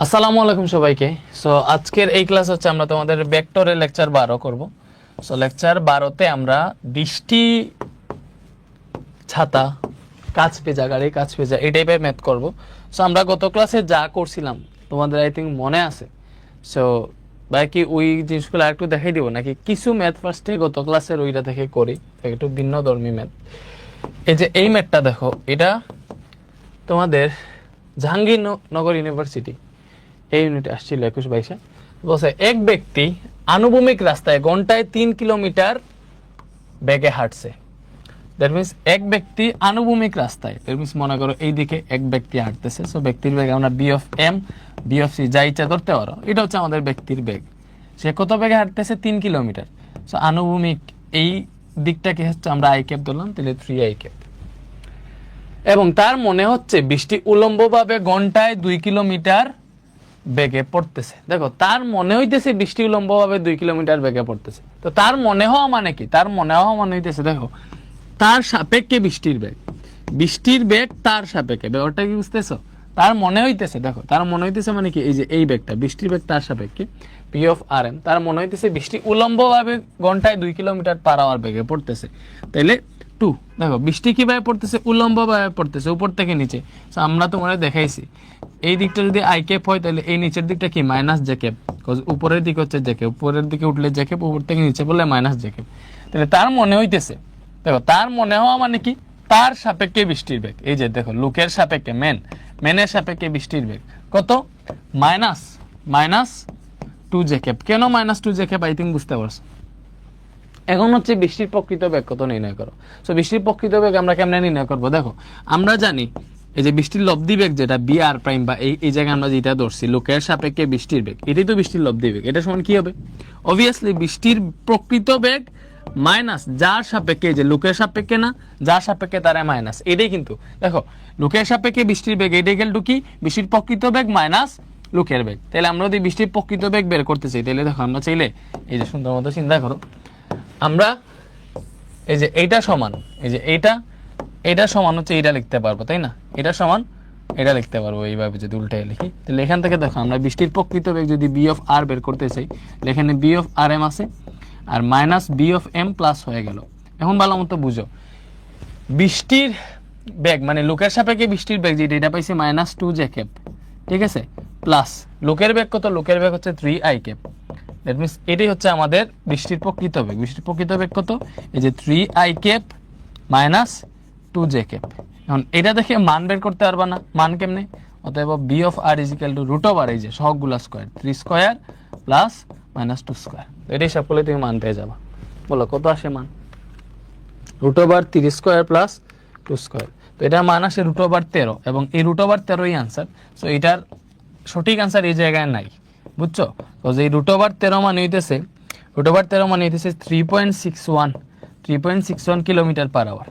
আসসালামু আলাইকুম সবাইকে। সো আজকের এই ক্লাস হচ্ছে আমরা তোমাদের ভেক্টরের লেকচার 12 করব। সো লেকচার 12তে আমরা বৃষ্টি, ছাতা, কাজ পেঁজা, গাড়ি কাজ পেঁজা এই টাইপের ম্যাথ করব। সো আমরা গত ক্লাসে যা করছিলাম তোমাদের আই থিঙ্ক মনে আছে। সো বাকি ওই জিনিসগুলো একটু দেখাই দিব নাকি কিছু ম্যাথ ফার্স্টে গত ক্লাসের ওইটা থেকে করি, একটু ভিন্ন ধর্মী ম্যাথ। এই যে এই ম্যাথটা দেখো, এটা তোমাদের জাহাঙ্গীরনগর ইউনিভার্সিটি এই ইউনিটে আসছিল 21-22-এ। বলছে এক ব্যক্তি আনুভূমিক রাস্তায় ঘন্টায় 3 কিলোমিটার বেগে হাঁটছে। দ্যাট মিনস এক ব্যক্তি আনুভূমিক রাস্তায়, দ্যাট মিনস মনে করো এইদিকে এক ব্যক্তি হাঁটতেছে। সো ব্যক্তির বেগ আমরা B of M, B of C যা ইচ্ছা ধরতে পারো, এটা হচ্ছে আমাদের ব্যক্তির বেগ। সে কত বেগে হাঁটতেছে? 3 কিলোমিটার। সো আনুভূমিক এই দিকটাকে হচ্ছে আমরা আই ক্যাপ ধরলাম, তাহলে 3 আই ক্যাপ। এবং তার মনে হচ্ছে বৃষ্টি উলম্বভাবে ঘন্টায় 2 কিলোমিটার বেগে পড়তেছে। দেখো, তার মনে হইতেছে বৃষ্টি উলম্বভাবে 2 কিলোমিটার বেগে পড়তেছে। তো তার মনে হওয়া মানে কি? তার মনে হওয়া মানে হইতেছে, দেখো, তার সাপেক্ষে বৃষ্টির বেগ, বৃষ্টির বেগ তার সাপেক্ষে। ব্যাপারটা কি বুঝতেছো? তার মনে হইতেছে, দেখো, তার মনে হইতেছে মানে কি, এই যে এই বেগটা, বৃষ্টির বেগ তার সাপেক্ষে পি অফ আর এম, তার মনে হইতেছে বৃষ্টি উলম্বভাবে ঘন্টায় 2 কিলোমিটার পার আওয়ার বেগে পড়তেছে। তাইলে 2, দেখো বৃষ্টি কিভাবে পড়তেছে? উলম্বভাবে পড়তেছে, উপর থেকে নিচে। আমরা তোমাদের দেখাইছি, এই দিকটা যদি আই ক্যাপ হয় তাহলে এই নিচের দিকটা কি? Minus J cap. উপরের দিকে হচ্ছে জে ক্যাপ, উপরের দিকে উঠলে জে ক্যাপ, উপর থেকে নিচে বললে মাইনাস জে ক্যাপ। তাহলে তার মনে হইতেছে, দেখো, তার মনে হওয়া মানে কি, তার সাপেক্ষে বৃষ্টির বেগ। এই যে দেখো, লোকের সাপেক্ষে, মেনের সাপেক্ষে বৃষ্টির বেগ কত? Minus 2 J cap. কেন minus 2 J cap? I think বুঝতে পারছো। এখন হচ্ছে বৃষ্টির প্রকৃত বেগ কত নির্ণয় করো। সো বৃষ্টির প্রকৃত বেগ আমরা কেমনে নির্ণয় করবো? দেখো, আমরা জানি এই যে বৃষ্টির লব্ধি বেগ যেটা বি আর প্রাইম, বা এই জায়গায় আমরা যেটা ধরছি লোকের সাপেক্ষে বৃষ্টির বেগ, এটাই তো বৃষ্টির লব্ধি বেগ। এটা সমান কি হবে? অবভিয়াসলি বৃষ্টির প্রকৃত বেগ মাইনাস যার সাপেক্ষে, যে লোকের সাপেক্ষে না, যার সাপেক্ষে তারা মাইনাস। এটাই কিন্তু দেখো, লোকের সাপেক্ষে বৃষ্টির বেগ, এটাই গেল কি? বৃষ্টির প্রকৃত বেগ মাইনাস লোকের বেগ। তাহলে আমরা যদি বৃষ্টির প্রকৃত বেগ বের করতে চাই, তাহলে দেখো, আমরা চাইলে এই যে সুন্দর মতো চিন্তা করো, আমরা এই যে এইটা সমান, এই যে এইটা সমান হচ্ছে এইটা লিখতে পারবো, তাই না? এটা সমান এটা লিখতে পারবো এইভাবে যদি উল্টে লিখি। তাহলে এখান থেকে দেখো, আমরা বৃষ্টির প্রকৃত বেগ যদি বি অফ আর বের করতে চাই, এখানে বি অফ আর এম আছে, আর minus V of M plus হয়ে গেল। এখন ভালো মতো বুঝো, বৃষ্টির বেগ মানে লোকের সাপেক্ষে বৃষ্টির বেগ যেটা, এটা পাইছে মাইনাস 2 জে ক্যাপ, ঠিক আছে, প্লাস লোকের বেগ কত? লোকের বেগ হচ্ছে 3 আই ক্যাপ। দ্যাট মিনস এটাই হচ্ছে আমাদের বৃষ্টির প্রকৃত বেগ। বৃষ্টির প্রকৃত বেগ কত? এই যে 3 I cap minus 2 J cap. এখন এটা দেখে মান বের করতে পারবা না, মান কেমনে? অতএব B of R is equal to root over এই যে সবগুলা square, 3 square plus minus 2 square. এটা হিসাব করলে তুমি মান পেয়ে যাবা। বলো কত আসে মান? Root over 3 square plus 2 square. তো এটার মান আসে রুট ওভার 13, এবং এই রুট ওভার 13ই আনসার। সো এটার সঠিক আনসার এই জায়গায় নাই, বুঝছো? তো এই রুট ওভার 13 মানে হইতেছে, রুট ওভার 13 মানে হইতেছে 3.61 kilometre per hour.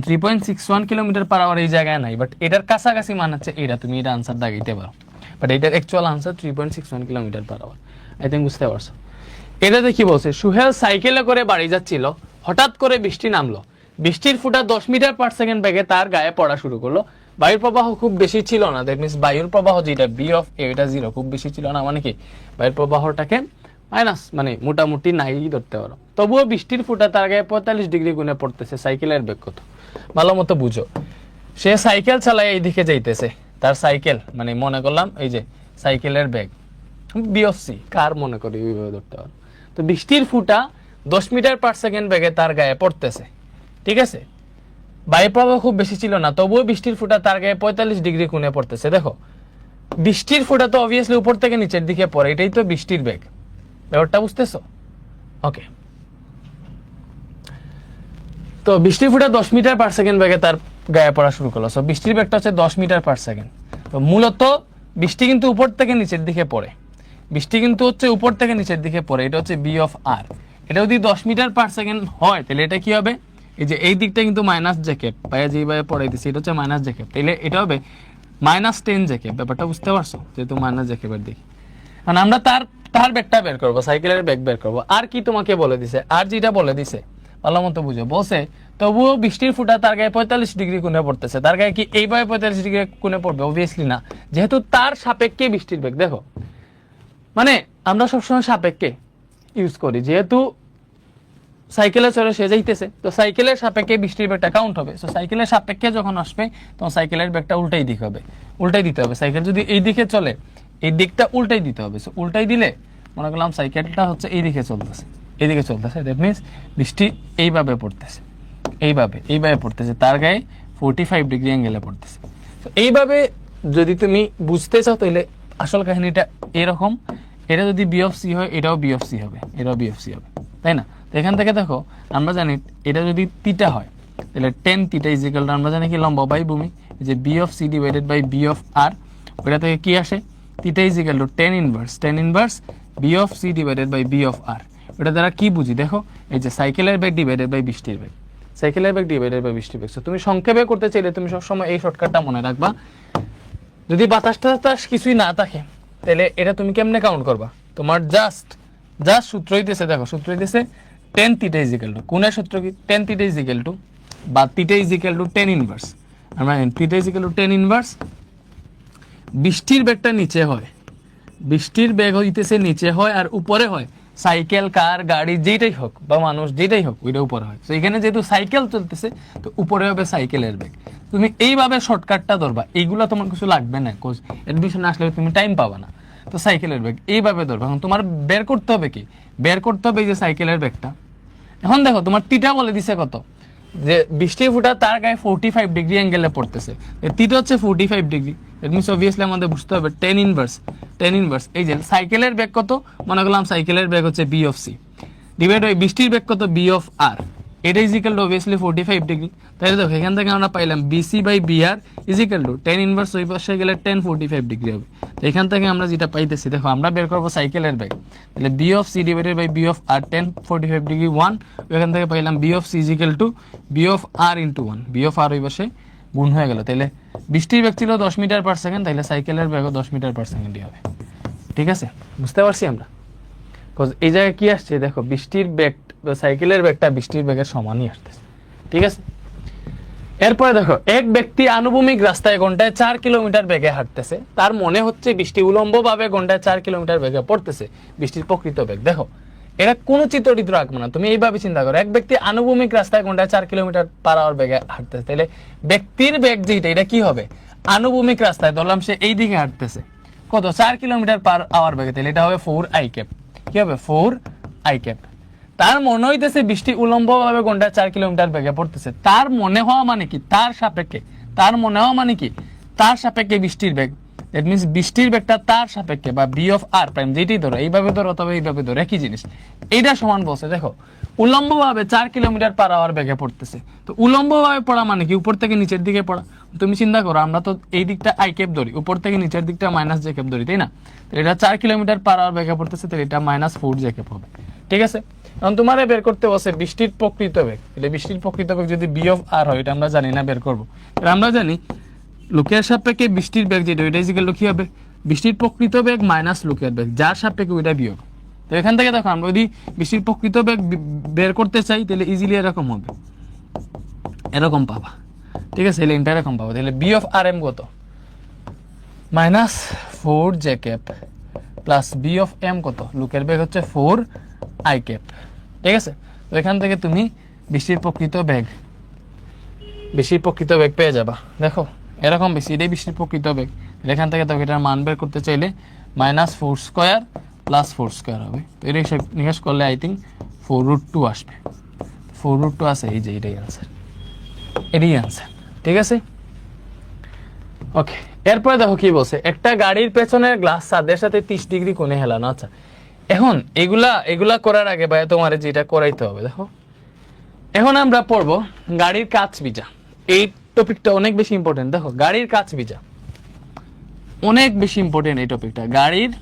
3.61 kilometre per hour এই জায়গায় নাই, বাট এটার কাছাকাছি মান হচ্ছে এটা, তুমি এটা আনসার দাগাইতে পারো। বাট এটার actual answer 3.61 kilometre per hour. I think বুঝতে পারছো। এটাতে কি বলছে? সুহেল সাইকেলে করে বাড়ি যাচ্ছিল, হঠাৎ করে বৃষ্টি নামলো। বৃষ্টির ফুটা 10 মিটার পার সেকেন্ড বেগে তার গায়ে পড়া শুরু করলো। বায়ুর প্রবাহ খুব বেশি ছিল না, দ্যাট মিনস বায়ুর প্রবাহ যেটা বি অফ এ, এটা 0, খুব বেশি ছিল না মানে কি, বায়ুর প্রবাহটাকে মাইনাস, মানে মোটামুটি নাই ধরতে পারো। তবুও বৃষ্টির ফুটা তার গায়ে 45 ডিগ্রি গুণে পড়তেছে। সাইকেলের বেগ কত? ভালো মতো বুঝো। সে সাইকেল চালায় এই দিকে যাইতেছে, তার সাইকেল মানে মনে করলাম এই যে সাইকেলের বেগ বি অফ সি, কার মনে করি ওইভাবে ধরতে পারো। তো বৃষ্টির ফুটা 10 মিটার পার সেকেন্ড বেগে তার গায়ে পড়তেছে, ঠিক আছে। বায়ু প্রবাহ খুব বেশি ছিল না, তবুও বৃষ্টির ফুটা তার গায়ে 45 ডিগ্রি কোণে পড়তেছে। দেখো, বৃষ্টির ফুটা তো অবভিয়াসলি উপর থেকে নিচের দিকে পড়ে, এটাই তো বৃষ্টির বেগ। ব্যাপারটা বুঝতেছো? ওকে। তো বৃষ্টির ফুটা 10 মিটার পার সেকেন্ড বেগে তার গায়ে পড়া শুরু করলো। সো বৃষ্টির বেগটা হচ্ছে 10 মিটার পার সেকেন্ড। তো মূলত বৃষ্টি কিন্তু উপর থেকে নিচের দিকে পড়ে, বৃষ্টি কিন্তু হচ্ছে উপর থেকে নিচের দিকে পড়ে। এটা হচ্ছে বি অফ আর। এটা যদি 10 মিটার পার সেকেন্ড হয়, তাহলে এটা কি হবে? এই যে এই দিকটা কিন্তু মাইনাস জে ক্যাপ, পায়ে যেভাবে পড়াইতেছি এটা হচ্ছে মাইনাস জে ক্যাপ, তাহলে এটা হবে মাইনাস 10 জে ক্যাপ। ব্যাপারটা বুঝতে পারছো? যেহেতু মাইনাস জে ক্যাপের দিকে, কারণ আমরা তার বেগটা বের করবো, সাইকেলের বেগ বের করবো। আর কি তোমাকে বলে দিছে? আর যেটা বলে দিছে ভালো মতো বুঝো, বলছে তবুও বৃষ্টির ফোঁটা তার গায়ে 45 ডিগ্রি কোণে পড়তেছে, তার গায়ে কি এইভাবে 45 ডিগ্রি কোণে পড়বে? অবভিয়াসলি না, যেহেতু তার সাপেক্ষে বৃষ্টির বেগ। দেখো মানে আমরা সবসময় সাপেক্ষে ইউজ করি, যেহেতু সাইকেলে চলে সে যাইতেছে, তো সাইকেলের সাপেক্ষে বৃষ্টির বেগটা কাউন্ট হবে। তো সাইকেলের সাপেক্ষে যখন আসবে তখন সাইকেলের বেগটা উল্টাই দিক হবে, উল্টাই দিতে হবে। সাইকেল যদি এই দিকে চলে, এই দিকটা উল্টাই দিতে হবে। সো উল্টাই দিলে মনে করলাম সাইকেলটা হচ্ছে এই দিকে চলতেছে, এইদিকে চলতেছে, দ্যাট মিনস বৃষ্টি এইভাবে পড়তেছে, এইভাবে পড়তেছে, তার গায়ে 45 ডিগ্রি অ্যাঙ্গেলে পড়তেছে। তো এইভাবে যদি তুমি বুঝতে চাও তাহলে আসল কাহিনীটা এরকম, এটা যদি বি অফ সি হয় এটাও বি অফ সি হবে, এটাও বি অফ সি হবে, তাই না? তো এখান থেকে দেখো আমরা জানি এটা যদি থিটা হয় তাহলে টেন থিটা ইজিক্যাল টু আমরা জানি কি লম্ব বাই ভূমি, যে V of C divided by V of R, ওইটা থেকে কি আসে theta is equal to tan inverse V of C divided by V of R. ওটা দ্বারা কি বুঝি দেখো, এই যে সাইকেলের বেগ ডিভাইডেড বাই বৃষ্টির বেগ, সাইকেলের বেগ ডিভাইডেড বাই বৃষ্টির বেগ। তুমি সংক্ষেপে করতে চাইলে তুমি সবসময় এই শর্টকাটটা মনে রাখবা। যদি বাতাস টাতাস কিছুই না থাকে তাহলে এটা তুমি কেমনে কাউন্ট করবা? তোমার জাস্ট সূত্র হইতেছে, দেখো সূত্র হইতেছে টেন থিটা ইজিক্যাল টু, কোণের সূত্র কি টেন থিটা ইজিক্যাল টু বা theta is equal to tan inverse, আমরা theta is equal to tan inverse, বৃষ্টির বেগটা নিচে হয়, বৃষ্টির বেগ হইতেছে নিচে হয় আর উপরে হয় সাইকেল, কার, গাড়ি যেটাই হোক বা মানুষ যেটাই হোক ওইটা উপরে হয়। তো এখানে যেহেতু সাইকেল চলতেছে তো উপরে হবে সাইকেলের বেগ। তুমি এইভাবে শর্টকাটটা ধরবা, এইগুলো তোমার কিছু লাগবে না, কোচ এডমিশন আসলে তুমি টাইম পাবা না। তো সাইকেলের বেগ এইভাবে ধরবা। এখন তোমার বের করতে হবে কি, বের করতে হবে এই যে সাইকেলের বেগটা। এখন দেখো তোমার থিটা বলে দিছে কত, যে বৃষ্টি ফোঁটা তার গায়ে 45 ডিগ্রি অ্যাঙ্গেলে পড়তেছে, থিটা হচ্ছে 45 ডিগ্রি। দ্যাট মিনস অবভিয়াসলি আমাদের বুঝতে হবে টেন ইনভার্স এই যে সাইকেলের বেগ কত, মনে করলাম সাইকেলের বেগ হচ্ছে B of C divide by বৃষ্টির বেগ কত বি অফ আর, এটা ইজিক্যাল টু অবভিয়াসলি 45 ডিগ্রি। তাহলে দেখো এখান থেকে আমরা পাইলাম BC by B R is equal to tan inverse ওই পাশে গেলে 1045 ডিগ্রি হবে। তো এখান থেকে আমরা যেটা পাইতেছি দেখো আমরা বের করবো সাইকেলের বেগ, তাহলে B of C divided by V of R 1045 degree 1, এখান থেকে পাইলাম V of C equal to V of R into 1, V of R ওই পাশে গুণ হয়ে গেল। তাহলে বৃষ্টির বেগ ছিল 10 মিটার পার সেকেন্ড, তাহলে সাইকেলের বেগও 10 মিটার পার সেকেন্ডই হবে। ঠিক আছে, বুঝতে পারছি আমরা? এই জায়গায় কি আসছে দেখো, বৃষ্টির বেগ সাইকেলের বেগটা বৃষ্টির বেগের সমানই আসতেছে। ঠিক আছে, এরপরে দেখো এক ব্যক্তি আনুভূমিক রাস্তায় ঘন্টায় 4 কিলোমিটার বেগে হাঁটতেছে, তার মনে হচ্ছে বৃষ্টি উলম্বভাবে ঘন্টায় 4 কিলোমিটার বেগে পড়তেছে। বৃষ্টির প্রকৃত বেগ দেখো, এটা কোনো চিত্রটিত্র আঁকবো না, তুমি এইভাবে চিন্তা করো। এক ব্যক্তি আনুভূমিক রাস্তায় ঘন্টায় 4 কিলোমিটার পার আওয়ার বেগে হাঁটতেছে, তাহলে ব্যক্তির বেগ যেটা এটা কি হবে, আনুভূমিক রাস্তায় ধরলাম সে এই দিকে হাঁটতেছে কত 4 কিলোমিটার পার আওয়ার বেগে, তাহলে এটা হবে 4i ক্যাপ। কি হবে 4i ক্যাপ। তার মনে হইতেছে বৃষ্টি উলম্বভাবে ঘন্টায় 4 কিলোমিটার বেগে পড়তেছে। তার মনে হওয়া মানে কি, তার সাপেক্ষে, তার মনে হওয়া মানে কি তার সাপেক্ষে বৃষ্টির বেগ। দ্যাট মিনস বৃষ্টির বেগটা তার সাপেক্ষে বা বি অফ আর প্রাইম যেটাই ধরো, এইভাবে ধরো অথবা এইভাবে ধরো একই জিনিস, এইটা সমান বলছে। দেখো উলম্বভাবে 4 কিলোমিটার পার আওয়ার বেগে পড়তেছে, তো উলম্বভাবে পড়া মানে কি উপর থেকে নিচের দিকে পড়া। তুমি চিন্তা করো, আমরা তো এই দিকটা আই ক্যাপ ধরি, উপর থেকে নিচের দিকটা মাইনাস জে ক্যাপ ধরি, তাই না? এটা 4 কিলোমিটার পার আওয়ার বেগে পড়তেছে, তাহলে এটা মাইনাস 4 জে ক্যাপ হবে। ঠিক আছে, এখন তোমার বের করতে বসে বৃষ্টির প্রকৃত বেগ, তাহলে বৃষ্টির প্রকৃত বেগ যদি বি অফ আর হয়, এটা আমরা জানি না, বের করবো। আমরা জানি লোকের সাপেক্ষে বৃষ্টির বেগ যেটা ওইটা ইজিক্যাল টু কি হবে, বৃষ্টির প্রকৃত বেগ মাইনাস লোকের বেগ, যার সাপেক্ষে ওইটা বিয়োগ। তো এখান থেকে দেখো আমরা যদি বৃষ্টির প্রকৃত বেগ বের করতে চাই তাহলে ইজিলি এরকম হবে, এরকম পাবা। ঠিক আছে, তাহলে এটা এরকম পাবো। তাহলে বি অফ আর এম কত, minus 4 J cap plus B of M কত, লোকের বেগ হচ্ছে 4i ক্যাপ। ঠিক আছে, তো এখান থেকে তুমি বৃষ্টির প্রকৃত বেগ পেয়ে যাবা। দেখো এরকম বেশি, এটাই বৃষ্টির প্রকৃত বেগ। এখান থেকে তো এটার মান বের করতে চাইলে মাইনাস 4 স্কোয়ার প্লাস 4 স্কোয়ার হবে। তো এটা হিসাব নিকাশ করলে আই থিঙ্ক 4√2 আসবে। 4√2 আছে, এই যে এটাই আনসার, এটাই আনসার। ঠিক আছে, ওকে। এরপরে দেখো কি বলছে, একটা গাড়ির পেছনের গ্লাস ছাদের সাথে 30 ডিগ্রি কোণে হেলানো। আচ্ছা, এখন এগুলা করার আগে ভাই তোমার যেটা করাইতে হবে, দেখো এখন আমরা পড়বো গাড়ির কাচ বিজা। এই টপিকটা অনেক বেশি ইম্পর্টেন্ট। দেখো গাড়ির কাচ বিজা অনেক বেশি ইম্পর্টেন্ট এই টপিকটা, গাড়ির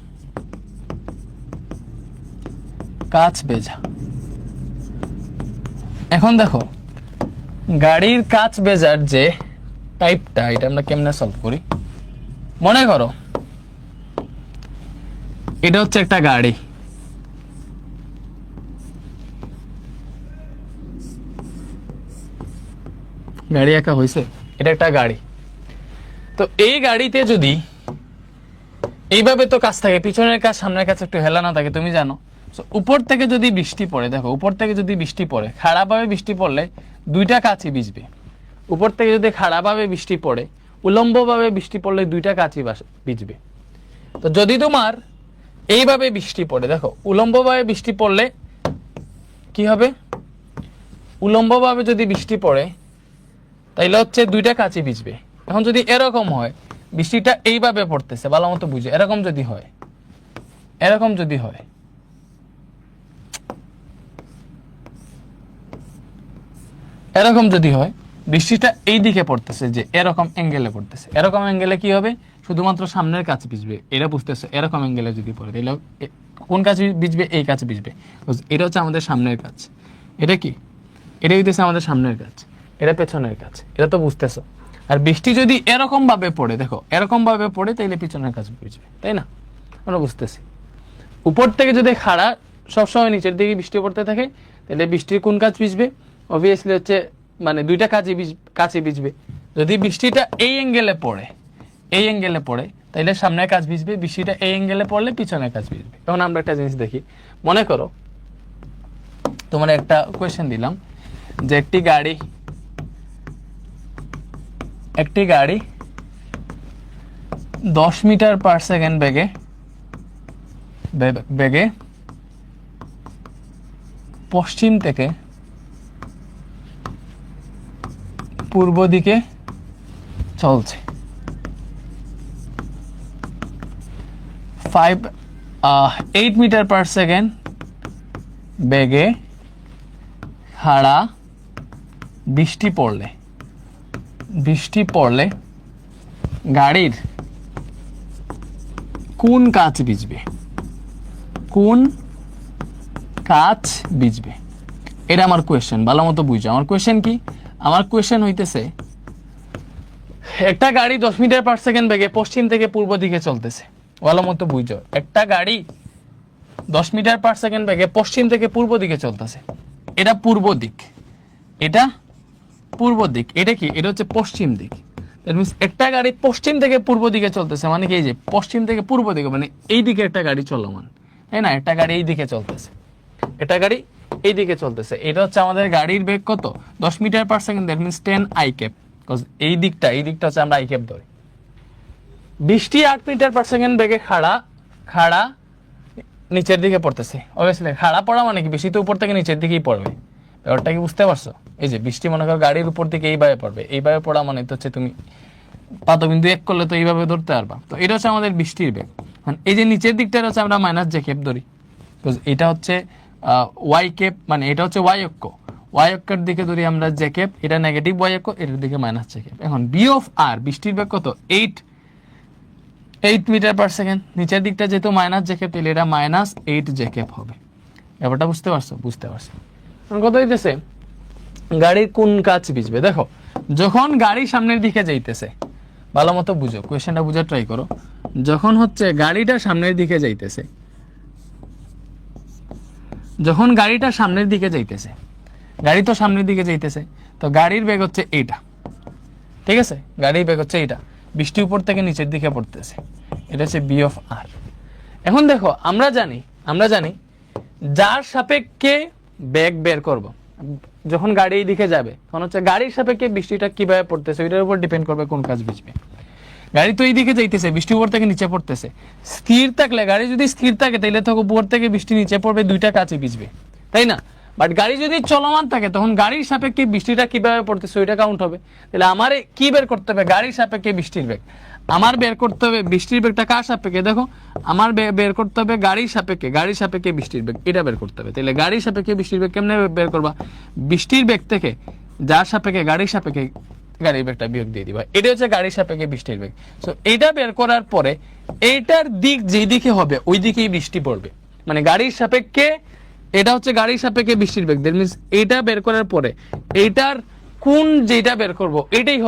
কাচ বেজা। এখন দেখো গাড়ির কাচ বেজার যে টাইপটা, এটা আমরা কেমনে সলভ করি। মনে করো এটা হচ্ছে একটা গাড়ি, গাড়ি একা হয়েছে, এটা একটা গাড়ি। তো এই গাড়িতে যদি এইভাবে তো কাজ থাকে, পিছনের কাজ সামনের কাছে একটু হেলানো থাকে, তুমি জানো। উপর থেকে যদি বৃষ্টি পড়ে, দেখো উপর থেকে যদি বৃষ্টি পড়ে, খাড়াভাবে বৃষ্টি পড়লে দুইটা কাঁচই ভিজবে। উপর থেকে যদি খাড়াভাবে বৃষ্টি পড়ে, উলম্বভাবে বৃষ্টি পড়লে দুইটা কাঁচই ভিজবে। তো যদি তোমার এইভাবে বৃষ্টি পড়ে, দেখো উলম্বভাবে বৃষ্টি পড়লে কি হবে, উলম্বভাবে যদি বৃষ্টি পড়ে তাইলে হচ্ছে দুইটা কাঁচই ভিজবে। এখন যদি এরকম হয়, বৃষ্টিটা এইভাবে পড়তেছে, ভালো মতো বুঝে, এরকম যদি হয়, এরকম যদি হয়, এরকম যদি হয়, বৃষ্টিটা এই দিকে পড়তেছে, যে এরকম অ্যাঙ্গেলে পড়তেছে, এরকম অ্যাঙ্গেলে কি হবে, শুধুমাত্র সামনের কাছে ভিজবে। এটা বুঝতেছে, এরকম অ্যাঙ্গেলে যদি পড়ে তাহলে কোন কাছে ভিজবে, এই কাছে ভিজবে। এটা হচ্ছে আমাদের সামনের কাজ, এটা কি, এটা হইতেছে আমাদের সামনের কাজ, এটা পেছনের কাজ, এটা তো বুঝতেছো। আর বৃষ্টি যদি এরকম ভাবে পড়ে, দেখো এরকম ভাবে পড়ে, তাইলে পিছনের কাছে ভিজবে, তাই না? আমরা বুঝতেছি। উপর থেকে যদি খাড়া সবসময় নিচের দিকে বৃষ্টি পড়তে থাকে, তাহলে বৃষ্টির কোন কাজ ভিজবে, অবভিয়াসলি হচ্ছে মানে দুইটা কাছে ভিজবে। যদি বৃষ্টিটা এই অ্যাঙ্গেলে পড়ে, এই অ্যাঙ্গেলে পড়ে, তাইলে সামনের কাজ ভিজবে। বৃষ্টিটা এই অ্যাঙ্গেলে পড়লে পিছনের কাজ ভিজবে। এখন আমরা একটা জিনিস দেখি, মনে করো তোমার একটা কোয়েশ্চেন দিলাম যে একটি গাড়ি 10 মিটার পার সেকেন্ড বেগে পশ্চিম থেকে পূর্ব দিকে চলছে। 8 মিটার পার সেকেন্ড বেগে খাড়া বৃষ্টি পড়লে গাড়ির কোন কাঁচ ভিজবে, কোন কাঁচ ভিজবে? এটা আমার কোয়েশ্চেন, ভালো মতো বুঝছো। আমার কোয়েশ্চেন কি, আমার কোয়েশ্চেন হইতেছে একটা গাড়ি 10 মিটার পার সেকেন্ড বেগে পশ্চিম থেকে পূর্ব দিকে চলতেছে, ভালো মতো বুঝছো। একটা গাড়ি 10 মিটার পার সেকেন্ড বেগে পশ্চিম থেকে পূর্ব দিকে চলতেছে, এটা পূর্ব দিক, এটা পূর্ব দিক, এটা কি, এটা হচ্ছে পশ্চিম দিক। দ্যাট মিন্স একটা গাড়ি পশ্চিম থেকে পূর্ব দিকে চলতেছে, মানে কি, এই যে পশ্চিম থেকে পূর্ব দিকে, মানে এই দিকে একটা গাড়ি চলমান, তাই না? একটা গাড়ি এই দিকে চলতেছে, এটা গাড়ি এই দিকে চলতেছে। এটা হচ্ছে আমাদের গাড়ির বেগ কত, 10 metre per second, that means 10 I cap. এই দিকটা হচ্ছে আমরা আই ক্যাপ ধরি। বৃষ্টি 8 মিটার পার সেকেন্ড বেগে খাড়া নিচের দিকে পড়তেছে। অবভিয়াসলি খাড়া পড়া মানে কি, বৃষ্টি তো উপর থেকে নিচের দিকেই পড়বে। ব্যাপারটা কি বুঝতে পারছো? এই যে বৃষ্টি মনে করো গাড়ির উপর দিকে এইভাবে পড়বে, এইভাবে পড়া মানে তো হচ্ছে তুমি পাদবিন্দু এক করলে তো এইভাবে ধরতে পারবা। তো এটা হচ্ছে আমাদের বৃষ্টির বেগ। এই যে নিচের দিকটা হচ্ছে আমরা মাইনাস জে ক্যাপ ধরি, এটা হচ্ছে ওয়াই ক্যাপ, মানে এটা হচ্ছে ওয়াই অক্ষের দিকে ধরি আমরা জে ক্যাপ, এটা নেগেটিভ ওয়াই অক্ষ, এটার দিকে মাইনাস জে ক্যাপ। এখন বি অফ আর, বৃষ্টির বেগ কত, 8 মিটার পার সেকেন্ড। নিচের দিকটা যেহেতু মাইনাস জে ক্যাপ, তাহলে এটা -8 জে ক্যাপ হবে। ব্যাপারটা বুঝতে পারছো? বুঝতে পারছো। কত হইতেছে, গাড়ির কোন কাঁচ ভিজবে? দেখো যখন গাড়ি সামনের দিকে যাইতেছে, ভালো মতো বুঝো, কোয়েশ্চেনটা বুঝার ট্রাই করো। যখন হচ্ছে গাড়িটা সামনের দিকে যাইতেছে, যখন গাড়িটা সামনের দিকে যাইতেছে, গাড়ি তো সামনের দিকে যাইতেছে, তো গাড়ির বেগ হচ্ছে এইটা, ঠিক আছে? গাড়ির বেগ হচ্ছে এইটা, বৃষ্টি উপর থেকে নিচের দিকে পড়তেছে, এটা হচ্ছে বি অফ আর। এখন দেখো আমরা জানি যার সাপেক্ষে বেগ বের করব, যখন গাড়ি এই দিকে যাবে, তখন হচ্ছে গাড়ির সাপেক্ষে বৃষ্টিটা কিভাবে পড়তেছে ওইটার উপর ডিপেন্ড করবে কোন কাজ ভিজবে। গাড়ি তো এই দিকে যাইতেছে, বৃষ্টি উপর থেকে নিচে পড়তেছে। স্থির থাকলে, গাড়ি যদি স্থির থাকে, তাহলে তো উপর থেকে বৃষ্টি নিচে পড়বে, দুইটা কাজই ভিজবে, তাই না? বাট গাড়ি যদি চলমান থাকে, তখন গাড়ির সাপেক্ষে বৃষ্টিটা কিভাবে পড়তেছে ওইটা কাউন্ট হবে। তাহলে আমার কি বের করতে হবে, গাড়ির সাপেক্ষে বৃষ্টির বেগ। আমার বের করতে হবে বৃষ্টির বেগটা কার সাপেক্ষে, দেখো আমার বের করতে হবে গাড়ির সাপেক্ষে বৃষ্টির বেগ, এটা বের করতে হবে। তাহলে গাড়ির সাপেক্ষে বৃষ্টির বেগ কেমনে বের করবা, বৃষ্টির বেগ থেকে যার সাপেক্ষে গাড়ির সাপেক্ষে গাড়ির বেগটা বিয়োগ দিয়ে দিবা, এটা হচ্ছে গাড়ির সাপেক্ষে বৃষ্টির বেগ। সো এটা বের করার পরে এইটার দিক যেই দিকে হবে ওই দিকেই বৃষ্টি পড়বে, মানে গাড়ির সাপেক্ষে, এটা হচ্ছে গাড়ির সাপেক্ষে বৃষ্টির বেগ। দ্যাট মিন্স এইটা বের করার পরে এইটার কোন যেটা বের করব এটাই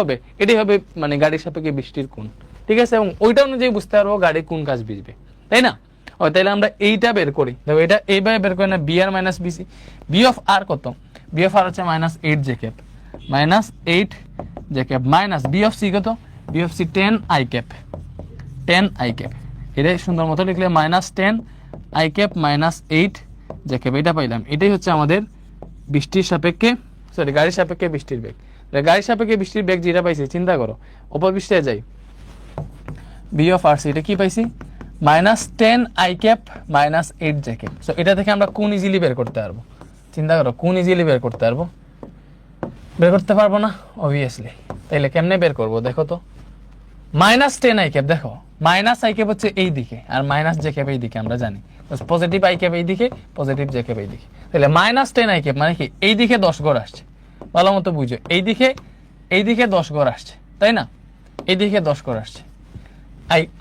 হবে মানে গাড়ির সাপেক্ষে বৃষ্টির কোণ, ঠিক আছে? এবং ওইটা অনুযায়ী বুঝতে পারবো গাড়ি কোন কাজ ভিজবে, তাই না? তাহলে আমরা এইটা বের করি, দেখো এটা এইভাবে বের করি না, V R minus VC. V of আর কত, বি অফ আর হচ্ছে -8 J cap, minus 8 J cap minus V of C কত, V of C 10 I cap, 10 I cap, এটাই সুন্দর মতো লিখলে minus 10 I cap minus 8 J cap, এটা পাইলাম। এটাই হচ্ছে আমাদের বৃষ্টির সাপেক্ষে, সরি গাড়ির সাপেক্ষে বৃষ্টির বেগ। গাড়ির সাপেক্ষে বৃষ্টির বেগ যেটা পাইছি, চিন্তা করো উপর পৃষ্ঠে যাই, বি অফ আর সি, এটা কি পাইছি minus 10 I cap minus 8 J cap. So এটা থেকে আমরা কোন ইজিলি বের করতে পারবো, চিন্তা করো কোন ইজিলি বের করতে পারবো, বের করতে পারবো না অবভিয়াসলি। তাইলে কেমনে বের করবো দেখো তো, মাইনাস 10 আই ক্যাপ, দেখো মাইনাস আই ক্যাপ হচ্ছে এই দিকে আর মাইনাস জে ক্যাপ এই দিকে, আমরা জানি পজিটিভ আই ক্যাপ এই দিকে, পজিটিভ জে ক্যাপ এই দিকে। তাহলে মাইনাস 10 আই ক্যাপ মানে কি, এই দিকে 10 ঘর আসছে, ভালো মতো বুঝো, এই দিকে 10 ঘর আসছে, তাই না, এই দিকে 10 ঘর আসছে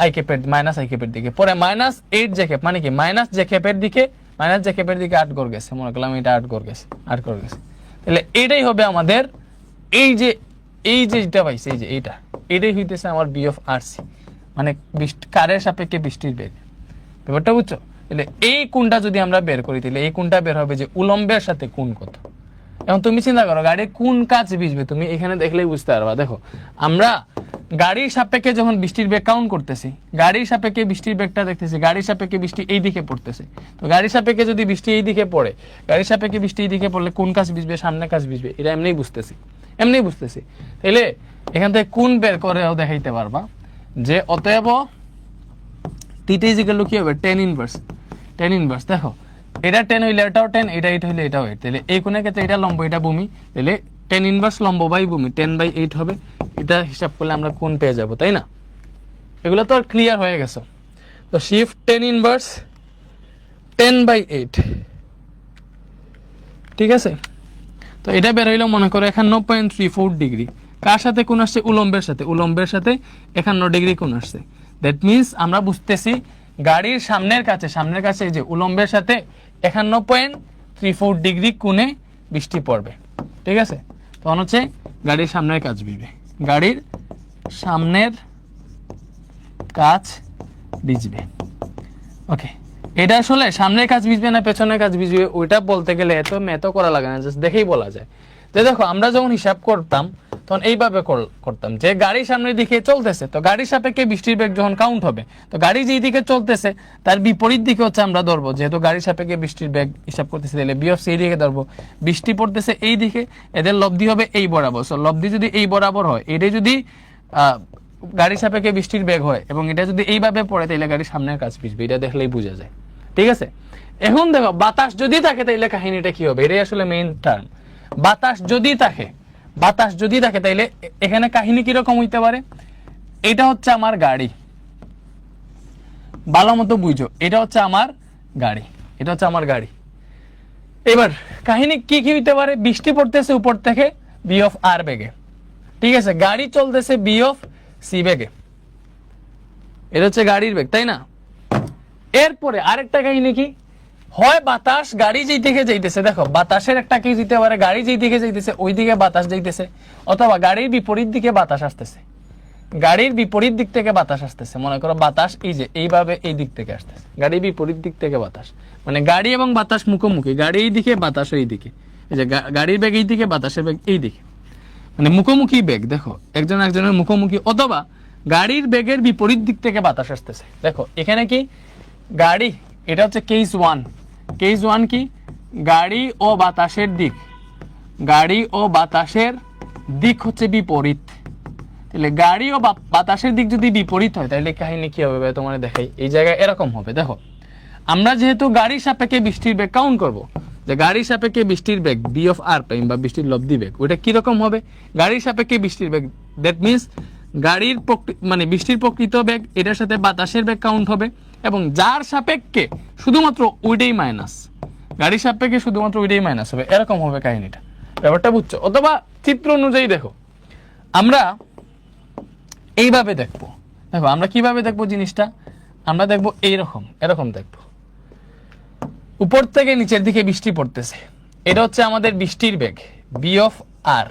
আই ক্যাপের, মাইনাস আই ক্যাপের দিকে। পরে মাইনাস 8 জে ক্যাপ মানে কি, মাইনাস জে ক্যাপের দিকে, মাইনাস জে ক্যাপের দিকে 8 ঘর গেছে, মনে করলাম এটা 8 ঘর গেছে, 8 ঘর গেছে। তাহলে এটাই হবে আমাদের এই যে যেটা পাইছে, এই যে এটাই হইতেছে আমার বি অফ আর সি, মানে কারের সাপেক্ষে বৃষ্টির বেগ, ব্যাপারটা বুঝছো? তাহলে এই কোণটা যদি আমরা বের করি, তাহলে এই কোণটা বের হবে যে উলম্বের সাথে কোণ কত। এখন তুমি চিন্তা করো গাড়ির কোন কাজ ভিজবে, তুমি এখানে দেখলেই বুঝতে পারবা। দেখো আমরা গাড়ির সাপেক্ষে যখন বৃষ্টির বেগ কাউন্ট করতেছি, গাড়ির সাপেক্ষে বৃষ্টির বেগটা দেখতেছি, গাড়ির সাপেক্ষে বৃষ্টি এই দিকে পড়তেছে, তো গাড়ির সাপেক্ষে যদি বৃষ্টি এই দিকে পড়ে, গাড়ির সাপেক্ষে বৃষ্টি এই দিকে পড়লে কোন কাজ ভিজবে, সামনে কাজ ভিজবে, এটা এমনিই বুঝতেছি। তাহলে এখান থেকে কোন বের করেও দেখাইতে পারবা যে অতএব থিটা ইজ ইকুয়াল টু কি হবে, tan ইনভার্স। দেখো এটা 10 হইলে এটাও 10, এটা 8 হইলে এটাও 8, তাহলে এই কোণের ক্ষেত্রে এটা লম্ব, এটা ভূমি, তাহলে tan ইনভার্স লম্ব বাই ভূমি 10/8 হবে। এটা হিসাব করলে আমরা কোণ পেয়ে যাব, তাই না? এগুলো তো আর ক্লিয়ার হয়ে গেছে। তো শিফট tan ইনভার্স 10/8, ঠিক আছে। তো এটা বের হইলো মনে করো 51.34 ডিগ্রি, কার সাথে কোণ আসছে, উলম্বের সাথে 51 ডিগ্রি কোণ আসছে। দ্যাট মিনস আমরা বুঝতেছি গাড়ির সামনের কাছে এই যে উলম্বের সাথে 51.34 ডিগ্রি কোণে বৃষ্টি পড়বে, ঠিক আছে। তখন হচ্ছে গাড়ির সামনের কাজ ভিজবে, গাড়ির সামনের কাজ ভিজবে। ওকে, এটা আসলে সামনের কাজ ভিজবে না পেছনের কাজ ভিজবে ওইটা বলতে গেলে এত করা লাগে না, জাস্ট দেখেই বলা যায়। যে দেখো আমরা যখন হিসাব করতাম তখন এইভাবে করতাম যে গাড়ি সামনের দিকে চলতেছে, তো গাড়ির সাপেক্ষে বৃষ্টির বেগ যখন কাউন্ট হবে, তো গাড়ি যেই দিকে চলতেছে তার বিপরীত দিকে হচ্ছে আমরা ধরবো, যেহেতু গাড়ির সাপেক্ষে বৃষ্টির বেগ হিসাব করতেছে, তাহলে বি অফ সি দিকে ধরবো, বৃষ্টি পড়তেছে এই দিকে, এদের লব্ধি হবে এই বরাবর। সো লব্ধি যদি এই বরাবর হয়, এটাই যদি গাড়ির সাপেক্ষে বৃষ্টির বেগ হয় এবং এটা যদি এইভাবে পড়ে, তাহলে গাড়ির সামনের কাজ ভিজবে, এটা দেখলেই বোঝা যায়, ঠিক আছে। এখন দেখো বাতাস যদি থাকে তাইলে কাহিনীটা কি হবে, এটাই আসলে মেইন টার্ম। বাতাস যদি থাকে তাইলে এখানে কাহিনী কিরকম হইতে পারে, এটা হচ্ছে আমার গাড়ি, ভালো মতো বুঝো, এটা হচ্ছে আমার গাড়ি। এবার কাহিনী কি হইতে পারে, বৃষ্টি পড়তেছে উপর থেকে বি অফ আর বেগে, ঠিক আছে, গাড়ি চলতেছে বি অফ সি বেগে, এটা হচ্ছে গাড়ির বেগ, তাই না। এরপরে আরেকটা কাহিনী কি হয়, বাতাস গাড়ি যেই দিকে যাইতেছে, দেখো বাতাসের একটা কি দিতে পারে, গাড়ি যেই দিকে যাইতেছে ওই দিকে বাতাস যাইতেছে, অথবা গাড়ির বিপরীত দিকে বাতাস আসতেছে, গাড়ির বিপরীত দিক থেকে বাতাস আসতেছে। মনে করো বাতাস এই যে এইভাবে এই দিক থেকে আসতেছে, গাড়ির বিপরীত দিক থেকে বাতাস, মানে গাড়ি এবং বাতাস মুখোমুখি, গাড়ি এই দিকে বাতাস এই দিকে, এই যে গাড়ির বেগ এই দিকে বাতাসের বেগ এই দিকে, মানে মুখোমুখি বেগ, দেখো একজনের মুখোমুখি, অথবা গাড়ির বেগের বিপরীত দিক থেকে বাতাস আসতেছে। দেখো এখানে কি গাড়ি, এটা হচ্ছে কেস ওয়ান কি, গাড়ি ও বাতাসের দিক হচ্ছে বিপরীত। তাহলে গাড়ি ও বাতাসের দিক যদি বিপরীত হয় তাহলে কাহিনী কি হবে তোমার দেখাই, এই জায়গায় এরকম হবে। দেখো আমরা যেহেতু গাড়ির সাপেক্ষে বৃষ্টির বেগ কাউন্ট করবো, যে গাড়ির সাপেক্ষে বৃষ্টির বেগ বি অফ আর প্রাইম বা বৃষ্টির লব্ধি বেগ, ওইটা কিরকম হবে, গাড়ির সাপেক্ষে বৃষ্টির বেগ, দ্যাট মিনস গাড়ির মানে বৃষ্টির প্রকৃত বেগ, এটার সাথে বাতাসের বেগ কাউন্ট হবে, এবং যার সাপেক্ষে শুধুমাত্র ওইটাই মাইনাস, গাড়ির সাপেক্ষে শুধুমাত্র ওইটাই মাইনাস হবে, এরকম হবে কাহিনীটা, ব্যাপারটা বুঝছো। অথবা চিত্র অনুযায়ী দেখো আমরা এইভাবে দেখবো, আমরা কিভাবে দেখবো জিনিসটা, আমরা দেখবো এরকম দেখবো, উপর থেকে নিচের দিকে বৃষ্টি পড়তেছে, এটা হচ্ছে আমাদের বৃষ্টির বেগ বি অফ আর,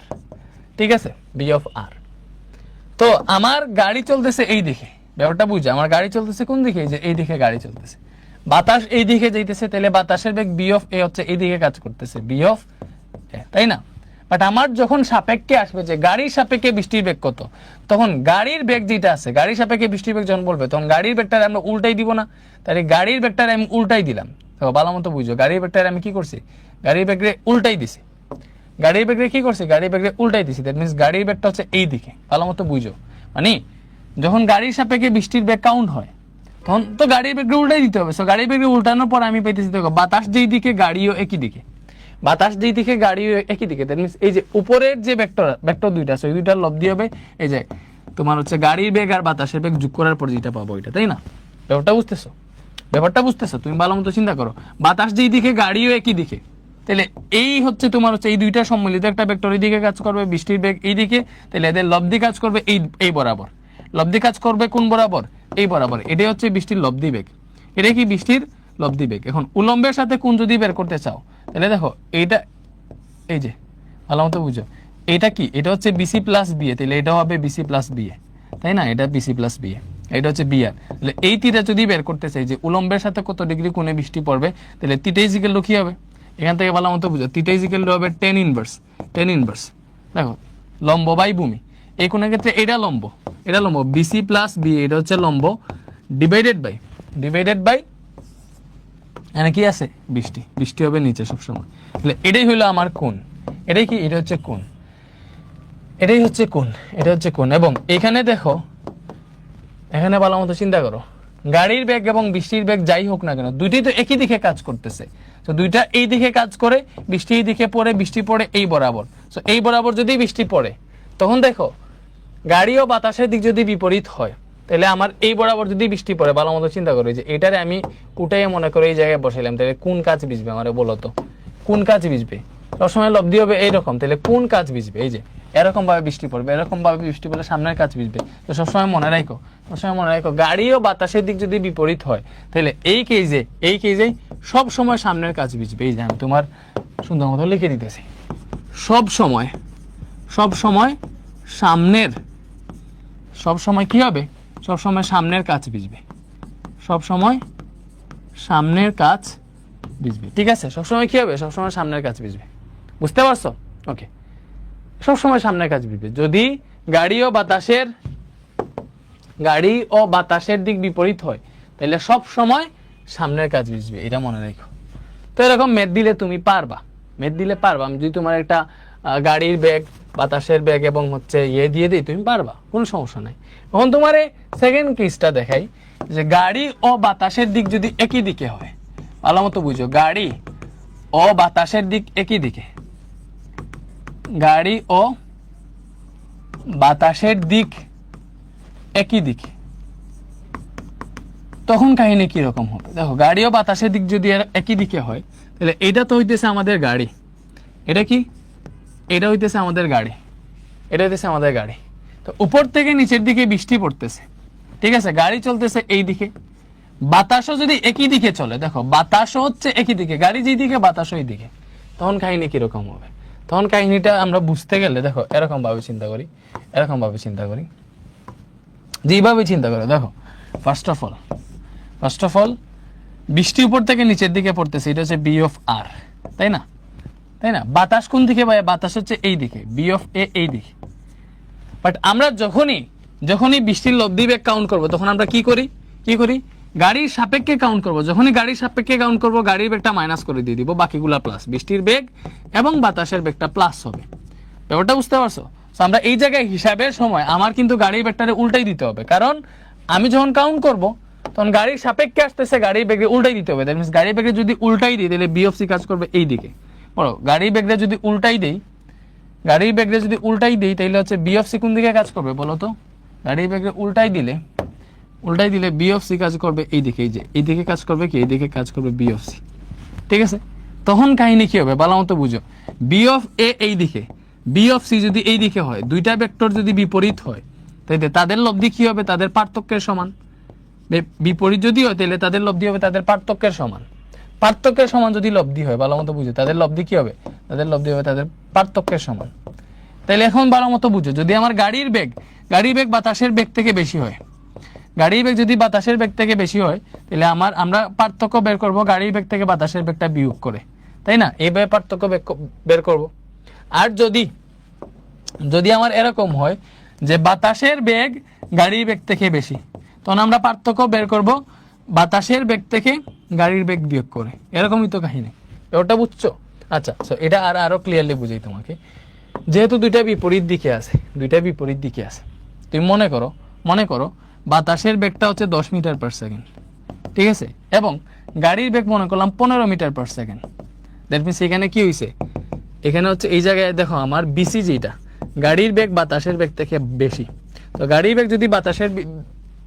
ঠিক আছে, বি অফ আর। তো আমার গাড়ি চলতেছে এই দিকে, ব্যাপারটা বুঝে, আমার গাড়ি চলতেছে কোন দিকে, যে এই দিকে গাড়ি চলতেছে, বাতাস এই দিকে যাইতেছে, তাহলে বাতাসের বেগ বি অফ এ হচ্ছে এই দিকে কাজ করতেছে, বি অফ এ, তাই না। বাট আমার যখন সাপেক্ষে আসবে যে গাড়ির সাপেক্ষে বৃষ্টির বেগ কত, তখন গাড়ির বেগ যেটা আছে, গাড়ির সাপেক্ষে বৃষ্টির বেগ যখন বলবে, তখন গাড়ির বেগটারে আমরা উল্টাই দিব না? তাহলে গাড়ির বেগটারে আমি উল্টাই দিলাম। তো ভালো মতো বুঝো, গাড়ির বেগটারে আমি কি করছি, গাড়ির বেগরে উল্টাই দিছি। গাড়ির বেগরে কি করছি, গাড়ির বেগরে উল্টাই দিছি। দ্যাট মিনস গাড়ির বেগটা হচ্ছে এই দিকে। ভালো মতো বুঝো, মানে যখন গাড়ির সাপেক্ষে বৃষ্টির বেগ কাউন্ট হয়, তখন তো গাড়ির বেগরে উল্টাই দিতে হবে। সো গাড়ির বেগরে উল্টানোর পর আমি পাইতেছি দেখো বাতাস যেই দিকে গাড়িও একই দিকে, বাতাস যেই দিকে গাড়িও একই দিকে। দ্যাট মিনস এই যে উপরের যে ভেক্টর দুইটা আছে, ওই দুইটার লব্ধি হবে এই যে তোমার হচ্ছে গাড়ির বেগ আর বাতাসের বেগ যোগ করার পর যেটা পাবো ওইটা, তাই না? ব্যাপারটা বুঝতেছো? ব্যাপারটা বুঝতেছো? তুমি ভালো মতো চিন্তা করো, বাতাস যেই দিকে গাড়িও একই দিকে, তাহলে এই হচ্ছে তোমার হচ্ছে এই দুইটা সম্মিলিত একটা ভেক্টর এই দিকে কাজ করবে, বৃষ্টির বেগ এই দিকে, তাহলে এদের লব্ধি কাজ করবে এই বরাবর। লব্ধি কাজ করবে কোন বরাবর? এই বরাবর। এটাই হচ্ছে বৃষ্টির লব্ধি বেগ। এটা কি বৃষ্টির লব্ধি বেগ। এখন উলম্বের সাথে কোণ যদি বের করতে চাও, তাহলে দেখো এইটা, এই যে ভালো মতো বুঝো, এটা কি, এটা হচ্ছে বিসি প্লাস বিএ, তাহলে এটা হবে বিসি প্লাস বিএ, তাই না? এটা বিসি প্লাস বিএ, এটা হচ্ছে বিআর। তাহলে এই থিটা যদি বের করতে চাই যে উলম্বের সাথে কত ডিগ্রি কোণে বৃষ্টি পড়বে, তাহলে থিটা ইজ ইকুয়াল টু কি হবে, এখান থেকে ভালো মতো বুঝো, থিটা ইজ ইকুয়াল টু হবে টেন ইনভার্স। দেখো লম্ব বাই ভূমি, এই কোণের ক্ষেত্রে এটা লম্ব, এটা লম্ব, বিসি প্লাস বিএ, এটা হচ্ছে লম্ব, ডিভাইডেড বাই এখানে কি আছে, বৃষ্টি হবে নিচে সবসময়। তাহলে এটাই হলো আমার কোণ, এটাই কি, এটা হচ্ছে কোণ, এটাই হচ্ছে কোণ, এটা হচ্ছে কোণ। এবং এখানে দেখো, এখানে ভালো মতো চিন্তা করো, গাড়ির বেগ এবং বৃষ্টির বেগ যাই হোক না কেন, দুইটাই তো একই দিকে কাজ করতেছে। তো দুইটা এই দিকে কাজ করে, বৃষ্টি এই দিকে পড়ে, বৃষ্টি পড়ে এই বরাবর। তো এই বরাবর যদি বৃষ্টি পড়ে, তখন দেখো গাড়ি ও বাতাসের দিক যদি বিপরীত হয়, তাহলে আমার এই বরাবর যদি বৃষ্টি পড়ে, ভালো মতো চিন্তা করো যে এটারে আমি উঠাই মনে করে এই জায়গায় বসাইলাম, তাহলে কোন কাজ ভিজবে আমার বলো তো, কোন কাজ ভিজবে? সবসময় লব্ধি হবে এইরকম, তাহলে কোন কাজ ভিজবে? এই যে এরকম ভাবে বৃষ্টি পড়বে, এরকম ভাবে বৃষ্টি পড়লে সামনের কাজ ভিজবে। তো সবসময় মনে রাখো, গাড়ি ও বাতাসের দিক যদি বিপরীত হয়, তাহলে এই কেজে সব সময় সামনের কাজ ভিজবে। এই যে আমি তোমার সুন্দর মতো লিখে দিতেছি, সব সময় সামনের, সব সময় কি হবে, সব সময় সামনের কাজ ভিজবে, সব সময় সামনের কাজ ভিজবে। ঠিক আছে, সবসময় কি হবে, সবসময় সামনের কাজ ভিজবে। বুঝতে পারছো? ওকে, সবসময় সামনের কাজ ভিজবে। যদি গাড়ি ও বাতাসের দিক বিপরীত হয়, তাহলে সব সময় সামনের কাজ ভিজবে, এটা মনে রাখো। তো এরকম মেদ দিলে তুমি পারবা, আমি যদি তোমার একটা গাড়ির বেগ, বাতাসের বেগ এবং হচ্ছে দিয়ে দিই, তুমি পারবা, কোনো সমস্যা নাই। এখন তোমার সেকেন্ড কেসটা দেখাই, যে গাড়ি ও বাতাসের দিক যদি একই দিকে হয়, ভালো মতো বুঝো, গাড়ি ও বাতাসের দিক একই দিকে, গাড়ি ও বাতাসের দিক একই দিকে, তখন কাহিনী কি রকম হবে? দেখো গাড়ি ও বাতাসের দিক যদি একই দিকে হয়, তাহলে এটা তো হইতেছে আমাদের গাড়ি, এটা কি, এটা হইতেছে আমাদের গাড়ি, তো উপর থেকে নিচের দিকে বৃষ্টি পড়তেছে, ঠিক আছে, গাড়ি চলতেছে এই দিকে, বাতাসও যদি একই দিকে চলে, দেখো বাতাসও হচ্ছে একই দিকে, গাড়ি যেই দিকে বাতাসও এই দিকে, তখন কাহিনী কিরকম হবে? তখন কাহিনীটা আমরা বুঝতে গেলে দেখো এরকম ভাবে চিন্তা করি, যেভাবে চিন্তা করো। দেখো ফার্স্ট অফ অল বৃষ্টি উপর থেকে নিচের দিকে পড়তেছে, এটা হচ্ছে বি অফ আর, তাই না? বাতাস কোন দিকে ভাই? বাতাস হচ্ছে এই দিকে, বি অফ এ এই দিকে। বাট আমরা যখনই বৃষ্টির লব্ধি বেগ কাউন্ট করবো, তখন আমরা কি করি, গাড়ির সাপেক্ষে কাউন্ট করবো। যখনই গাড়ির সাপেক্ষে কাউন্ট করবো, গাড়ির বেগটা মাইনাস করে দিয়ে দিব, বাকিগুলা প্লাস, বৃষ্টির বেগ এবং বাতাসের বেগটা প্লাস হবে। ব্যাপারটা বুঝতে পারছো? আমরা এই জায়গায় হিসাবের সময় আমার কিন্তু গাড়ির বেগটারে উল্টাই দিতে হবে, কারণ আমি যখন কাউন্ট করব, তখন গাড়ির সাপেক্ষে আসতেছে, গাড়ির বেগে উল্টাই দিতে হবে। দ্যাট মিনস গাড়ির বেগে যদি উল্টাই দিই, তাহলে বি অফ সি কাজ করবে এই দিকে। বলো গাড়ির বেগটা যদি উল্টাই দেই, তাহলে হচ্ছে বি অফ সি কোন দিকে কাজ করবে বলো তো? গাড়ির বেগে উল্টাই দিলে বি অফ সি কাজ করবে এই দিকে, এই যে এই দিকে কাজ করবে কি, এই দিকে কাজ করবে বি অফ সি, ঠিক আছে? তখন কাহিনী কি হবে ভালো মতো বুঝো, বি অফ এ এই দিকে, বি অফ সি যদি এই দিকে হয়, দুইটা ভেক্টর যদি বিপরীত হয়, তাহলে তাদের লব্ধি কি হবে? তাদের পার্থক্যের সমান। বিপরীত যদি হয়, তাহলে তাদের লব্ধি হবে তাদের পার্থক্যের সমান যদি লব্ধি হয়, ভালো মতো বুঝো, তাদের লব্ধি কি হবে? তাদের লব্ধি হবে তাদের পার্থক্যের সমান। তাহলে এখন ভালো মতো বুঝো, যদি আমার গাড়ির বেগ বাতাসের বেগ থেকে বেশি হয়, গাড়ির বেগ যদি বাতাসের বেগ থেকে বেশি হয়, তাহলে আমরা পার্থক্য বের করব গাড়ির বেগ থেকে বাতাসের বেগটা বিয়োগ করে, তাই না? এইভাবে পার্থক্য বের করব। আর যদি যদি আমার এরকম হয় যে বাতাসের বেগ গাড়ির বেগ থেকে বেশি, তখন আমরা পার্থক্য বের করব বাতাসের বেগ থেকে গাড়ির বেগ বিয়োগ করে। এরকমই তো কাহিনী, ওটা বুঝছো? আচ্ছা, এটা আরো ক্লিয়ারলি বুঝাই তোমাকে। যেহেতু দুইটা বিপরীত দিকে আছে, তুমি মনে করো বাতাসের বেগটা হচ্ছে 10 মিটার পার সেকেন্ড, ঠিক আছে, এবং গাড়ির বেগ মনে করলাম 15 metre per second. That means এখানে কি হয়েছে, এখানে হচ্ছে এই জায়গায় দেখো আমার বিসি যেটা, গাড়ির বেগ বাতাসের বেগ থেকে বেশি। তো গাড়ির বেগ যদি বাতাসের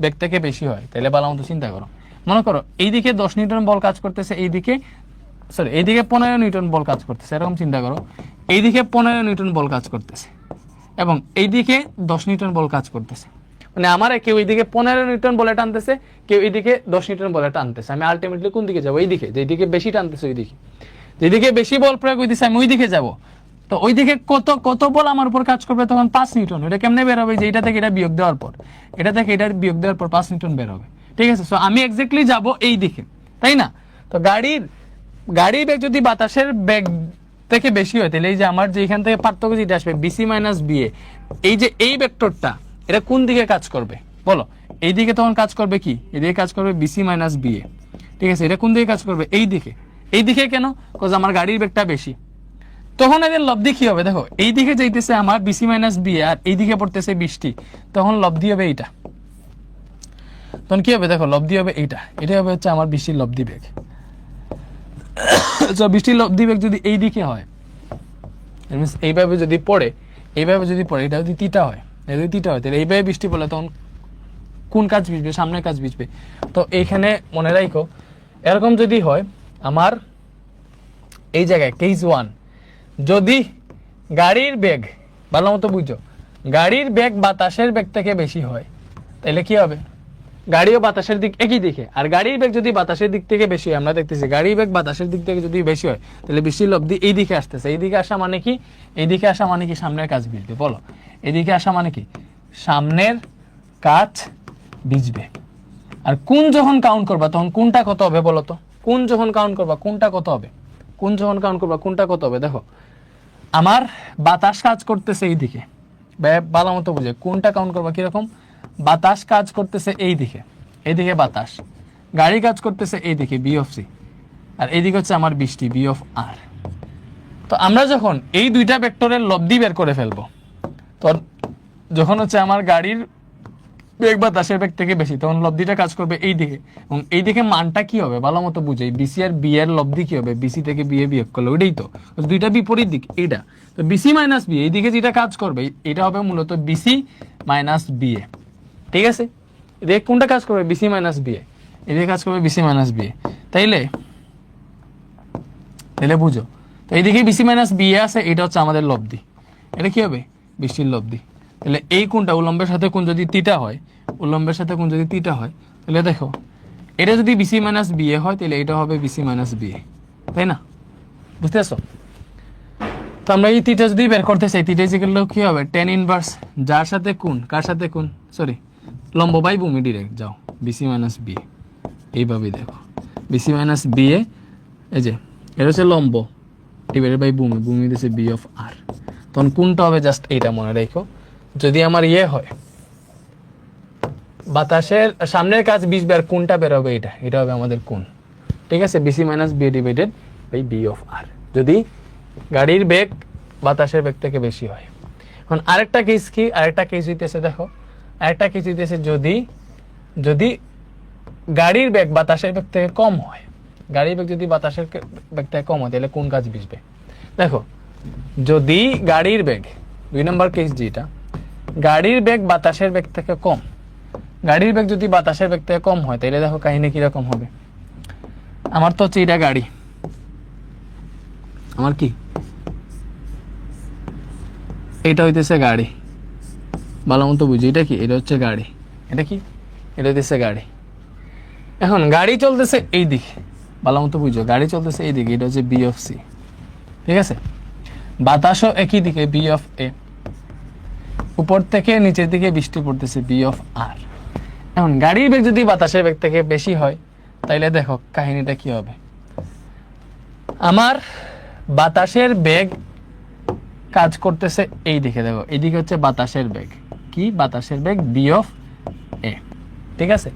বেগ থেকে বেশি হয় তাহলে ভালো মতো চিন্তা করো, মনে করো এইদিকে 10 নিউটন বল কাজ করতেছে, এইদিকে 15 নিউটন বল কাজ করতেছে, এরকম চিন্তা করো। এইদিকে 15 নিউটন বল কাজ করতেছে এবং এইদিকে 10 নিউটন বল কাজ করতেছে। মানে আমার কেউ এইদিকে 15 নিউটন বলে টানতেছে, কেউ এইদিকে 10 নিউটন বলে টানতেছে। আমি আলটিমেটলি কোন দিকে যাবো? এইদিকে, যেদিকে বেশি টানতেছে ওইদিকে, যেদিকে বেশি বল প্রয়োগ হইতেছে আমি ওইদিকে যাবো। তো ওইদিকে কত বল আমার উপর কাজ করবে? তখন 5 নিউটন। এটা কেমনে বের হবে? যে এটা থেকে এটা বিয়োগ দেওয়ার পর, এটা থেকে এটা বিয়োগ দেওয়ার পর 5 নিউটন বের হবে, ঠিক আছে। সো আমি এক্স্যাক্টলি যাব এই দিকে, তাই না? তো গাড়ির বেগ যদি বাতাসের বেগ থেকে বেশি হয় তাহলে এই যে আমার যে এখান থেকে পার্থক্য যেটা আসবে বিসি মাইনাস বিএ, এই যে এই ভেক্টরটা এটা কোন দিকে কাজ করবে বলো? এই দিকে তখন কাজ করবে কি? এদিকে কাজ করবে বিসি মাইনাস বিএ, ঠিক আছে। এটা কোন দিকে কাজ করবে? এই দিকে। এই দিকে কেন? বিকজ আমার গাড়ির বেগটা বেশি। তখন এদের লব্ধি কি হবে? দেখো এই দিকে যাইতেছে আমার বিসি মাইনাস বিএ আর এই দিকে পড়তেছে 20টি, তখন লব্ধি হবে এইটা। তখন কি হবে? দেখো লব্ধি হবে এইটা, এটা হবে হচ্ছে আমার 20টির লব্ধি বেগ। 20টির লব্ধি বেগ যদি এই দিকে হয়, এইভাবে যদি পড়ে এটা যদি তিটা হয়, তাহলে এইভাবে বৃষ্টি পড়লে তখন কোন কাজ বিজবে? সামনের কাজ বিজবে। তো এইখানে মনে রাখো, এরকম যদি হয় আমার এই জায়গায় কেস 1, যদি গাড়ির বেগ, ভালো মতো বুঝো, গাড়ির বেগ বাতাসের বেগ থেকে বেশি হয় তাহলে কি হবে? গাড়িও বাতাসের দিক একই দিকে, আর গাড়ির বেগ যদি বাতাসের দিক থেকে বেশি হয়, আমরা দেখতেছি গাড়ির বেগ বাতাসের দিক থেকে যদি বেশি হয় তাহলে বৃষ্টির লব্ধি এই দিকে আসতেছে। এইদিকে আসা মানে কি? এইদিকে আসা মানে কি? সামনের কাজ বিজবে। বলো, এদিকে আসা মানে কি? সামনের কাজ বিজবে। আর কোন যখন কাউন্ট করবা তখন কোনটা কত হবে বলো তো? কোন যখন কাউন্ট করবা কোনটা কত হবে? দেখো আমার বাতাস কাজ করতেছে এইদিকে, ভালো মতো বুঝে কোনটা কাউন্ট করবা কিরকম? বাতাস কাজ করতেছে এইদিকে বাতাস, গাড়ি কাজ করতেছে এইদিকে বি অফ সি, আর এইদিকে হচ্ছে আমার বৃষ্টি বি অফ আর। তো আমরা যখন এই দুইটা ভেক্টরের লব্ধি বের করে ফেলবো, তো যখন হচ্ছে আমার গাড়ির বেগ বাতাসের বেগ থেকে বেশি, তখন লব্ধিটা কাজ করবে এই দিকে, এবং এই দিকে মানটা কি হবে ভালো মতো বুঝে, বিসি আর বি এর লব্ধি কি হবে? বিসি থেকে বি এ বিয়োগ করলে ওইটাই তো, দুইটা বিপরীত দিক এইটা। তো বিসি মাইনাস বি, এইদিকে যেটা কাজ করবে এটা হবে মূলত বিসি মাইনাস বি এ, ঠিক আছে। এদিকে কোনটা কাজ করবে? বিসি মাইনাস বি এ, এদিকে কাজ করবে বিসি মাইনাস বি এ। তাইলে বুঝো, তো এইদিকে বিসি মাইনাস বি এ আছে, এটা হচ্ছে আমাদের লব্ধি, এটা কি হবে? বৃষ্টির লব্ধি। তাহলে এই কোনটা উলম্বের সাথে কোন যদি তিটা হয়, তাহলে দেখো এটা যদি বিসি মাইনাস বিএ হয় তাহলে এটা হবে বিসি মাইনাস বিএ, তাই না? বুঝতে পারছো? তো আমরা এই তিটা যদি বের করতে চাই, তিটা ইকুয়াল টু কি হবে? tan ইনভার্স যার সাথে কোণ, কার সাথে কোণ? সরি, লম্ব বাই ভূমি, ডিরেক্ট যাও বিসি মাইনাস বিএ। এইভাবেই দেখো বিসি মাইনাস বিএ, এই যে এটা হচ্ছে লম্ব ডিভাইডেড বাই ভূমি দিচ্ছে বি অফ আর। তখন কোনটা হবে? জাস্ট এইটা মনে রেখো, যদি আমার হয় বাতাসের সামনের কাজ 20 বার, কোনটা বের হবে? এটা হবে আমাদের কোণ, ঠিক আছে, VC minus V divided by V of R, যদি গাড়ির বেগ বাতাসের বেগ থেকে বেশি হয়। এখন আরেকটা কেস কি? আরেকটা কেস হইতেছে, দেখো আরেকটা কেস হইতেছে যদি গাড়ির বেগ বাতাসের বেগ থেকে কম হয়, গাড়ির বেগ যদি বাতাসের বেগ থেকে কম হয় তাহলে কোন কাজ বিজবে? দেখো যদি গাড়ির বেগ, 2 নম্বর কেস যেটা, গাড়ির বেগ বাতাসের বেগ থেকে কম, গাড়ির বেগ যদি বাতাসের বেগ থেকে কম হয় তাহলে দেখো কাহিনী কিরকম হবে। আমার তো হচ্ছে এটা গাড়ি, আমার কি এটা হইতেছে গাড়ি, ভালো মতো বুঝি, এটা কি? এটা হচ্ছে গাড়ি, এটা কি? এটা হইতেছে গাড়ি। এখন গাড়ি চলতেছে এই দিকে, ভালো মতো বুঝো, গাড়ি চলতেছে এই দিকে, এটা হচ্ছে বি অফ সি, ঠিক আছে। বাতাসও একই দিকে বি অফ এ, উপর থেকে নিচের দিকে বৃষ্টি পড়তেছে বি অফ আর। এখন গাড়ির বেগ যদি বাতাসের বেগ থেকে বেশি হয় তাইলে দেখো কাহিনীটা কি হবে। আমার বাতাসের বেগ কাজ করতেছে এই দিকে, দেখো এইদিকে হচ্ছে বাতাসের বেগ, কি বাতাসের বেগ বি অফ এ, ঠিক আছে,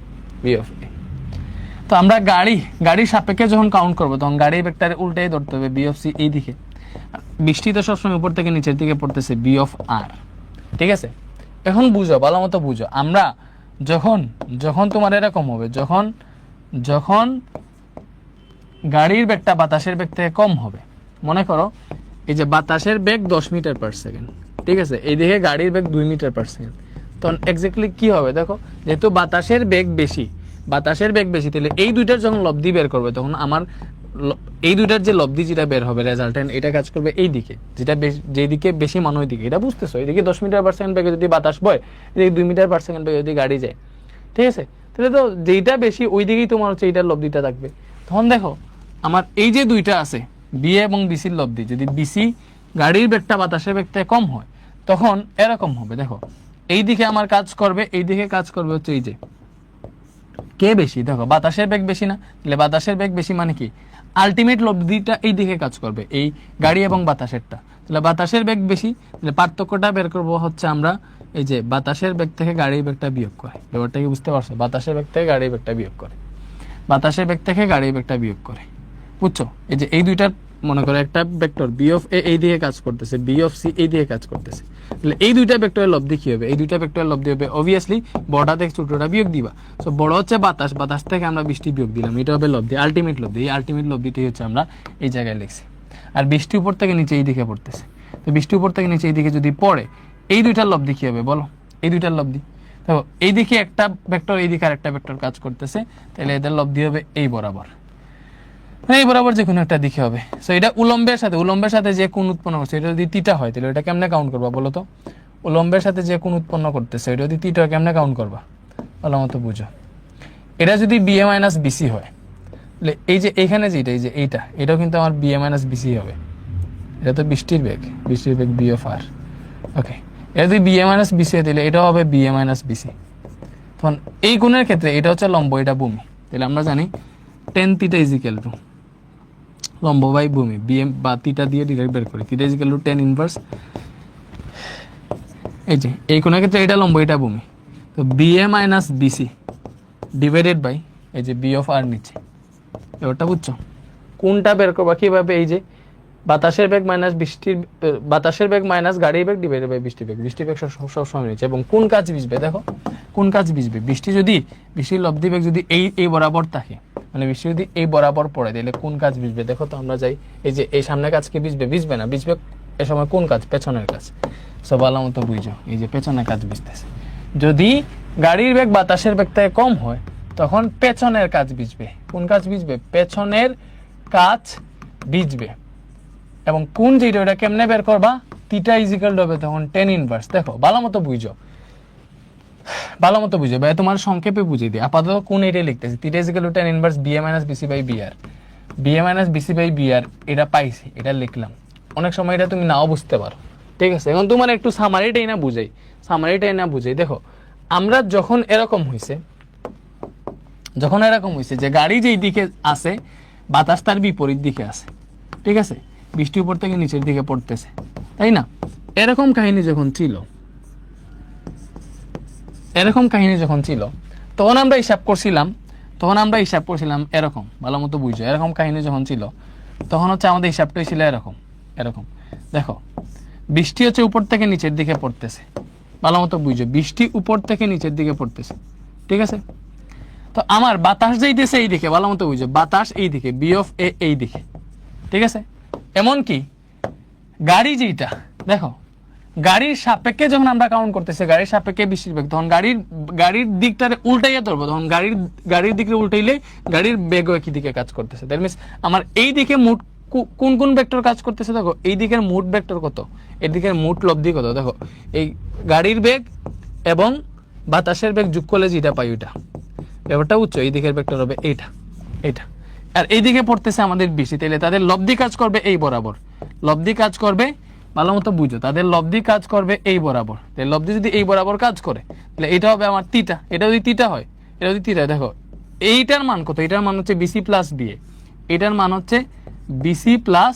বি অফ এ। তো আমরা গাড়ির সাপেক্ষে যখন কাউন্ট করবো তখন গাড়ির বেগটার উল্টাই ধরতে হবে, বি অফ সি এই দিকে। বৃষ্টি তো সবসময় উপর থেকে নিচের দিকে পড়তেছে, বি অফ আর, ঠিক আছে। এখন বুঝো, ভালো মতো বুঝো, আমরা যখন তোমার এরকম হবে, যখন গাড়ির বেগটা বাতাসের বেগ থেকে কম হবে, মনে করো এই যে বাতাসের বেগ 10 মিটার পার সেকেন্ড, ঠিক আছে, এইদিকে গাড়ির বেগ 2 মিটার পার সেকেন্ড, তখন এক্স্যাক্টলি কি হবে দেখো, যেহেতু বাতাসের বেগ বেশি, তাহলে এই দুইটার যখন লব্ধি বের করবে তখন আমার এই দুইটার যে লব্ধি যেটা বের হবে রেজাল্টেন্ট, এটা কাজ করবে এই দিকে, যেদিকে বেশি মান ওই দিকে, এটা বুঝতেছো, এইদিকে 10 মিটার পার সেকেন্ড বেগে যদি বাতাস বয়, এদিকে 2 মিটার পার সেকেন্ড বেগে যদি গাড়ি যায়, ঠিক আছে, তাহলে তো যেটা বেশি ওই দিকেই তোমার হচ্ছে এইটার লব্ধিটা থাকবে। তখন দেখো আমার এই যে দুইটা আছে বি এবং বিসির লব্ধি, যদি বিসি গাড়ির বেগটা বাতাসের বেগ থেকে কম হয় তখন এরকম হবে, দেখো এই দিকে আমার কাজ করবে, এই দিকে কাজ করবে হচ্ছে এই যে কে বেশি, দেখো বাতাসের বেগ বেশি না, তাহলে বাতাসের বেগ বেশি মানে কি আলটিমেট লব্ধিটা এই দিকে কাজ করবে, এই গাড়ি এবং বাতাসেরটা, তাহলে বাতাসের বেগ বেশি, তাহলে পার্থক্যটা বের করবো হচ্ছে আমরা এই যে বাতাসের বেগ থেকে গাড়ির বেগটা বিয়োগ করে, ব্যাপারটা কি বুঝতে পারছো, বাতাসের বেগ থেকে গাড়ির বেগটা বিয়োগ করে, বাতাসের বেগ থেকে গাড়ির বেগটা বিয়োগ করে, বুঝছো, এই যে এই দুইটার মনে করো একটা ভেক্টর বি অফ এ এই দিকে কাজ করতেছে, বি অফ সি এই দিকে কাজ করতেছে, তাহলে এই দুইটা ভেক্টরের লব্ধি কি হবে, এই দুইটা ভেক্টরের লব্ধি হবে অবভিয়াসলি বড়টা থেকে ছোটটা বিয়োগ দিবা, সো বড় হচ্ছে বাতাস থেকে আমরা বৃষ্টি বিয়োগ দিলাম, এটা হবে লব্ধি, আলটিমেট লব্ধি, এই আলটিমেট লব্ধিটাই হচ্ছে আমরা এই জায়গায় লিখছি। আর বৃষ্টি উপর থেকে নিচে এই দিকে পড়তেছে, তো বৃষ্টি উপর থেকে নিচে এই দিকে যদি পড়ে এই দুইটার লব্ধি কি হবে বলো, এই দুইটার লব্ধি, তো এইদিকে একটা ভেক্টর এইদিকে আরেকটা ভেক্টর কাজ করতেছে, তাহলে এদের লব্ধি হবে এই বরাবর, এই বরাবর যে কোনো একটা দিকে হবে। সো এটা উলম্বের সাথে যে কোণ উৎপন্ন করছে, এটা যদি থিটা হয় তাহলে এটা কেমনে কাউন্ট করবা বলো তো, উলম্বের সাথে যে কোণ উৎপন্ন করতেছে এটা যদি থিটা কেমনে কাউন্ট করবা ভালো মতো বুঝো। এটা যদি বিএ মাইনাস বিসি হয় তাহলে এই যে এইখানে যেটা এই যে এটাও কিন্তু আমার বিএ মাইনাস বিসি হবে, এটা তো বৃষ্টির বেগ বি অফ আর, ওকে, এটা যদি বিএ মাইনাস বিসি হয় তাহলে এটাও হবে বিএ মাইনাস বিসি। তখন এই কোণের ক্ষেত্রে এটা হচ্ছে লম্ব, এটা ভূমি, তাহলে আমরা জানি tan theta is equal two লম্ব বাই ভূমি, বিএম বা থিটা দিয়ে ডিরেক্ট বের করি, theta is equal to tan inverse, এই যে এই কোণের ক্ষেত্রে এটা লম্ব এটা ভূমি, তো BA minus BC divided by এই যে বি অফ আর নিচে, এবারটা বুঝছো, কোনটা বের করবা কিভাবে, এই যে বাতাসের বেগ মাইনাস গাড়ির বেগ ডিভাইডেড বাই বৃষ্টির বেগ সবসময় নিচে, এবং কোন কাজ বিজবে দেখো, কোন কাজ বিজবে, বৃষ্টির লব্ধি বেগ যদি এই বরাবর থাকে, মানে বৃষ্টি যদি এই বরাবর পড়ে তাহলে কোন কাজ বিজবে দেখো, তো আমরা যাই এই যে এই সামনের কাজ কি বিজবে না, বিজবে এ সময় কোন কাজ, পেছনের কাজ, সব ভালো মতো বুঝো, এই যে পেছনের কাজ বিজতেছে, যদি গাড়ির বেগ বাতাসের বেগ থেকে কম হয় তখন পেছনের কাজ বিজবে, কোন কাজ বিজবে, পেছনের কাজ বিজবে, এবং কোন যেটা ওটা কেমনে বের করবা, থিটা ইজ ইকুয়াল টু হবে তখন টেন ইনভার্স, দেখো ভালো মতো বুঝো ভাই, তোমার সংক্ষেপে বুঝিয়ে দিই, আপাতত কোন এটাই লিখতেছি, theta is equal to tan inverse BA minus BC by BR, এটা পাইছি, এটা লিখলাম, অনেক সময় এটা তুমি নাও বুঝতে পারো, ঠিক আছে। এখন তোমার একটু সামারিটাই না বুঝাই, দেখো আমরা যখন এরকম হয়েছে যে গাড়ি যেই দিকে আছে বাতাস তার বিপরীত দিকে আছে, ঠিক আছে, বৃষ্টি উপর থেকে নিচের দিকে পড়তেছে, তাই না, এরকম কাহিনী যখন ছিল তখন আমরা হিসাব করছিলাম এরকম, ভালো মতো বুঝো, এরকম কাহিনী যখন ছিল তখন হচ্ছে আমাদের হিসাবটাই ছিল এরকম, দেখো বৃষ্টি হচ্ছে উপর থেকে নিচের দিকে পড়তেছে, ভালো মতো বুঝো, বৃষ্টি উপর থেকে নিচের দিকে পড়তেছে, ঠিক আছে, তো আমার বাতাস যাইতেছে এই দিকে, ভালো মতো বুঝো, বাতাস এই দিকে, বি অফ এ এই দিকে, ঠিক আছে, এমনকি গাড়ি যেটা দেখো গাড়ির সাপেক্ষে যখন আমরা কাউন্ট করতেছি, গাড়ির সাপেক্ষে বৃষ্টির বেগ, তখন গাড়ির দিকটা উল্টাইয়া ধরবো, তখন গাড়ির দিকে উল্টাইলে গাড়ির বেগও একই দিকে কাজ করতেছে, দ্যাট মিনস আমার এই দিকে মোট কোন ভেক্টর কাজ করতেছে, দেখো এই দিকের মোট ভেক্টর কত, এই দিকের মোট লব্ধি কত, দেখো এই গাড়ির বেগ এবং বাতাসের বেগ যোগ করলে যেটা পাই ওইটা, ব্যাপারটা বুঝছো, এই দিকের ভেক্টর হবে এইটা, আর এই দিকে পড়তেছে আমাদের বৃষ্টি, তাহলে তাদের লব্ধি কাজ করবে এই বরাবর, ভালো মতো বুঝো, তাদের লব্ধি কাজ করবে এই বরাবর, তাহলে লব্ধি যদি এই বরাবর কাজ করে তাহলে এটা হবে আমার থিটা, এটা যদি থিটা হয়, দেখো এইটার মান কত, এটার মান হচ্ছে বিসি প্লাস বিএ, এটার মান হচ্ছে বিসি প্লাস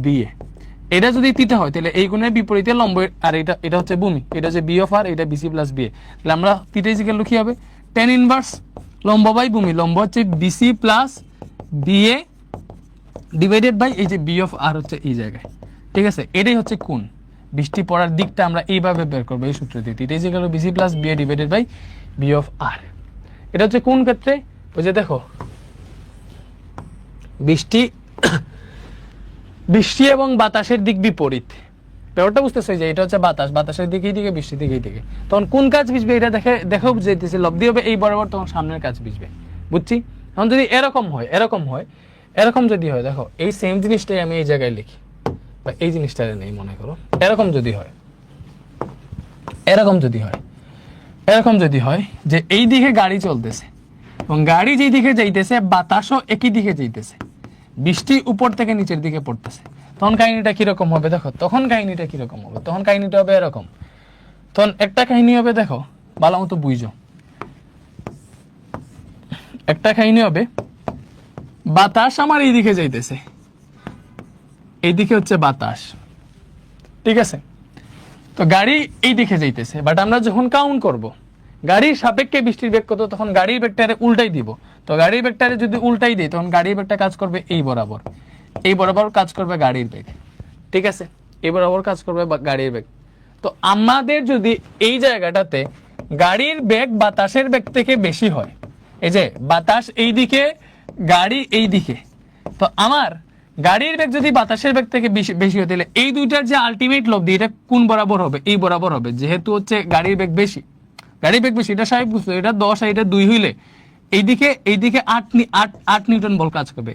বিএ, এটা যদি থিটা হয় তাহলে এই কোণের বিপরীতে লম্ব, আর এটা হচ্ছে ভূমি, এটা হচ্ছে বি অফ আর, এটা বিসি প্লাস বিএ। তাহলে আমরা থিটা ইজিক্যাল কি হবে, tan ইনভার্স লম্ব বাই ভূমি, লম্ব হচ্ছে BC plus BA divided by এই যে বি অফ আর হচ্ছে এই জায়গায়। ঠিক আছে, এটাই হচ্ছে কোণ। বৃষ্টি পড়ার দিকটা আমরা এইভাবে বের করবো এই সূত্র দিয়ে, theta equal VC plus BA divided by V of R. এটা হচ্ছে কোন ক্ষেত্রে, ওই যে দেখো বৃষ্টি এবং বাতাসের দিক বিপরীত, ব্যাপারটা বুঝতেছো? যে এটা হচ্ছে বাতাস, বাতাসের দিকেই দিকে, বৃষ্টির দিকেই দিকে, তখন কোন কাজ ভিজবে এটা দেখো যেতেছে, লব্ধি হবে এই বরাবর, তখন সামনের কাজ ভিজবে। বুঝছি? এখন যদি এরকম হয়, এরকম যদি হয়, দেখো এই সেম জিনিসটাই আমি এই জায়গায় লিখি, বা এই জিনিসটা নেই মনে করো, এরকম যদি হয় যে এই দিকে গাড়ি চলতেছে এবং গাড়ি যেই দিকে যাইতেছে বাতাসও একই দিকে যাইতেছে, বৃষ্টি উপর থেকে নিচের দিকে পড়তেছে, তখন কাহিনীটা কিরকম হবে দেখো। তখন কাহিনীটা হবে এরকম। তখন একটা কাহিনী হবে, দেখো ভালো মতো বুঝো, একটা কাহিনী হবে বাতাস আমার এই দিকে যাইতেছে, এইদিকে হচ্ছে বাতাস, ঠিক আছে? তো গাড়ি এই দিকে যাইতেছে, বাট আমরা যখন কাউন্ট করব গাড়ির সাপেক্ষে বৃষ্টির বেগ কত, তখন গাড়ির বেগটারে উল্টাই দিব। তো গাড়ির বেগটারে যদি উল্টাই দিই, তখন গাড়ির বেগটা কাজ করবে এই বরাবর কাজ করবে গাড়ির বেগ, ঠিক আছে? এই বরাবর কাজ করবে গাড়ির বেগ। তো আমাদের যদি এই জায়গাটাতে গাড়ির বেগ বাতাসের বেগ থেকে বেশি হয়, এই যে বাতাস এই দিকে, গাড়ি এই দিকে, তো আমার গাড়ির বেগ যদি বাতাসের বেগ থেকে বেশি হয়, তাহলে এই দুইটার যে আলটিমেট লব্ধি এটা কোন বরাবর হবে, এই বরাবর হবে। যেহেতু হচ্ছে গাড়ির বেগ বেশি, এটা স্বাভাবিক বুঝতো, এটা 10 আর এটা 2 হইলে এইদিকে 8 নিউটন বল কাজ করবে।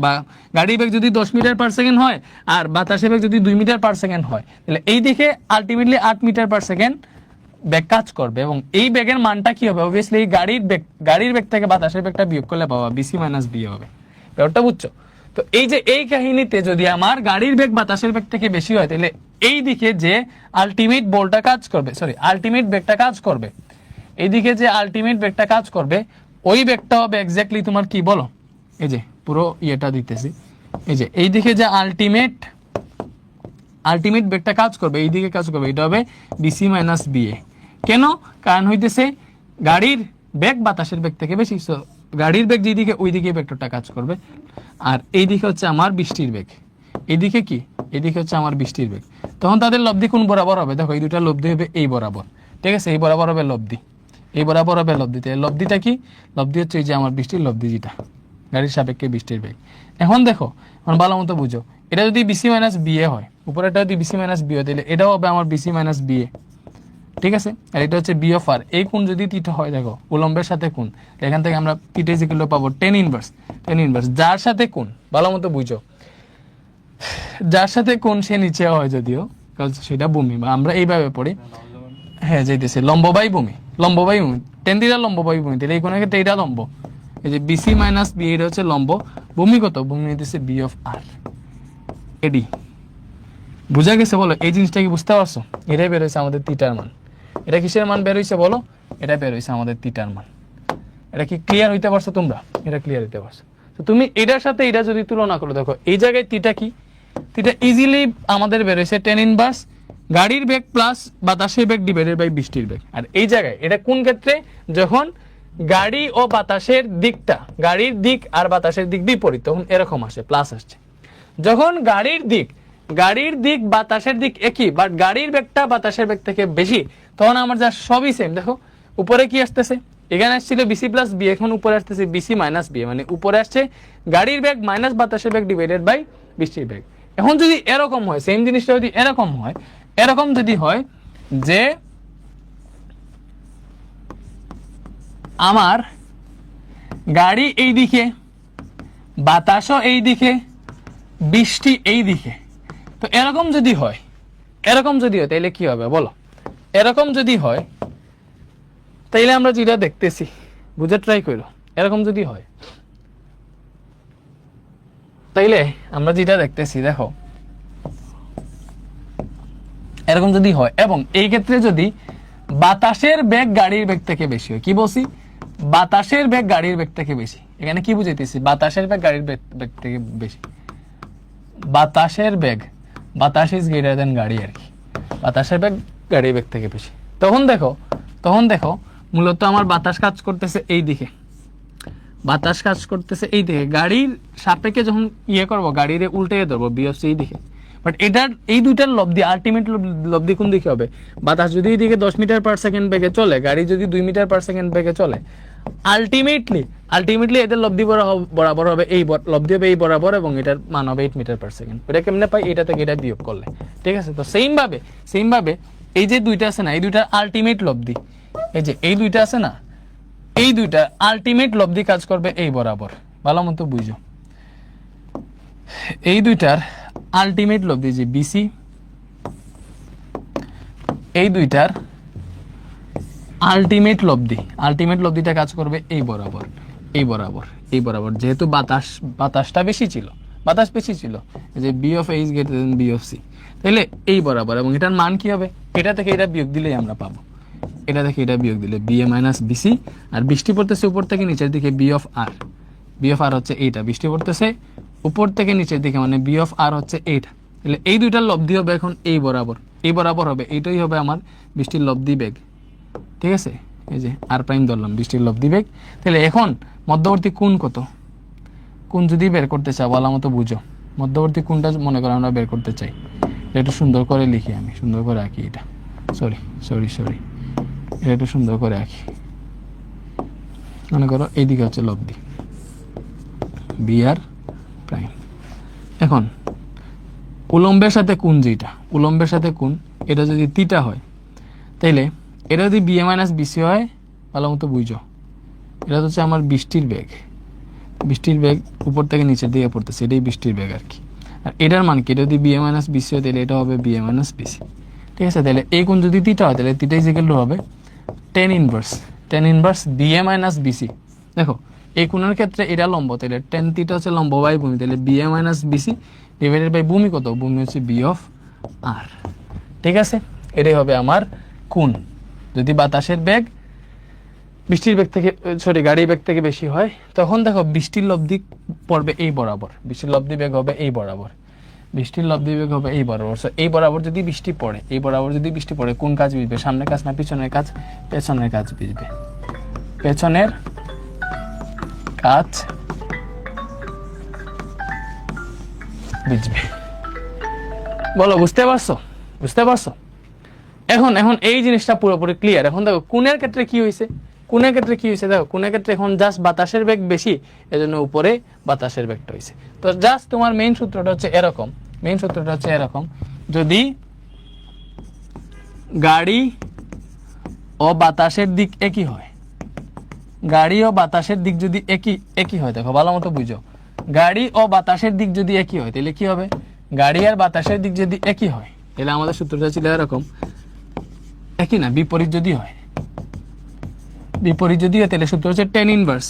বা গাড়ির বেগ যদি 10 মিটার পার সেকেন্ড হয় আর বাতাসের বেগ যদি 2 মিটার পার সেকেন্ড হয়, তাহলে এইদিকে আলটিমেটলি 8 মিটার পার সেকেন্ড বেগ কাজ করবে। এবং এই বেগের মানটা কি হবে, অবভিয়াসলি গাড়ির বেগ থেকে বাতাসের বেগটা বিয়োগ করলে পাওয়া বিসি মাইনাস বি হবে। ব্যাপারটা বুঝছো? তো এই যে এই কাহিনীতে যদি আমার গাড়ির বেগ বাতাসের বেগ থেকে বেশি হয়, তাহলে এই দিকে যে আলটিমেট বলটা কাজ করবে, আলটিমেট বেগটা কাজ করবে, এইদিকে যে আলটিমেট বেগটা কাজ করবে, ওই বেগটা হবে এক্স্যাক্টলি তোমার কি বলো, এই যে পুরো ইয়েটা দিতেছি, এই যে এইদিকে যে আলটিমেট বেগটা কাজ করবে, এইদিকে কাজ করবে, এটা হবে বিসি মাইনাস বিএ। কেন? কারণ হইতেছে গাড়ির বেগ বাতাসের বেগ থেকে বেশি, গাড়ির বেগ যেদিকে ওইদিকে ভেক্টরটা কাজ করবে। আর এইদিকে হচ্ছে আমার বৃষ্টির বেগ, এইদিকে কি, এইদিকে হচ্ছে আমার বৃষ্টির বেগ। তখন তাদের লব্ধি কোন বরাবর হবে, দেখো এই দুটা লব্ধি হবে এই বরাবর, ঠিক আছে? এই বরাবর হবে লব্ধি, এই বরাবর হবে লব্ধি। লব্ধিটা কি? লব্ধি হচ্ছে এই যে আমার বৃষ্টির লব্ধি, যেটা গাড়ির সাপেক্ষে বৃষ্টির বেগ। এখন দেখো, এখন ভালো মতো বুঝো, এটা যদি বিসি মাইনাস বিএ হয়, উপরেটা যদি বিসি মাইনাস বি হয়, তাহলে এটাও হবে আমার বিসি মাইনাস বিএ, ঠিক আছে? আর এটা হচ্ছে বি অফ আর। এই কোণ যদি থিটা হয়, দেখো উলম্বের সাথে কোণ, এখান থেকে আমরা থিটা ইকুয়াল পাবো tan ইনভার্স, যার সাথে কোণ, ভালো মতো বুঝো, যার সাথে কোণ সে নিচে হয় যদিও, কারণ সেটা ভূমি, বা আমরা এইভাবে পড়ি, হ্যাঁ যাইতেছে লম্ব বাই ভূমি, tan থিটা লম্ব বাই ভূমি, তাহলে এই কোণের ক্ষেত্রে এটা লম্ব, এই যে বিসি মাইনাস বি, এটা হচ্ছে লম্ব, ভূমি কত, ভূমি হইতেছে বি অফ আর এডি। বুঝা গেছে বলো? এই জিনিসটা কি বুঝতে পারছো? এটাই বের হয়েছে আমাদের থিটার মান। এটা কিসের মান বের হয়েছে বলো? এটা বের হয়েছে আমাদের থিটার মান। এটা কি ক্লিয়ার হইতে পারছো তোমরা? এটা ক্লিয়ার হইতে পারছো? তো তুমি এটার সাথে এটা যদি তুলনা করো, দেখো এই জায়গায় থিটা কি, থিটা ইজিলি আমাদের বের হয়েছে tan ইনভার্স গাড়ির বেগ প্লাস বাতাসের বেগ ডিভাইডেড বাই বৃষ্টির বেগ। আর এই জায়গায় এটা কোন ক্ষেত্রে, যখন গাড়ি ও বাতাসের দিকটা, গাড়ির দিক আর বাতাসের দিক বিপরীত, তখন এরকম আসে, প্লাস আসছে। যখন গাড়ির দিক বাতাসের দিক একই, বাট গাড়ির বেগটা বাতাসের বেগ থেকে বেশি, তখন আমার যা সবই সেম। দেখো উপরে কি আসতেছে, এখানে আসছিল বিসি প্লাস বি, এখন উপরে আসতেছে বিসি মাইনাস বি, মানে উপরে আসছে গাড়ির বেগ মাইনাস বাতাসের বেগ ডিভাইডেড বাই বৃষ্টির বেগ। এখন যদি এরকম হয়, সেম জিনিসটা যদি এরকম যদি হয় যে আমার গাড়ি এই দিকে, বাতাসও এই দিকে, বৃষ্টি এই দিকে, তো এরকম যদি হয় তাইলে কি হবে বলো? এরকম যদি হয় তাইলে আমরা যেটা দেখতেছি, বুঝে ট্রাই করো, এরকম যদি হয় তাইলে আমরা যেটা দেখতেছি, দেখো এরকম যদি হয়, এবং এই ক্ষেত্রে যদি বাতাসের বেগ গাড়ির বেগ থেকে বেশি হয়, কি বলছি? বাতাসের বেগ গাড়ির বেগ থেকে বেশি। এখানে কি বুঝাইতেছি? বাতাসের বেগ গাড়ির বেগ থেকে বেশি, বাতাসের বেগ বাতাস ইজ গ্রেটার দেন গাড়ি আর কি, বাতাসের বেগ গাড়ির বেগ থেকে বেশি। তখন দেখো মূলত আমার বাতাস কাজ করতেছে এই দিকে, বাতাস কাজ করতেছে এই দিকে, গাড়ির সাপেক্ষে যখন করবো গাড়িরে উল্টে ধরবো বিএফসি এই দিকে। বাট এটার এই দুইটার লব্ধি, আলটিমেট লব্ধি কোন দিকে হবে? বাতাস যদি এইদিকে 10 মিটার পার সেকেন্ড বেগে চলে, গাড়ি যদি 2 মিটার পার সেকেন্ড বেগে চলে, আলটিমেটলি এদের লব্ধি বরাবর হবে, এই লব্ধি হবে এই বরাবর, এবং এটার মান হবে 8 মিটার পার সেকেন্ড। এটা কেমনে পাই? এটা থেকে এটা বিয়োগ করলে। ঠিক আছে, তো সেম ভাবে এই যে দুইটা আছে না, এই দুইটার আলটিমেট লব্ধি, এই যে এই দুইটা আছে না, এই দুইটা আলটিমেট লব্ধি কাজ করবে এই বরাবর। ভালো মতো বুঝো, এই দুইটার আলটিমেট লব্ধি যে বিসি, এই দুইটার আলটিমেট লব্ধিটা কাজ করবে এই বরাবর, এই বরাবর, এই বরাবর। যেহেতু বাতাসটা বেশি ছিল, বাতাস বেশি ছিল, যে V of A is greater than V of C, তাহলে এই বরাবর। এবং এটার মান কি হবে? এটা থেকে এটা বিয়োগ দিলেই আমরা পাবো, এটা থেকে এটা বিয়োগ দিলে বি এ মাইনাস বিসি। আর বৃষ্টি পড়তেছে উপর থেকে নিচের দিকে, বি অফ আর হচ্ছে এইটা, বৃষ্টি পড়তেছে উপর থেকে নিচের দিকে, মানে বি অফ আর হচ্ছে এইটা। তাহলে এই দুইটার লব্ধি হবে এখন এই বরাবর হবে, এইটাই হবে আমার বৃষ্টির লব্ধি বেগ। ঠিক আছে, এই যে আর প্রাইম ধরলাম, বৃষ্টির লব্ধি বেগ। তাহলে এখন মধ্যবর্তী কোণ কত? কোণ যদি বের করতে চাও ভালো মতো বুঝো, মধ্যবর্তী কোণটা মনে করো আমরা বের করতে চাই, একটু সুন্দর করে লিখি, আমি সুন্দর করে আঁকি, এটা সরি এটা একটু সুন্দর করে আঁকি। মনে করো এইদিকে হচ্ছে লব্ধি বি আর প্রাইম। এখন উলম্বের সাথে কোণ, যেটা উলম্বের সাথে কোণ, এটা যদি থিটা হয়, তাইলে এটা যদি বি এ মাইনাস বিসি হয়, ভালো মতো বুঝো, এটা হচ্ছে আমার বৃষ্টির বেগ উপর থেকে নিচের দিকে পড়তেছে, এটাই বৃষ্টির বেগ আর কি। আর এটার মান কি? এটা যদি বি এ মাইনাস বিসি হয়, তাহলে এটা হবে বি এ মাইনাস বিসি। ঠিক আছে, তাহলে এই কোণ যদি থিটা হয়, তাহলে থিটা ইকুয়াল টু হবে tan inverse V A minus BC. দেখো এই কোণের ক্ষেত্রে এটা লম্ব, তাহলে tan থিটা হচ্ছে লম্ব বাই ভূমি, তাহলে V A minus BC divided by ভূমি কত? ভূমি হচ্ছে বি অফ আর। ঠিক আছে, এটাই হবে আমার কোণ যদি বাতাসের বেগ বৃষ্টির বেগ থেকে, গাড়ির বেগ থেকে বেশি হয়। তখন দেখো বৃষ্টির লব্ধি পড়বে এই বরাবর, বৃষ্টির লব্ধি বেগ হবে এই বরাবর, এই বরাবর যদি বৃষ্টি পড়ে, কোন কাজ বুঝবে? সামনের কাজ না পিছনের কাজ? পেছনের কাজ বুঝবে, পেছনের কাজ বুঝবে। বলো বুঝতে পারছো? এখন এই জিনিসটা পুরোপুরি ক্লিয়ার। এখন দেখো কোণের ক্ষেত্রে কি হয়েছে, দেখো কোণের ক্ষেত্রে এখন জাস্ট বাতাসের বেগ বেশি, এজন্য উপরে বাতাসের বেগটা হয়েছে। তো জাস্ট তোমার মেইন সূত্রটা হচ্ছে এরকম, যদি গাড়ি ও বাতাসের দিক একই হয়, যদি একই হয়, দেখো ভালো মতো বুঝো, গাড়ি ও বাতাসের দিক যদি একই হয়, তাহলে কি হবে? গাড়ি আর বাতাসের দিক যদি একই হয়, তাহলে আমাদের সূত্রটা ছিল এরকম, একই না বিপরীত যদি হয়, তাহলে সূত্র হচ্ছে tan ইনভার্স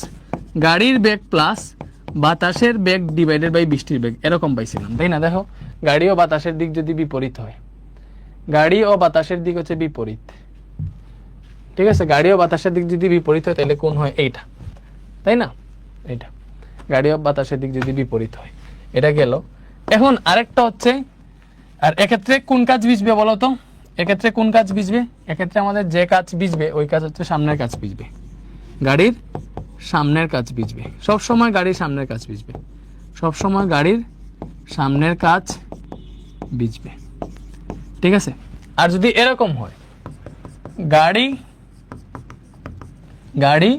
গাড়ির বেগ প্লাস বাতাসের বেগ ডিভাইডেড বাই বৃষ্টির বেগ, এরকম পাইছিলাম, তাই না? দেখো গাড়ি ও বাতাসের দিক যদি বিপরীত হয়, গাড়ি ও বাতাসের দিক হচ্ছে বিপরীত, ঠিক আছে, গাড়ি ও বাতাসের দিক যদি বিপরীত হয়, তাহলে কোন হয়? এইটা, তাই না? এইটা গাড়ি ও বাতাসের দিক যদি বিপরীত হয়, এটা গেল। এখন আরেকটা হচ্ছে, আর এক্ষেত্রে কোন কাজ বুঝবে বলো তো? এক্ষেত্রে আমাদের যে কাজ বুঝবে, ওই কাজ হচ্ছে সামনের কাজ বুঝবে, গাড়ির সামনের কাজ বুঝবে। সবসময় গাড়ির সামনের কাজ বুঝবে, ঠিক আছে? আর যদি এরকম হয়, গাড়ি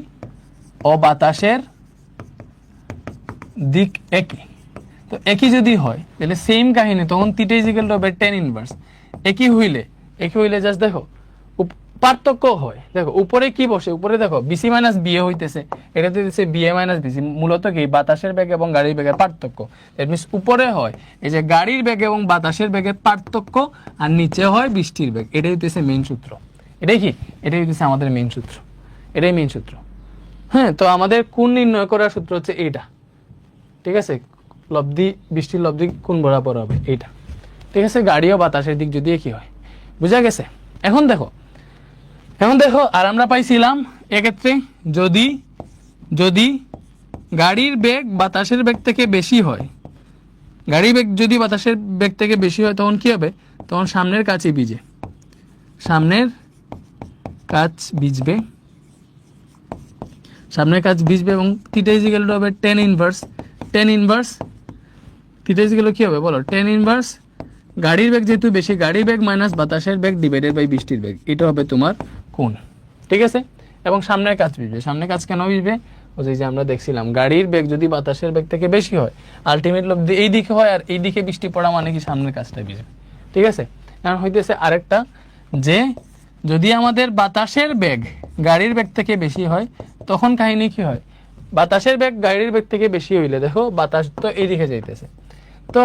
ও বাতাসের দিক একই, তো একই যদি হয় তাহলে সেম কাহিনী, তখন থিটা ইজ ইকুয়াল টু হবে tan ইনভার্স। একই হইলে জাস্ট দেখো পার্থক্য হয়, দেখো উপরে কি বসে, উপরে দেখো বিসি মাইনাস বিএ হইতেছে, এটাতে দিচ্ছে বিএ মাইনাস বিসি, মূলত কি বাতাসের বেগ এবং গাড়ির বেগের পার্থক্য। দ্যাট মিন্স উপরে হয় এই যে গাড়ির বেগ এবং বাতাসের বেগের পার্থক্য, আর নিচে হয় বৃষ্টির বেগ। এটাই হইতেছে মেইন সূত্র। এটাই হইতেছে আমাদের মেইন সূত্র, এটাই মেইন সূত্র। হ্যাঁ, তো আমাদের কোণ নির্ণয় করার সূত্র হচ্ছে এইটা, ঠিক আছে? বৃষ্টির লব্ধি কোণ বরাবর হবে এইটা, ঠিক আছে? গাড়ি ও বাতাসের দিক যদি একই হয়, বুঝা গেছে? এখন দেখো, আর আমরা পাইছিলাম এক্ষেত্রে যদি গাড়ির বেগ বাতাসের বেগ থেকে বেশি হয়, গাড়ির বেগ যদি বাতাসের বেগ থেকে বেশি হয় তখন কি হবে, তখন সামনের কাছে ভিজে, সামনের কাছ ভিজবে, সামনের কাছ ভিজবে এবং থিটা ইজিক্যাল টু হবে tan inverse, tan inverse theta is equal কি হবে বলো, টেন ইনভার্স গাড়ির বেগ যেহেতু বেশি, গাড়ির বেগ মাইনাস বাতাসের বেগ ডিভাইডেড বাই বৃষ্টির বেগ, এটা হবে তোমার কোণ। ঠিক আছে, এবং সামনের কাছ ভিজবে, সামনের কাছ কেন ভিজবে, ওই যে আমরা দেখছিলাম গাড়ির বেগ যদি বাতাসের বেগ থেকে বেশি হয় আলটিমেটলি এই দিকে হয়, আর এই দিকে বৃষ্টি পড়া মানে কি সামনের কাছটা ভিজবে। ঠিক আছে, এখন হইতেছে আরেকটা, যে যদি আমাদের বাতাসের বেগ গাড়ির বেগ থেকে বেশি হয় তখন কাহিনী কি হয়, বাতাসের বেগ গাড়ির বেগ থেকে বেশি হইলে দেখো বাতাস তো এই দিকে যাইতেছে, তো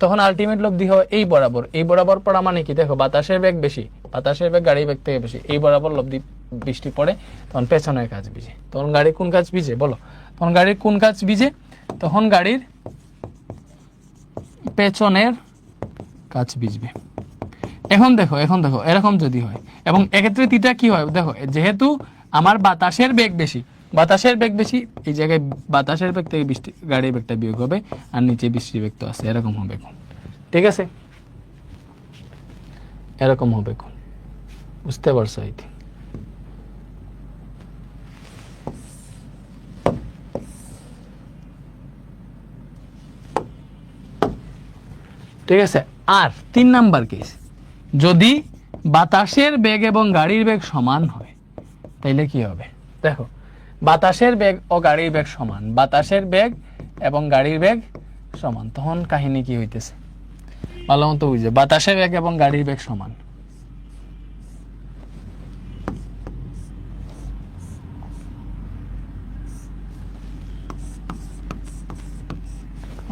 তখন আলটিমেট লব্ধি হয় এই বরাবর, এই বরাবর পড়া মানে কি দেখো বাতাসের বেগ বেশি, বাতাসের বেগ গাড়ির বেগ থেকে বেশি, এই বরাবর লব্ধি বৃষ্টি পড়ে, তখন পেছনের কাজ ভিজে। তখন গাড়ির কোন কাজ ভিজে বলো, তখন গাড়ির কোন কাজ ভিজে, তখন গাড়ির পেছনের কাজ ভিজবে। এখন দেখো এরকম যদি হয়, এবং এক্ষেত্রে থিটা কি হয় দেখো, যেহেতু আমার বাতাসের বেগ বেশি, বাতাসের বেগ বেশি, এই জায়গায় বাতাসের বেগ থেকে বৃষ্টি গাড়ির বেগটা বিয়োগ হবে, আর নিচে বৃষ্টির বেগ তো আছে, এরকম হবে কোণ। ঠিক আছে, এরকম হবে কোণ, বুঝতে পারছো? আই থিঙ্ক ঠিক আছে। আর 3 নাম্বার কেস, যদি বাতাসের বেগ এবং গাড়ির বেগ সমান হয় তাইলে কি হবে দেখো, বাতাসের বেগ ও গাড়ির বেগ সমান, বাতাসের বেগ এবং গাড়ির বেগ সমান, তখন কাহিনী কি হইতেছে ভালো মতো বুঝে, বাতাসের বেগ এবং গাড়ির বেগ সমান,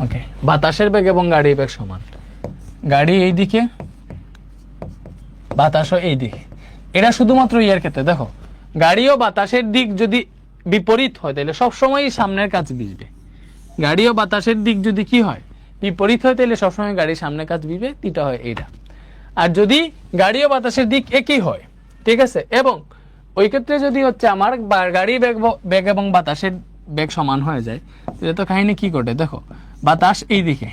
ওকে, বাতাসের বেগ এবং গাড়ির বেগ সমান, গাড়ি এই দিকে বাতাসও এই দিকে, এটা শুধুমাত্র ইয়ার ক্ষেত্রে। দেখো গাড়ি ও বাতাসের দিক যদি বিপরীত হয় তাহলে সবসময় সামনের কাজ ভিজবে, গাড়ি ও বাতাসের দিক যদি কি হয় বিপরীত হয় তাহলে সবসময় গাড়ির সামনের কাজ ভিজবে, তিটা হয় এইটা। আর যদি গাড়ি ও বাতাসের দিক একই হয়, ঠিক আছে, এবং ওই ক্ষেত্রে যদি হচ্ছে আমার গাড়ি বেগ এবং বাতাসের বেগ সমান হয়ে যায় তাহলে তো কাহিনী কি ঘটে দেখো, বাতাস এই দিকে,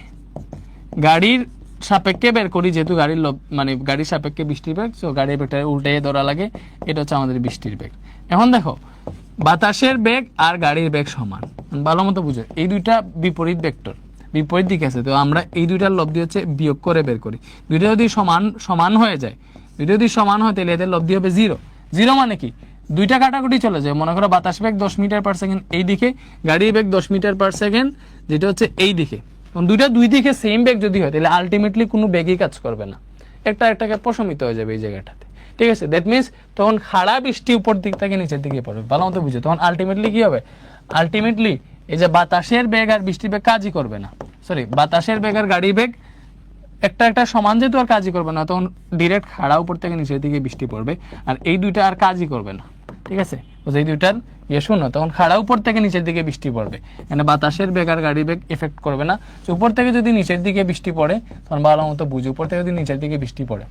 গাড়ির সাপেক্ষে বের করি, যেহেতু গাড়ির মানে গাড়ির সাপেক্ষে বৃষ্টির বেগ, তো গাড়ির বেগটা উল্টে ধরা লাগে, এটা হচ্ছে আমাদের বৃষ্টির বেগ। এখন দেখো বাতাসের বেগ আর গাড়ির বেগ সমান, ভালো মতো বুঝো, এই দুইটা বিপরীত ভেক্টর, বিপরীত দিকে আছে, তো আমরা এই দুইটার লব্ধি হচ্ছে বিয়োগ করে বের করি, দুইটা যদি সমান হয়ে যায়, দুইটা যদি সমান হয় তাহলে এদের লব্ধি হবে 0, 0 মানে কি দুইটা কাটাকুটি চলে যায়, মনে করো বাতাস বেগ 10 মিটার পার সেকেন্ড এই দিকে, গাড়ির বেগ 10 মিটার পার সেকেন্ড যেটা হচ্ছে এই দিকে, দুইটা দুই দিকে সেম বেগ যদি হয় তাহলে আলটিমেটলি কোনো বেগই কাজ করবে না, একটা একটাকে প্রশমিত হয়ে যাবে এই জায়গাটাতে। ঠিক আছে, দ্যাট মিনস তখন খাড়া বৃষ্টি উপর দিক থেকে নিচের দিকে পড়বে, ভালো মতো বুঝো, তখন আলটিমেটলি কি হবে, আলটিমেটলি এই যে বাতাসের বেগ আর বৃষ্টির বেগ কাজই করবে না, সরি বাতাসের বেগ আর গাড়ির বেগ একটা একটা সমান যেহেতু আর কাজই করবে না, তখন ডিরেক্ট খাড়া উপর থেকে নিচের দিকে বৃষ্টি পড়বে, আর এই দুইটা আর কাজই করবে না। ঠিক আছে, এই দুইটার শূন্য, তখন খাড়া উপর থেকে নিচের দিকে বৃষ্টি পড়বে, মানে বাতাসের বেগ আর গাড়ির বেগ এফেক্ট করবে না। উপর থেকে যদি নিচের দিকে বৃষ্টি পড়ে তখন ভালো মতো বুঝি, উপর থেকে যদি নিচের দিকে বৃষ্টি পড়ে,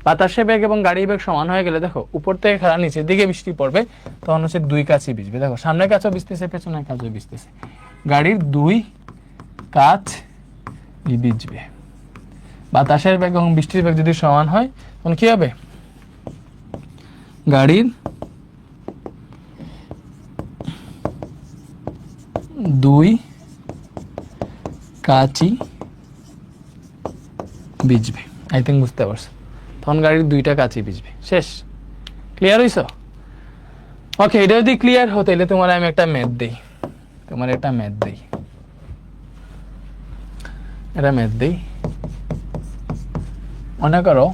বাতাসের বেগ এবং গাড়ির বেগ সমান হয়ে গেলে দেখো উপর থেকে খাড়া নিচের দিকে বৃষ্টি পড়বে, তখন হচ্ছে দুই কাছই ভিজবে। দেখো সামনের কাছেও ভিজতেছে, পেছনের কাছেও ভিজতেছে, গাড়ির দুই কাছ ভিজবে। বাতাসের বেগ এবং বৃষ্টির বেগ যদি সমান হয় তখন কি হবে, গাড়ির দুই কাছই ভিজবে। আই থিঙ্ক বুঝতে পারছো, তখন গাড়ির দুইটা কাছই ভিজবে। শেষ, ক্লিয়ার হইছ? ওকে, এটা যদি ক্লিয়ার হতো তাহলে তোমার আমি একটা ম্যাথ দিই, এটা ম্যাথ দিই। মনে করো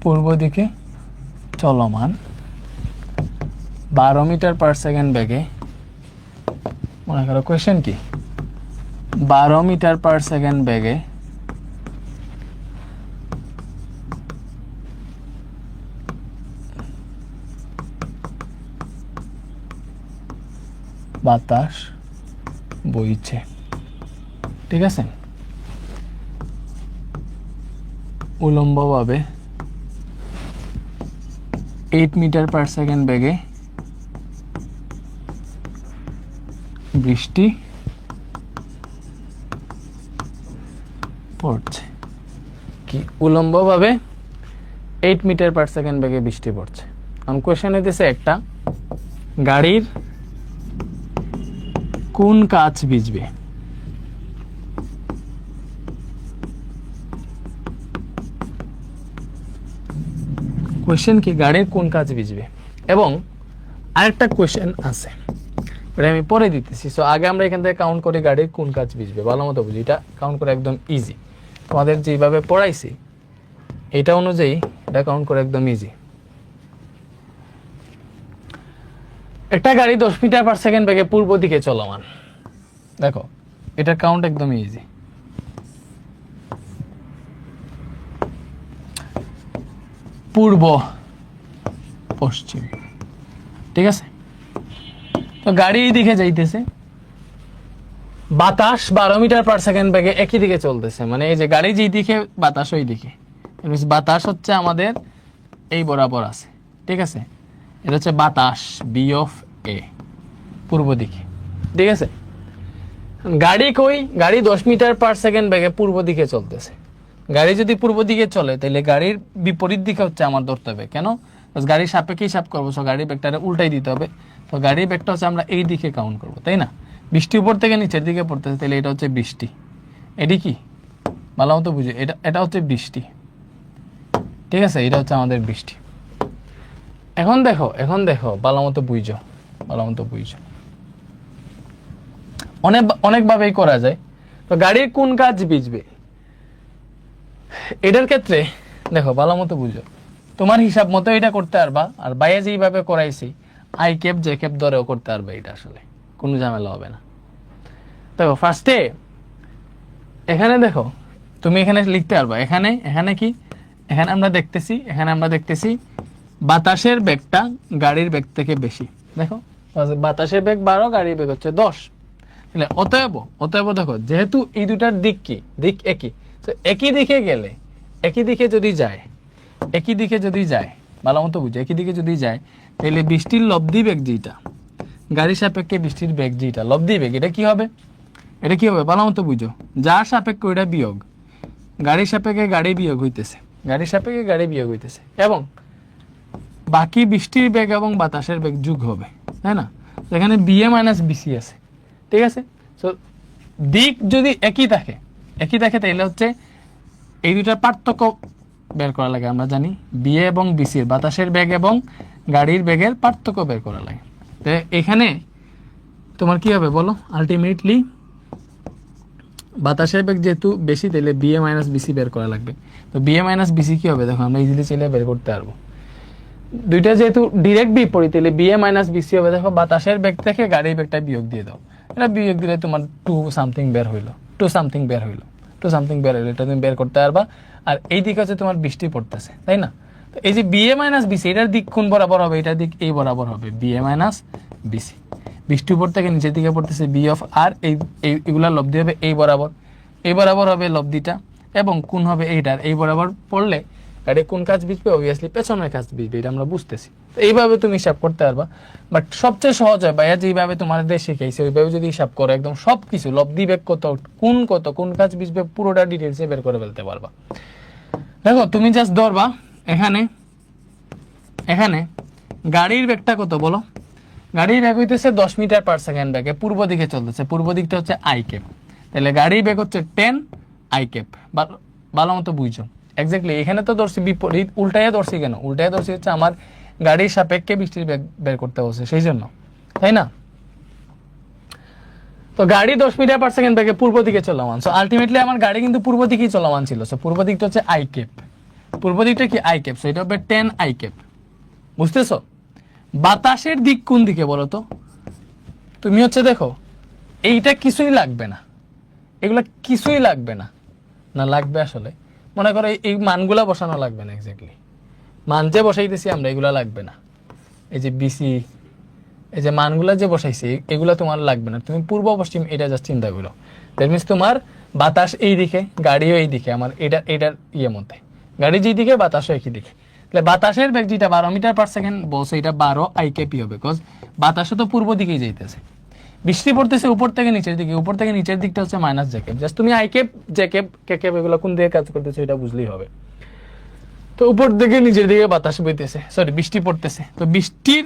পূর্ব দিকে চলমান 12 মিটার পার সেকেন্ড বেগে, মনে করো কোয়েশ্চেন কি 12 মিটার পার সেকেন্ড বেগে বাতাস বইছে। ঠিক আছে, উলম্বভাবে 8 মিটার পার সেকেন্ড বেগে বৃষ্টি পড়ছে। কি উলম্বভাবে 8 মিটার পার সেকেন্ড বেগে বৃষ্টি পড়ছে। এখন কোয়েশ্চেন হইতেছে একটা, গাড়ির কোন কাচ ভিজবে? কোয়েশ্চেন কি গাড়ির কোন কাচ ভিজবে। এবং আরেকটা কোয়েশ্চেন আছে, এটা আমি পরে দিতেছি। সো আগে আমরা এখান থেকে কাউন্ট করি গাড়ির কোন কাচ ভিজবে, ভালো মতো বুঝি। এটা কাউন্ট করে একদম ইজি, তোমাদের যেভাবে পড়াইছি এটা অনুযায়ী এটা কাউন্ট করে একদম ইজি। একটা গাড়ি 10 মিটার পার সেকেন্ড বেগে পূর্ব দিকে চলমান, দেখো এটা কাউন্ট একদম ইজি। পূর্ব পশ্চিম, ঠিক আছে। তো গাড়ি এই দিকে যাইতেছে, বাতাস 12 মিটার পার সেকেন্ড বেগে একই দিকে চলতেছে, মানে এই যে গাড়ি যেই দিকে বাতাস ওই দিকে। বাতাস হচ্ছে আমাদের এই বরাবর আছে, ঠিক আছে। এটা হচ্ছে বাতাস বি অফ এ পূর্ব দিকে, ঠিক আছে। গাড়ি কই, গাড়ি 10 মিটার পার সেকেন্ড বেগে পূর্ব দিকে চলতেছে। গাড়ি যদি পূর্ব দিকে চলে তাহলে গাড়ির বিপরীত দিকে হচ্ছে আমার ধরতে হবে। কেন? গাড়ির সাপেক্ষে হিসাব করবো, সো গাড়ির ব্যাগটা উল্টাই দিতে হবে। তো গাড়ির ব্যাগটা হচ্ছে আমরা এই দিকে কাউন্ট করবো, তাই না। বৃষ্টি উপর থেকে নিচের দিকে পড়তেছে, তাহলে এটা হচ্ছে বৃষ্টি। এটি কি ভালো মতো বুঝে, এটা হচ্ছে বৃষ্টি, ঠিক আছে। এটা হচ্ছে আমাদের বৃষ্টি। এখন দেখো ভালো মতো বুঝো, অনেকভাবেই করা যায়। তো গাড়ির কোন কাজ ভিজবে, এটার ক্ষেত্রে দেখো ভালো মতো বুঝো, তোমার হিসাব মতো এটা করতে পারবা। আর বাইরে যেইভাবে করাইছি আই ক্যাপ জে ক্যাপ ধরেও করতে পারবে, এটা আসলে কোনো ঝামেলা হবে না। দেখো ফার্স্টে এখানে দেখো তুমি এখানে লিখতে পারবা, এখানে কি, এখানে আমরা দেখতেছি বাতাসের বেগটা গাড়ির বেগ থেকে বেশি। দেখো বাতাসের বেগ 12, গাড়ির বেগ হচ্ছে 10। তাহলে অতএব দেখো যেহেতু এই দুটার দিক কি, দিক একই, তো একই দিকে গেলে, একই দিকে যদি যায় ভালো মতো বুঝো, একই দিকে যদি যায় তাহলে বৃষ্টির লব্ধি বেগ যেটা, গাড়ির সাপেক্ষে বৃষ্টির বেগ যেটা লব্ধি বেগ, এটা কি হবে ভালো মতো বুঝো। যার সাপেক্ষে ওইটা বিয়োগ, গাড়ির সাপেক্ষে গাড়ি বিয়োগ হইতেছে, এবং বাকি বৃষ্টির বেগ এবং বাতাসের বেগ যোগ হবে, তাই না। এখানে বিএ মাইনাস বিসি আছে, ঠিক আছে। তো দিক যদি একই থাকে তাহলে হচ্ছে এই দুটার পার্থক্য বের করা লাগে। আমরা জানি বিএ এবং বিসির বাতাসের বেগ এবং গাড়ির বেগের পার্থক্য বের করা লাগে। তো এখানে তোমার কি হবে বলো, আলটিমেটলি বাতাসের বেগ যেহেতু বেশি, তাহলে বিএ মাইনাস বিসি বের করা লাগবে। তো বিএ মাইনাস বিসি কি হবে দেখো, আমরা ইজিলি চাইলে বের করতে পারবো। দুইটা যেহেতু ডিরেক্ট বিপরীত, তাহলে বিএ মাইনাস বিসি হবে দেখো বাতাসের বেগ থেকে গাড়ির বেগটা বিয়োগ দিয়ে দাও। এটা বিয়োগ দিলে তোমার 2 সামথিং বের হইলো, এটা তুমি বের করতে পারবা। আর এই দিকে হচ্ছে তোমার বৃষ্টি পড়তেছে, তাই না। তো এই যে বিএ মাইনাস বিসি, এটার দিক কোন বরাবর হবে, এটার দিক এই বরাবর হবে, বিএ মাইনাস বিসি। বৃষ্টি উপর থেকে নিচের দিকে পড়তেছে বি অফ আর, এইগুলা লব্ধি হবে এই বরাবর হবে লব্ধিটা, এবং কোন হবে এইটার এই বরাবর পড়লে গাড়ি কোন কাজ ভিজবে, অবভিয়াসলি পেছনের কাজ ভিজবে, এটা আমরা বুঝতেছি। তো এইভাবে তুমি হিসাব করতে পারবা। বাট সবচেয়ে সহজ হয় ভাইয়া যেইভাবে তোমাদের শিখাইছে ওইভাবে যদি হিসাব করো, একদম সবকিছু লব্ধি বেগ কত, কোন কাজ ভিজবে পুরোটা ডিটেলসে বের করে ফেলতে পারবা। দেখো তুমি জাস্ট ধরবা এখানে গাড়ির বেগটা কত বলো, গাড়ির বেগ হইতেছে 10 মিটার পার সেকেন্ড বেগে পূর্ব দিকে চলতেছে, পূর্ব দিকটা হচ্ছে আই ক্যাপ। তাহলে গাড়ির বেগ হচ্ছে 10 আই ক্যাপ। ভালো মতো বুঝছো, এক্স্যাক্টলি এখানে তো ধরছি বিপরীত, উল্টাইয়া ধরছি কেন, হচ্ছে আমার গাড়ির সাপেক্ষে বৃষ্টির বেগ বের করতে হচ্ছে সেই জন্য, তাই না। তো গাড়ি 10 মিটার পার সেকেন্ড বেগে পূর্ব দিকে চলমান, সো আলটিমেটলি আমার গাড়ি কিন্তু পূর্ব দিকেই চলমান ছিল। সো পূর্ব দিকটা হচ্ছে আই ক্যাপ, পূর্ব দিকটা কি আই ক্যাপ, সো এটা হবে 10 আই ক্যাপ। বুঝতেছো? বাতাসের দিক কোন দিকে বলো তো, তুমি হচ্ছে দেখো এইটা কিছুই লাগবে না, এগুলা কিছুই লাগবে না, লাগবে আসলে মনে করো এই মানগুলা বসানো লাগবে না, এক্স্যাক্টলি মান যে বসাইতেছি আমরা এগুলা লাগবে না। এই যে বিসি, এই যে মানগুলা যে বসাইছি এগুলা তোমার লাগবে না, তুমি পূর্ব পশ্চিম এটা জাস্ট চিন্তা করো। দ্যাট মিনস তোমার বাতাস এই দিকে, গাড়িও এই দিকে, আমার এটার ইয়ে মধ্যে গাড়ি যেদিকে বাতাসও একই দিকে। তাহলে বাতাসের বেগ যেটা 12 মিটার পার সেকেন্ড বলছে, এটা 12 আইকেপি হবে, বিকজ বাতাসও তো পূর্ব দিকেই যাইতেছে। বৃষ্টি পড়তেছে উপর থেকে নিচের দিকে, উপর থেকে নিচের দিকটা হচ্ছে মাইনাস জ্যাকেপ। জাস্ট তুমি আইকেপ জ্যাকেপ কেকেপ এগুলো কোন দিকে কাজ করতেছে এটা বুঝলেই হবে। তো উপর থেকে নিচের দিকে বাতাস বইতেছে, সরি বৃষ্টি পড়তেছে, তো বৃষ্টির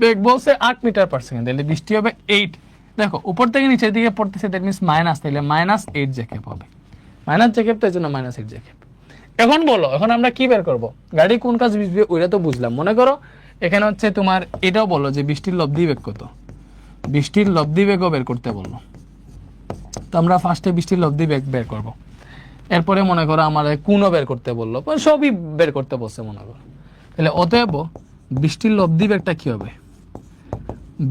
বেগ বলছে 8 মিটার পার সেকেন্ড, তাহলে বৃষ্টি হবে 8। দেখো উপর থেকে নিচের দিকে পড়তেছে, দ্যাট মিনস মাইনাস, তাহলে -8 জ্যাকেপ হবে। মাইনাস জ্যাকেপ তো এই জন্য -8 জ্যাকেপ। এখন বলো, এখন আমরা কি বের করব? গাড়ি কোন কাজ বুঝবে ওইটা তো বুঝলাম। মনে করো এখানে হচ্ছে তোমার এটাও বলো যে বৃষ্টির লব্ধি বেগ কত, বৃষ্টির লব্ধি বেগও বের করতে বললো। তো আমরা ফার্স্টে বৃষ্টির লব্ধি বেগ বের করব। এরপরে মনে করো আমার কোনও বের করতে বললো, সবই বের করতে বলছে মনে করো। তাহলে অতএব বৃষ্টির লব্ধি বেগটা কি হবে?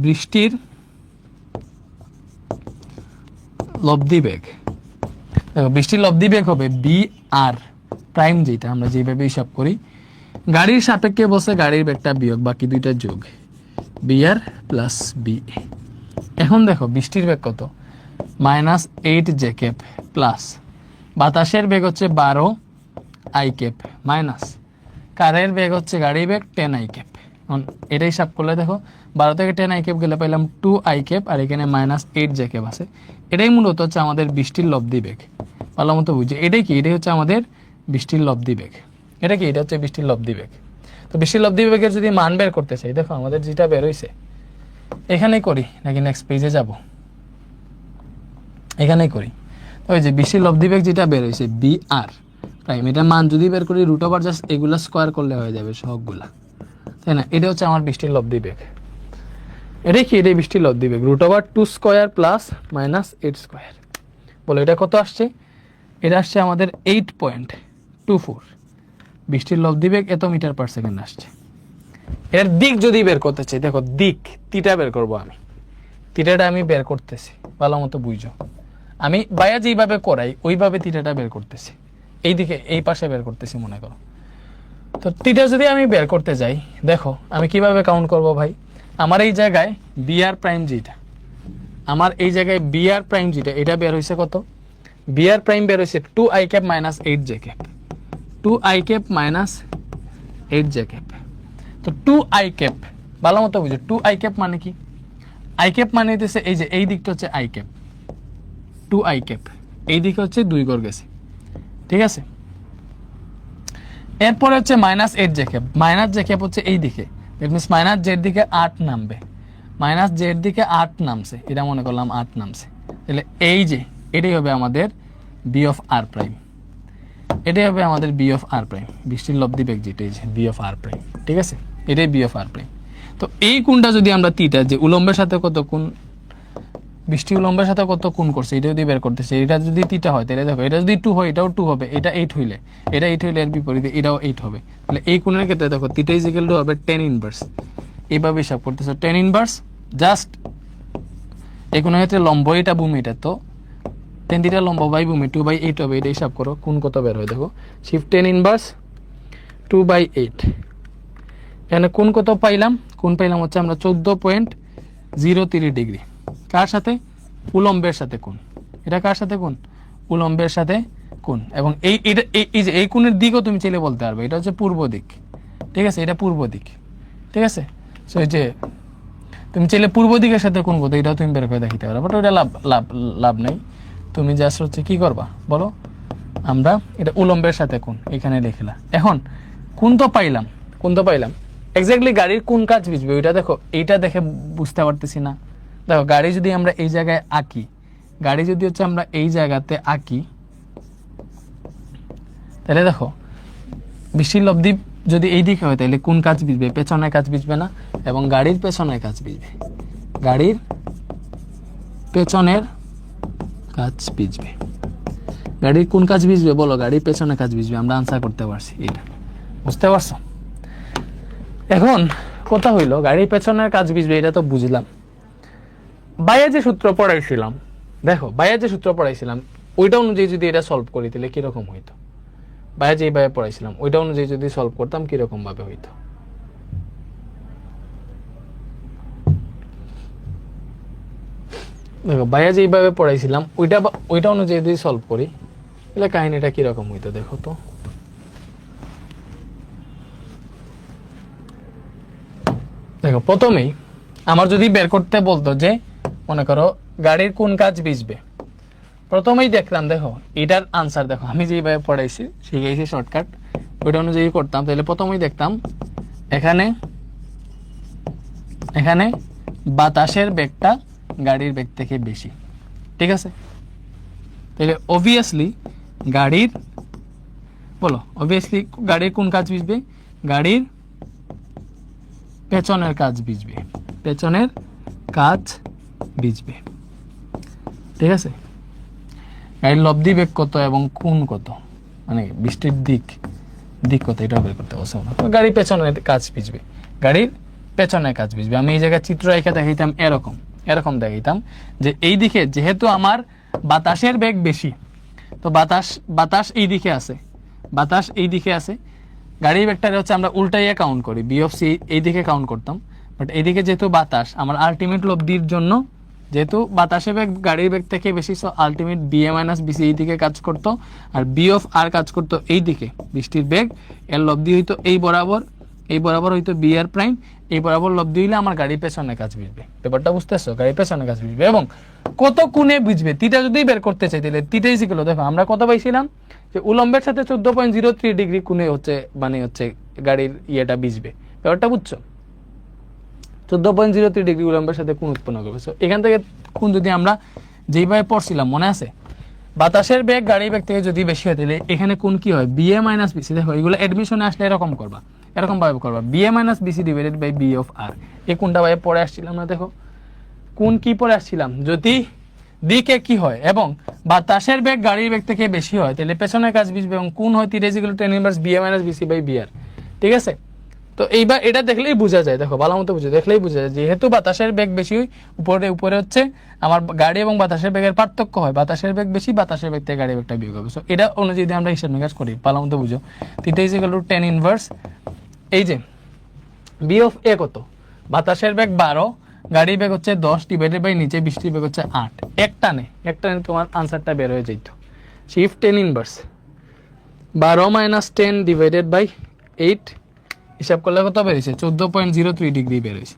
বৃষ্টির লব্ধি বেগ, দেখো বৃষ্টির লব্ধি বেগ হবে বি আর প্রাইম, যেটা আমরা যেভাবে হিসাব করি। গাড়ির সাপেক্ষে বসে গাড়ির বেগটা বিয়োগ, বাকি দুইটা যোগ, বি আর প্লাস বি। এখন দেখো বৃষ্টির বেগ কত? -8 জ্যাকেপ প্লাস বাতাসের বেগ হচ্ছে 12 আই ক্যাপ মাইনাস কারের বেগ হচ্ছে গাড়ির বেগ 10 আই ক্যাপ। এটা হিসাব করলে দেখো 12 থেকে 10 আই ক্যাপ গেলে পাইলাম 2 আই ক্যাপ, আর এখানে -8 জ্যাকেপ আছে। এটাই মূলত হচ্ছে আমাদের বৃষ্টির লব্ধি বেগ। ভালো মতো বুঝছি এটাই কি, এটাই হচ্ছে আমাদের বৃষ্টির লব্ধি বেগ। এটা কি, এটা হচ্ছে বৃষ্টির লব্ধি বেগ। তো বৃষ্টির লব্ধি বেগের যদি মান বের করতে চাই, দেখো আমাদের যেটা বের হয়েছে এখানেই করি নাকি নেক্সট পেজে যাব? এখানেই করি। ওই যে বৃষ্টির লব্ধি বেগ যেটা বের হয়েছে বি আর প্রাইম, এটা মান যদি বের করি √, জাস্ট এগুলা স্কোয়ার করলে হয়ে যাবে সবগুলা, তাই না? এটা হচ্ছে আমার বৃষ্টির লব্ধি বেগ। এটাই কি, এটাই বৃষ্টির লব্ধি বেগ, √2² প্লাস -8 স্কোয়ার। বলো এটা কত আসছে? এটা আসছে আমাদের 8.24। বৃষ্টির লব্ধি বেগ এত মিটার পার সেকেন্ড আসছে। এর দিক যদি বের করতে চাই, দেখো দিক তিটা বের করবো আমি, তিটাটা আমি বের করতেছি, ভালো মতো বুঝো। আমি বায়া যেইভাবে করাই ওইভাবে তিটাটা বের করতেছি, এইদিকে এই পাশে বের করতেছি মনে করো। তো তিটা যদি আমি বের করতে যাই, দেখো আমি কিভাবে কাউন্ট করব ভাই? আমার এই জায়গায় বি আর প্রাইম যেটা, আমার এই জায়গায় বি আর প্রাইম যেটা, এটা বের হয়েছে কত? বি আর প্রাইম বের হয়েছে 2 আই ক্যাপ -8 জ্যাকেপ, 2 আই ক্যাপ -8 জ্যাকেপ। তো 2 আই ক্যাপ ভালো মতো বুঝো, 2 আই ক্যাপ মানে কি? আই ক্যাপ মানে হচ্ছে এই যে এই দিকটা হচ্ছে আই ক্যাপ, 2 আই ক্যাপ, এই দিকে হচ্ছে 2 গড় গেছে, ঠিক আছে? এরপরে হচ্ছে -8 জ্যাকেপ, মাইনাস জ্যাকেপ হচ্ছে এই দিকে, দ্যাট মিন্স মাইনাস জেড দিকে 8 নামবে, মাইনাস জেড দিকে 8 নামছে, এটা মনে করলাম 8 নামছে। তাহলে এই যে এটাই হবে আমাদের বি অফ আর প্রাইম, এটাই হবে আমাদের বি অফ আর প্রাইম, বৃষ্টির লব্ধি বেগ যেটা, এই যে বি অফ আর প্রাইম, ঠিক আছে? এটাই বি অফ আর প্রাইম। তো এই কোণটা যদি আমরা তিটা, যে উলম্বের সাথে কত কোণ, বৃষ্টি উলম্বের সাথে কত কোণ করছে এটা যদি বের করতেছে, এটা যদি তিটা হয় তাহলে দেখো এটা যদি 2 হয় এটাও 2 হবে, এটা 8 হইলে এটা 8 হইলে এর বিপরীতে এটাও 8 হবে। তাহলে এই কোণের ক্ষেত্রে দেখো θ = হবে tan ইনভার্স, এইভাবে হিসাব করতেছে tan ইনভার্স, জাস্ট এই কোণের ক্ষেত্রে লম্ব এটা ভূমি, এটা তো tan θ লম্ব বাই ভূমি 2/8 হবে, এটা হিসাব করো কোণ কত বের হয়। দেখো শিফট tan ইনভার্স 2/8, এখানে কোণ কত পাইলাম? কোণ পাইলাম হচ্ছে আমরা 14.03 ডিগ্রি। কার সাথে? উলম্বের সাথে কোণ। এটা কার সাথে কোণ? উলম্বের সাথে কোণ। এবং এই যে এই কোণের দিকও তুমি চাইলে বলতে পারবে, এটা হচ্ছে পূর্ব দিক, ঠিক আছে? এটা পূর্ব দিক, ঠিক আছে? সো এই যে তুমি চাইলে পূর্ব দিকের সাথে কোণ কত এটাও তুমি বের করে দেখাতে পারো, বাট ওইটা লাভ নাই। তুমি জাস্ট হচ্ছে কি করবা বলো, আমরা এটা উলম্বের সাথে কোণ এখানে লিখলাম। এখন কোণ তো পাইলাম, কোণ তো পাইলাম, এক্স্যাক্টলি গাড়ির কোন কাজ বুঝবে ওইটা দেখো, এইটা দেখে বুঝতে পারতেছি না। দেখো গাড়ি যদি আমরা এই জায়গায় আঁকি, গাড়ি যদি হচ্ছে আমরা এই জায়গাতে আঁকি, তাহলে দেখো বৃষ্টির লব্ধি যদি এই দিকে হয় তাহলে কোন কাজ বুঝবে? পেছনের কাজ বুঝবে না, এবং গাড়ির পেছনের কাজ বুঝবে, গাড়ির পেছনের কাজ বুঝবে। গাড়ির কোন কাজ বুঝবে বলো? গাড়ির পেছনের কাজ বুঝবে। আমরা আনসার করতে পারছি, এটা বুঝতে পারছো? এখন কথা হইলো গাড়ির পেছনের কাজ বুঝবে, এটা তো বুঝলাম। বাইরে যে সূত্র পড়াইছিলাম, দেখো বাইরে যে সূত্র পড়াইছিলাম ওইটা অনুযায়ী যদি এটা সলভ করি তাহলে কিরকম হইতো? বাইরে যেভাবে পড়াইছিলাম ওইটা অনুযায়ী যদি সলভ করতাম কিরকম ভাবে হইতো? দেখো বাইরে যেভাবে পড়াইছিলাম ওইটা অনুযায়ী যদি সলভ করি তাহলে কাহিনীটা কিরকম হইতো দেখো তো। দেখো প্রথমেই আমার যদি বের করতে বলতো যে মনে করো গাড়ির কোন কাজ ভিজবে, প্রথমেই দেখলাম দেখো এটার আনসার দেখো আমি যেভাবে পড়াইছি শিখাইছি শর্টকাট ওইটা অনুযায়ী করতাম, তাহলে প্রথমেই দেখতাম এখানে এখানে বাতাসের বেগটা গাড়ির বেগ থেকে বেশি, ঠিক আছে? তাহলে অবভিয়াসলি গাড়ির বলো অবভিয়াসলি গাড়ির কোন কাজ ভিজবে, গাড়ির পেছনের কাজ ভিজবে, পেছনের কাজ ভিজবে, ঠিক আছে? গাড়ির লব্ধি বেগ কত এবং কোন কত, মানে বৃষ্টির দিক কত এটা বের করতে বলছে না, গাড়ির পেছনের কাজ ভিজবে, গাড়ির পেছনের কাজ ভিজবে। আমি এই জায়গায় চিত্র রেখে দেখাইতাম এরকম দেখাইতাম যে এই দিকে যেহেতু আমার বাতাসের বেগ বেশি, তো বাতাস এই দিকে আছে, বাতাস এই দিকে আছে, গাড়ির বেগটা হচ্ছে আমরা উল্টাইয়া কাউন্ট করি, বি অফ সি এই দিকে কাউন্ট করতাম, বাট এইদিকে যেহেতু বাতাস আমার আলটিমেট লব্ধির জন্য যেহেতু বাতাসের বেগ গাড়ির বেগ থেকে বেশি, so ultimate B A minus BC এই দিকে কাজ করতো, আর বি অফ আর কাজ করতো এই দিকে, বৃষ্টির বেগ এর লব্ধি হইতো এই বরাবর হইতো বি আর প্রাইম, এই বরাবর লব্ধি হইলে আমার গাড়ির পেছনে কাজ বুঝবে। ব্যাপারটা বুঝতেছো? গাড়ির পেছনে কাজ বুঝবে এবং কত কোণে বুঝবে তিটা যদি বের করতে চাই তাহলে তিটাই শিখলো। দেখো আমরা কত পাইছিলাম যে উলম্বের সাথে 14.03 ডিগ্রি কোণে হচ্ছে মানে হচ্ছে গাড়ির ইয়েটা বুঝবে। ব্যাপারটা বুঝছো? 14.03 ডিগ্রি উলম্বের সাথে কোণ উৎপন্ন করবে। এখান থেকে কোণ যদি আমরা যেইভাবে পড়ছিলাম মনে আছে, বাতাসের বেগ গাড়ির বেগ থেকে যদি বেশি হয় তাহলে এখানে কোণ কি হয়, বি এ মাইনাস বিসি। দেখো এগুলো এডমিশনে আসলে এরকম করবা, এরকম ভাবে করবা, V A minus BC divided by V of R. এই কোণটা ভাবে পড়ে আসছিলাম না? দেখো কোণ কি পড়ে আসছিলাম, যদি দিকে কি হয় এবং বাতাসের বেগ গাড়ির বেগ থেকে বেশি হয় তাহলে পেছনের কাজ বুঝবে এবং কোণ হয় theta equal to tan inverse V A minus BC by B R, ঠিক আছে? তো এইবার এটা দেখলেই বোঝা যায়, দেখো ভালো মতো দেখলেই বোঝা যায় যেহেতু বাতাসের বেগ বেশি উপরে হচ্ছে আমার গাড়ি এবং বাতাসের বেগের পার্থক্য হয়, বাতাসের বেগ বেশি, বাতাসের বেগ থেকে গাড়ির বেগটা বিয়োগ হবে। সো এটা অনুযায়ী আমরা হিসাব নিকাশ করি, ভালো মতো বুঝো। Theta equal to tan inverse এই যে বি অফ এ কত, বাতাসের বেগ 12, গাড়ির বেগ হচ্ছে 10 ডিভাইডেড বাই নিচে বৃষ্টির বেগ হচ্ছে 8, এক টানে তোমার আনসারটা বের হয়ে যেত। Shift tan inverse 12 minus 10 divided by 8 হিসাব করলে কত বেরিয়েছে, 14.03 ডিগ্রি বেরিয়েছে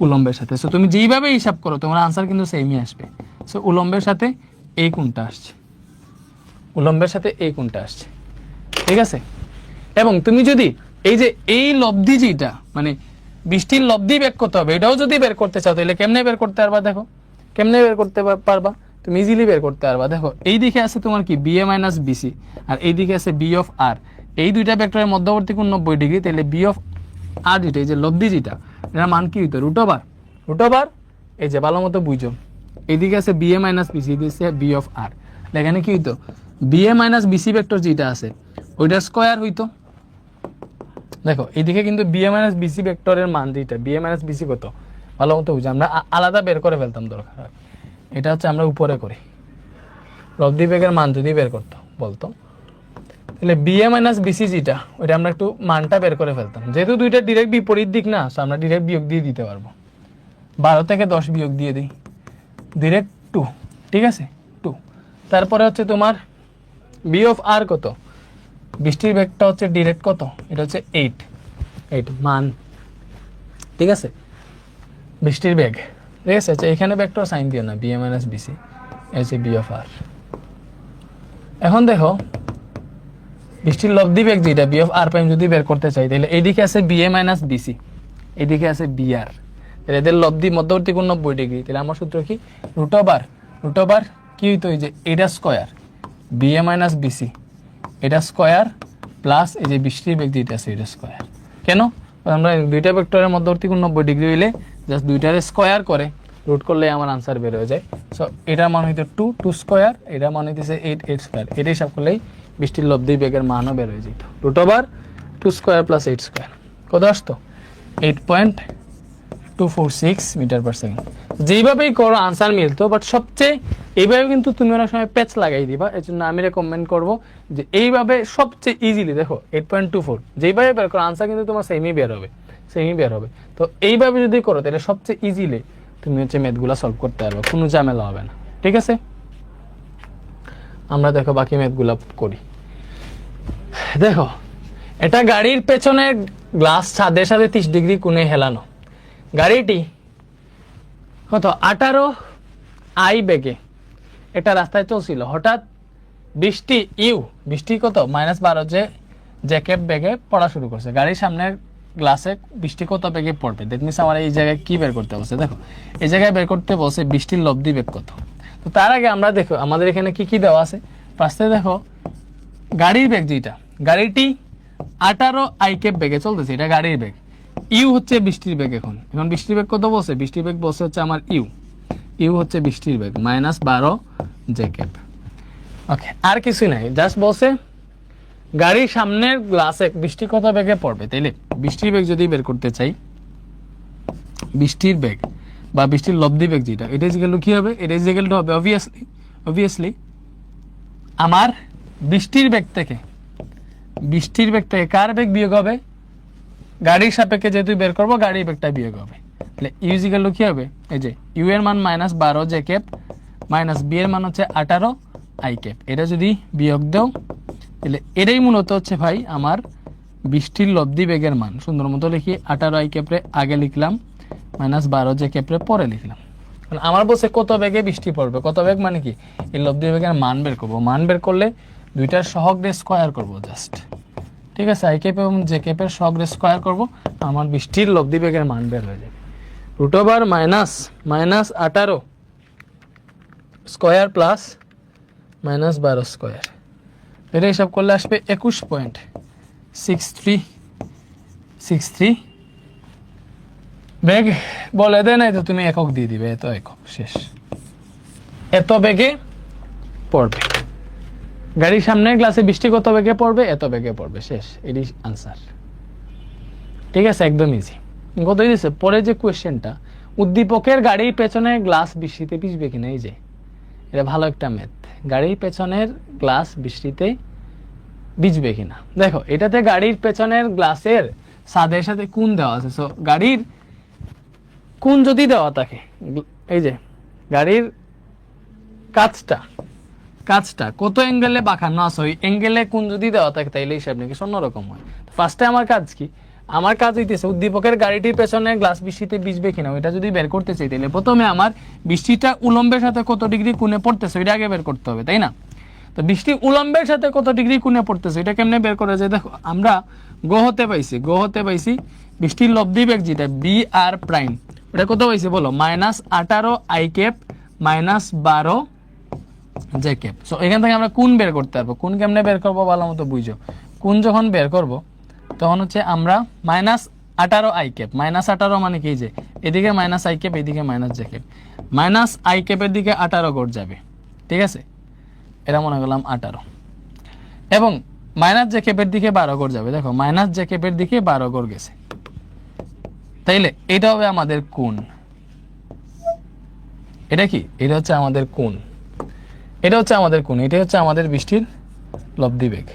উলম্বের সাথে। সো তুমি যেইভাবে হিসাব করো তোমার আনসার কিন্তু সেমই আসবে। সো উলম্বের সাথে এই কোণটা আসছে, উলম্বের সাথে এই কোণটা আসছে, ঠিক আছে? এবং তুমি যদি এই যে এই লব্ধি যেটা মানে বৃষ্টির লব্ধি বের করতে হবে এটাও যদি বের করতে চাও তাহলে কেমনে বের করতে পারবা? দেখো কেমনে বের করতে পারবা, তুমি ইজিলি বের করতে পারবা। দেখো এই দিকে আছে তোমার কি বি এ মাইনাস বিসি আর এই দিকে আছে বি অফ আর, এই দুইটা ভেক্টরের মধ্যবর্তী কোণ 90 ডিগ্রি, তাহলে বি অফ আর যেটা এই যে লব্ধি যেটা এটার মান কি হইতো, রুট ওভার এই যে ভালো মতো বুঝো এইদিকে আছে বি এ মাইনাস বিসি, দিচ্ছে বি অফ আর, এখানে কি হইতো B A minus BC vector যেটা আছে ওইটার স্কয়ার হইতো। দেখো এইদিকে কিন্তু বি এ মাইনাস বিসি ভেক্টরের মান যেটা বি এ মাইনাস বিসি কত ভালো মতো বুঝো, আমরা আলাদা বের করে ফেলতাম দরকার হয়, এটা হচ্ছে আমরা উপরে করি। লব্ধি বেগের মান যদি বের করতো বলতো তাহলে বি এ মাইনাস বিসি যেটা ওইটা আমরা একটু মানটা বের করে ফেলতাম, যেহেতু দুইটা ডিরেক্ট বিপরীত দিক না আমরা ডিরেক্ট বিয়োগ দিয়ে দিতে পারবো। 12 থেকে 10 বিয়োগ দিয়ে দিই, ডিরেক্ট 2, ঠিক আছে 2। তারপরে হচ্ছে তোমার বি অফ আর কত, বৃষ্টির বেগটা হচ্ছে ডিরেক্ট কত, এটা হচ্ছে 8 মান, ঠিক আছে? বৃষ্টির বেগ, ঠিক আছে? আচ্ছা এখানে বেগটা সাইন দিও না, বি এ মাইনাস বিসি হচ্ছে বি অফ আর। এখন দেখো বৃষ্টির লব্ধি বেগ যেটা বি অফ আর প্রাইম যদি বের করতে চাই তাহলে এইদিকে আছে বি এ মাইনাস বিসি, এইদিকে আছে বি আর, তাহলে এদের লব্ধি মধ্যবর্তী কোণ 90 ডিগ্রি, তাহলে আমার সূত্র কি রুট ওভার কি হইতো এই যে এটা square B A minus BC এটা স্কয়ার প্লাস এই যে বৃষ্টির বেগ যেটা আছে এটা স্কয়ার। কেন? আমরা দুইটা ভেক্টরের মধ্যবর্তী কোণ 90 ডিগ্রি হইলে জাস্ট দুইটারে স্কয়ার করে রুট করলে আমার আনসার বের হয়ে যায়। সো এটার মান হইতো 2 স্কয়ার, এটার মান হইতেছে 8 স্কয়ার, এটা হিসাব করলেই বৃষ্টির লব্ধি বেগের মানও বের হয়ে যেত। Root over 2 square plus 8 square কত আসতো, 8.246 মিটার পার সেকেন্ড। যেইভাবেই করো আনসার মিলতো, বাট সবচেয়ে এইভাবে কিন্তু তুমি অনেক সময় প্যাচ লাগাই দিবা, এর জন্য আমি রেকমেন্ড করবো যে এইভাবে সবচেয়ে ইজিলি দেখো 8.24 যেইভাবে বের করো আনসার কিন্তু তোমার সেমই বের হবে। তো এইভাবে যদি করো তাহলে সবচেয়ে ইজিলি তুমি হচ্ছে ম্যাথগুলা সলভ করতে পারবে, কোনো ঝামেলা হবে না, ঠিক আছে? আমরা দেখো বাকি ম্যাথগুলা করি। দেখো এটা গাড়ির পেছনের গ্লাস ছাদের সাথে 30 ডিগ্রি কোণে হেলানো, গাড়িটি কত 18 বেগে এটা রাস্তায় চলছিল, হঠাৎ বৃষ্টি কত -12 জ্যাকেট বেগে পড়া শুরু করছে। গাড়ির সামনের গ্লাসে বৃষ্টি কত বেগে পড়বে, দ্যাট মিনস আমার এই জায়গায় কি বের করতে বলছে। দেখো এই জায়গায় বের করতে বলছে বৃষ্টির লব্ধি বেগ কত। তো তার আগে আমরা দেখো আমাদের এখানে কি কি দেওয়া আছে। ফার্স্টে দেখো গাড়ির বেগ যেটা, গাড়িটি 18 আইকেপ বেগে চলতেছে, এটা গাড়ির বেগ। ইউ হচ্ছে বৃষ্টির বেগ। এখন বৃষ্টির বেগ কত বলছে, বৃষ্টির বেগ বলছে হচ্ছে আমার ইউ হচ্ছে বৃষ্টির বেগ -12 জ্যাকেপ। ওকে, আর কিছু নাই, জাস্ট বলছে গাড়ির সামনের গ্লাসে বৃষ্টি কত বেগে পড়বে। তাইলে বৃষ্টির বেগ যদি বের করতে চাই, বৃষ্টির বেগ বা বৃষ্টির লব্ধি বেগ যেটা, এটা ইকুয়াল টু কি হবে, এটা ইকুয়াল টু হবে অবভিয়াসলি আমার বৃষ্টির বেগ থেকে কার বেগ বিয়োগ হবে, গাড়ির সাপেক্ষে যেহেতু বের করবো গাড়ির বেগটা বিয়োগ হবে। তাহলে ইউ ইকুয়াল টু কি হবে, এই যে ইউ এর মান -12 জ্যাকেপ মাইনাস বি এর মান হচ্ছে 18 আইকেপ। এটা যদি বিয়োগ দাও তাহলে এটাই মূলত হচ্ছে ভাই আমার বৃষ্টির লব্ধি বেগের মান। সুন্দর মতো লিখি, 18 আইকেপরে আগে লিখলাম, -12 জ্যাকেপরে পরে লিখলাম। আমার বলছে কত বেগে বৃষ্টি পড়বে, কত বেগ মানে কি এই লব্ধি বেগের মান বের করবো। মান বের করলে দুইটার সহগের স্কয়ার করব জাস্ট, ঠিক আছে। আইকেপ এবং জেকেপের সহগের স্কয়ার করব, আমার বৃষ্টির লব্ধি বেগের মান বের হয়ে যাবে। √/- -18 স্কয়ার প্লাস -12 স্কয়ার, এটা হিসাব করলে আসবে 21.6363 বেগ। বলে দেয় নাই তো তুমি একক দিয়ে দিবে, এত একক শেষ, এত বেগে পড়বে গাড়ির সামনে গ্লাসে বৃষ্টি কত বেগে পড়বে, এত বেগে পড়বে, শেষ, এটি আনসার। ঠিক আছে, একদম ইজি। কত দিয়েছে পরে যে কোয়েশ্চেনটা, উদ্দীপকের গাড়ির পেছনে গ্লাস বৃষ্টিতে ভিজবে কিনা, এই যে এটা ভালো একটা ম্যাথ, গাড়ির পেছনের গ্লাস বৃষ্টিতে ভিজবে কিনা। দেখো এটাতে গাড়ির পেছনের গ্লাসের ছাদের সাথে কোণ দেওয়া আছে, সো গাড়ির কোণ যদি দেওয়া থাকে, এই যে গাড়ির কাঁচটা কত অ্যাঙ্গেলে বাঁকানো আছে, ওই অ্যাঙ্গেলে কোণ যদি দেওয়া থাকে তাইলে হিসাব নাকি অন্যরকম হয়। ফার্স্টে আমার কাজ কি, আমার কাজ হইতেছে উদ্দীপকের গাড়িটির পেছনে গ্লাস বৃষ্টিতে ভিজবে কিনা ওইটা যদি বের করতে চাই, তাহলে প্রথমে আমার বৃষ্টিটা উলম্বের সাথে কত ডিগ্রি কোণে পড়তেছে ওইটা আগে বের করতে হবে, তাই না। তো বৃষ্টি উলম্বের সাথে কত ডিগ্রি কোণে পড়তেছে এটা কেমনে বের করা যায়। দেখো আমরা গো হতে পাইছি বৃষ্টির লব্ধি বেগ যেটা বি আর প্রাইম, ওটা কত পাইছি বলো, -18 আইকেপ -12 জ্যাকেপ। সো এখান থেকে আমরা কোণ বের করতে পারবো। কোণ কেমনে বের করবো ভালো মতো বুঝো। কোণ যখন বের করব তখন হচ্ছে আমরা -18 আইকেপ, -18 মানে কি, যে এদিকে মাইনাস আইকেপ এদিকে মাইনাস জ্যাকেপ, মাইনাস আইকেপের দিকে 18 গড় যাবে, ঠিক আছে, এটা মনে করলাম 18, এবং মাইনাস জ্যাকেপের দিকে 12 গড় যাবে। দেখো মাইনাস জ্যাকেপের দিকে 12 গড় গেছে, তাইলে এটা হবে আমাদের কোণ। এটা কি, এটা হচ্ছে আমাদের কোণ, এটা হচ্ছে আমাদের বৃষ্টির লব্ধি বেগ।